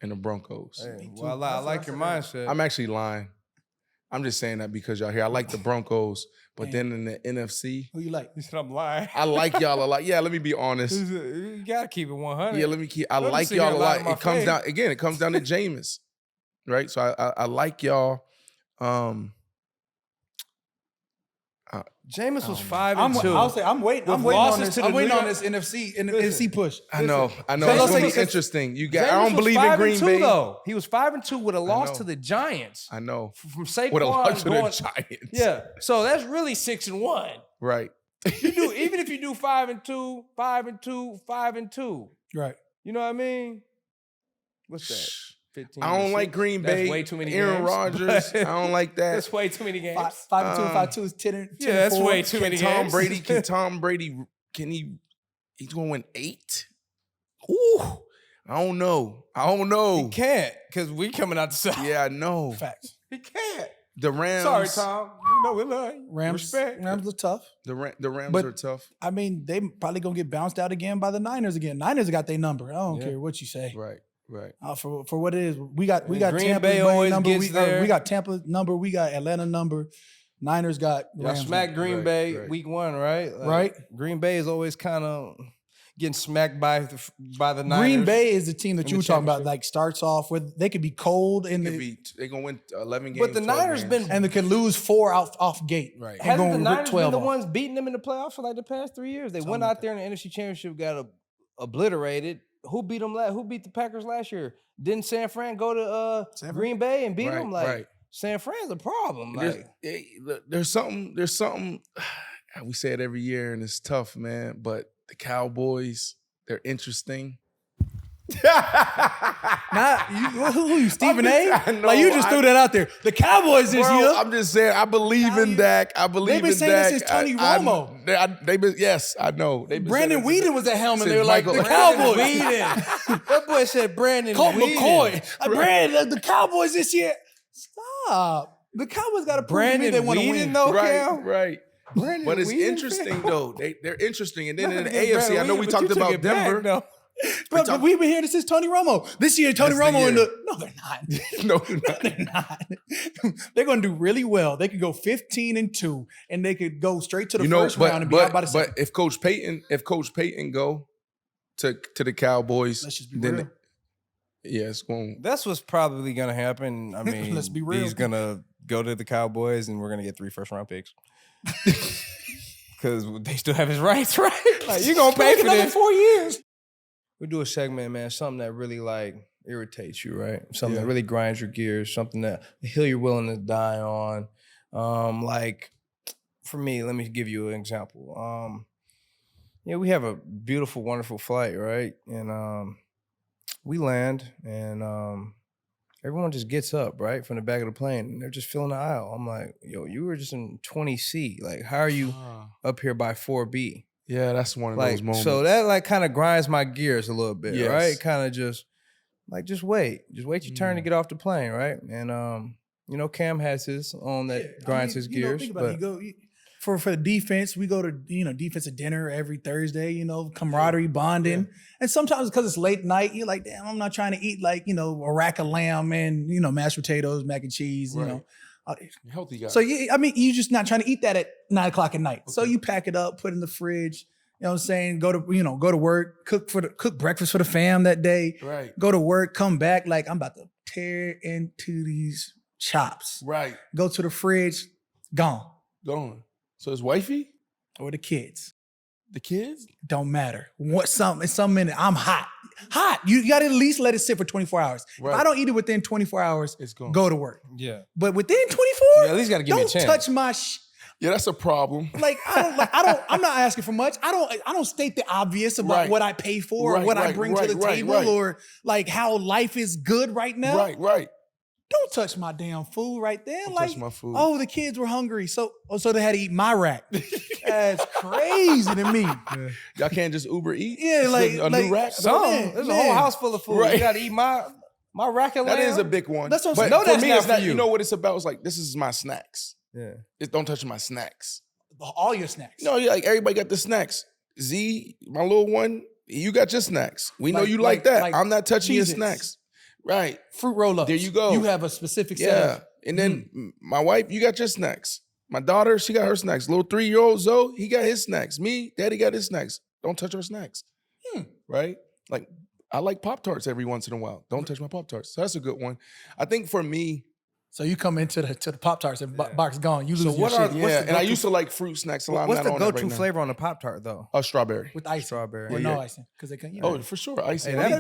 and the Broncos. Hey, well, I like your mindset. I'm actually lying. I'm just saying that because y'all here. I like the Broncos, but then in the NFC, Who you like? You said I'm lying. I like y'all a lot. Yeah, let me be honest. You gotta keep it 100. Yeah, let me keep. I Don't like sit here y'all a and lie lot. to my It comes face. down again. It comes down to Jameis, right? So I like y'all. Jameis was 5 I'm and 2. I'll say I'm waiting. I'm With waiting on losses this. to I'm the waiting New on York- this NFC Listen. NFC push. I know. So It's let's gonna say be it's- interesting. You got. Jameis I don't was believe in 5 Green and 2, Bay. though. He was 5 and 2 with a loss know. to the Giants. I know. From Saquon With a lot to going, the Giants. Yeah. So that's really 6 and 1. Right. You do even if you do 5 and 2, 5 and 2, 5 and 2. Right. You know what I mean? What's that? 15 I don't and like 6? Green That's Bay. way too many Aaron games. Rodgers. I don't like that. That's way too many games. 5 and 2 and 5 2 is 10 and 10 Yeah, that's and 4. way too many Tom games. Brady. Can Tom Brady? Can he? He's gonna win 8. Ooh. I don't know. He can't because we coming out the south. Yeah, I know. Facts. He can't. The Rams. Sorry, Tom. You know we love you. Rams. Respect. Rams look tough. The Rams But- are tough. I mean, they probably gonna get bounced out again by the Niners again. Niners got their number. I don't Yeah. care what you say. Right. Right. For what it is, we got Green Tampa's Bay brain always number. gets there. We got Tampa number. We got Atlanta number. Niners got Y'all Rams smacked number. Green Right, Bay right. week 1, right? Right. Green Bay is always kind of getting smacked by the Niners. Green Bay is the team that in you the were talking about. championship. Like starts off with they could be cold in the They're gonna win 11 games. But the 12 Niners games. been and they could lose 4 off gate. Right. And Hasn't the rip Niners been 12 the off. ones beating them in the playoffs for like the past 3 years? They Something went like out there in the NFC Championship, got obliterated. Who beat them? Who beat the Packers last year? Didn't San Fran go to San Fran? Green Bay and beat them? Like right. San Fran's a problem. Like There's something. We say it every year, and it's tough, man. But the Cowboys, they're interesting. Not you, who you, Stephen I A? know, Like you just threw that out there. The Cowboys this Bro, year. I'm just saying. I believe in Dak. I believe been in saying that Dak. since Tony I- Romo. They've been. Yes, I know. They've been Brandon saying that Weeden was at helm, and since they were like, Michael- the Brandon Cowboys. Weeden. That boy said Brandon Colt Weeden. McCoy. Brandon, the Cowboys this year. Stop. The Cowboys got to prove to me Brandon they want to Weeden, win. though, Right, Cal? right. Brandon But it's Weeden, interesting Cal? though. They're interesting, and then in the Nothing against AFC, I know Brandon we Weeden, talked but you took about it back, Denver. though. But we've been hearing this since Tony Romo. This year, Tony That's the Romo in year. the no, they're not. No, they're not. They're not. They're going to do really well. They could go 15-2, and they could go straight to the first round and be out by the second. but if Coach Payton go to the Cowboys, Let's just be then real. yeah, it's going. That's what's probably gonna happen. I mean, Let's be real. He's gonna go to the Cowboys, and we're gonna get 3 first-round picks because they still have his rights, right? Like, you gonna pay for another this 4 years. We do a segment, man. Something that really like irritates you, right? Something Yeah. that really grinds your gears. Something that a hill you're willing to die on. Like for me, let me give you an example. Yeah, we have a beautiful, wonderful flight, right? And we land, and everyone just gets up, right, from the back of the plane, and they're just filling the aisle. I'm like, yo, you were just in 20C. Like, how are you up here by 4B? Yeah, that's one of those moments. So that like kind of grinds my gears a little bit, right? Kind of just wait your turn to get off the plane, right? And you know, Cam has his own that grinds his gears. Think about it. For the defense, we go to defensive dinner every Thursday. Camaraderie, bonding, and sometimes because it's late night, you're like, damn, I'm not trying to eat like a rack of lamb and mashed potatoes, mac and cheese. Healthy guy. So you're just not trying to eat that at 9 o'clock at night. Okay. So you pack it up, put it in the fridge. You know what I'm saying? Go to work, cook breakfast for the fam that day. Right. Go to work, come back like I'm about to tear into these chops. Right. Go to the fridge, gone. So it's wifey or the kids. The kids don't matter. Some minute I'm hot. You got to at least let it sit for 24 hours. Right. If I don't eat it within 24 hours, it's gone. Go to work. Yeah. But within 24, at least got to give me a chance. Don't touch my. Yeah, that's a problem. I'm not asking for much. I don't state the obvious about what I pay for or what I bring to the table or like how life is good right now. Right. Don't touch my damn food right there. Don't touch my food. Oh, the kids were hungry, so they had to eat my rack. That's crazy to me. Yeah. Y'all can't just Uber eat. Yeah, new rack. There's a whole house full of food. Right. You got to eat my rack of lamb. That is a big one. That's what I'm saying. No, that's not for you. You know what it's about? It's like this is my snacks. Yeah. Don't touch my snacks. All your snacks. No, like everybody got the snacks. Z, my little one, you got your snacks. We know you like that. I'm not touching your snacks. Right. Fruit roll-ups. There you go. You have a specific set. And then my wife, you got your snacks. My daughter, she got her snacks. Little 3-year-old Zoe, he got his snacks. Me, daddy got his snacks. Don't touch our snacks. Right? Like, I like Pop-Tarts every once in a while. Don't touch my Pop-Tarts. So that's a good one. I think for me, so you come into the Pop-Tarts and box gone. You lose your shit. And I used to like fruit snacks a lot. What's the go-to flavor on the Pop-Tart though? Strawberry. With icing. Strawberry. Or no icing. Because they can. Oh, for sure. Icing. Hey, that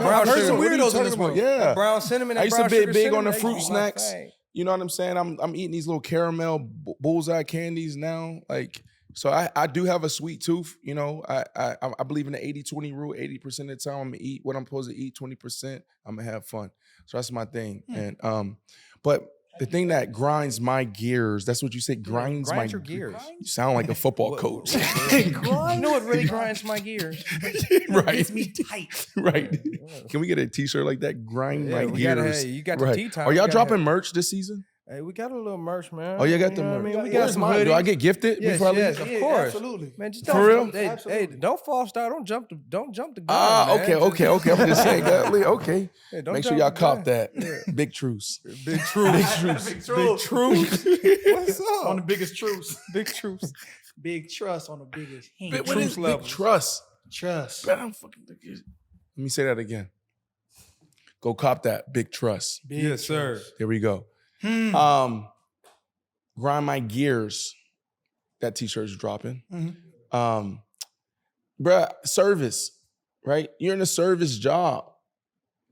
brown heard some weirdos in this world. Yeah. That brown cinnamon. I used to be big on the fruit snacks. You know what I'm saying? I'm eating these little caramel bullseye candies now. Like, so I do have a sweet tooth. You know, I believe in the 80-20 rule. 80% of the time I'm gonna eat what I'm supposed to eat. 20% I'm gonna have fun. So that's my thing. And but the thing that grinds my gears, that's what you say, grinds my your gears. You sound like a football coach. You know what really grinds my gears? Right. It's me tight. Right. Can we get a t-shirt like that? Grind my gears. You got the tea time. Are y'all dropping merch this season? Hey, we got a little merch, man. Oh, you got the merch. I mean, we got some hoodies. Do I get gifted before I leave? Of course. Absolutely. Man, just for real? Hey, don't false start. Don't jump the gun. Okay. I'm just saying that. Okay. Hey, make sure y'all cop that. Big truce. Big truce. Big truce. What's up? On the biggest truce. Big truce. Big trust on the biggest hint. What is big trust? Trust. Man, let me say that again. Go cop that. Big trust. Yes, sir. There we go. Grind my gears. That t-shirt's dropping. Bruh, service, right? You're in a service job.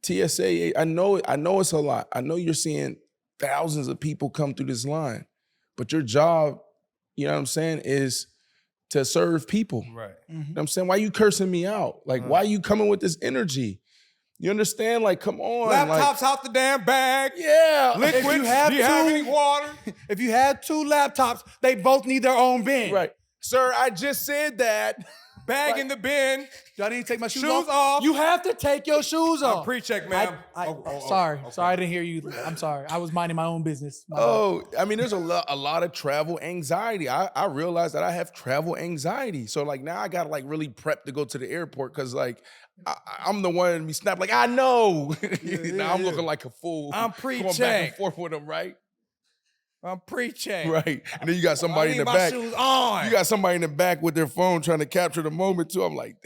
TSA, I know it's a lot. I know you're seeing thousands of people come through this line, but your job, you know what I'm saying, is to serve people. Right. You know what I'm saying? Why you cursing me out? Like, why you coming with this energy? You understand? Like, come on. Laptops out the damn bag. Yeah. Liquids. Do you have any water? If you had 2 laptops, they both need their own bin. Right. Sir, I just said that. Bag in the bin. Do I need to take my shoes off? You have to take your shoes off. Pre-check, ma'am. Sorry, I didn't hear you. I'm sorry. I was minding my own business. I mean, there's a lot of travel anxiety. I realized that I have travel anxiety. So like now I gotta like really prep to go to the airport because like I'm the one to be snapped. Like I know. Now I'm looking like a fool. I'm pre-check. Going back and forth with them, right? I'm pre-check. Right. And then you got somebody in the back. Shoes on. You got somebody in the back with their phone trying to capture the moment too. I'm like,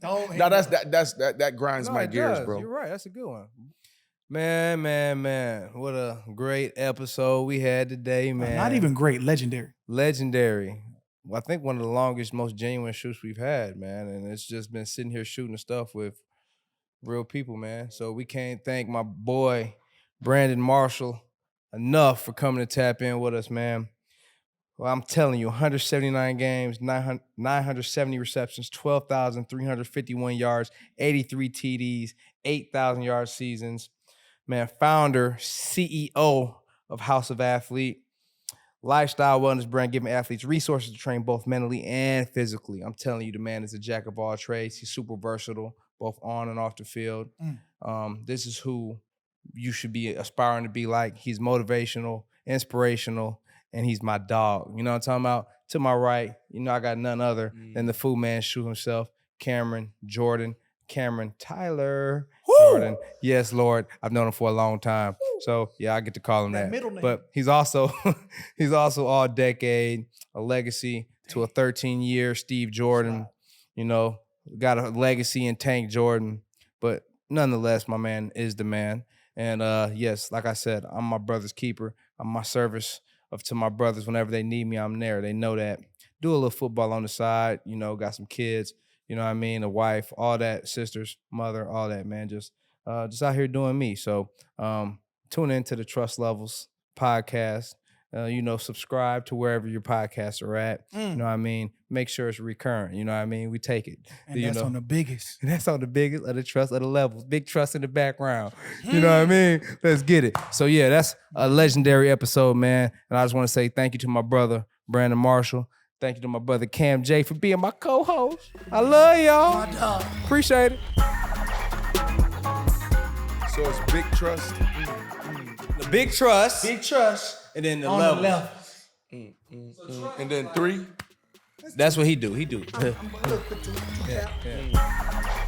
now that grinds my gears, bro. You're right. That's a good one. Man. What a great episode we had today, man. Not even great, legendary. Well, I think one of the longest, most genuine shoots we've had, man. And it's just been sitting here shooting stuff with real people, man. So we can't thank my boy, Brandon Marshall, enough for coming to tap in with us, man. Well, I'm telling you, 179 games, 970 receptions, 12,351 yards, 83 TDs, 8,000 yard seasons. man, founder, CEO of House of Athlete. Lifestyle wellness brand giving athletes resources to train both mentally and physically. I'm telling you, the man is a jack of all trades. He's super versatile, both on and off the field. This is who you should be aspiring to be like. He's motivational, inspirational, and he's my dog. You know what I'm talking about? To my right, you know I got none other than the Fu Manchu himself, Cameron Tyler Jordan. Yes, Lord. I've known him for a long time. So yeah, I get to call him that. Middle name. But he's also all decade, a legacy to a 13-year Steve Jordan. You know, got a legacy in Tank Jordan. But nonetheless, my man is the man. And yes, like I said, I'm my brother's keeper. I'm my service to my brothers. Whenever they need me, I'm there. They know that. Do a little football on the side, you know, got some kids, you know what I mean, a wife, all that, sisters, mother, all that, man. Just out here doing me. So tune into the Truss Levelz podcast. You know, subscribe to wherever your podcasts are at. You know what I mean? Make sure it's recurrent. You know what I mean? We take it. And that's on the biggest. That's on the biggest of the trust of the levels. Big trust in the background. You know what I mean? Let's get it. So yeah, that's a legendary episode, man. And I just want to say thank you to my brother, Brandon Marshall. Thank you to my brother, Cam J, for being my co-host. I love y'all. My dog. Appreciate it. So it's big trust. The big trust. Big trust. And then the On levels. the left. And then 3. That's what he do. He do. I'm gonna look at you. Yeah.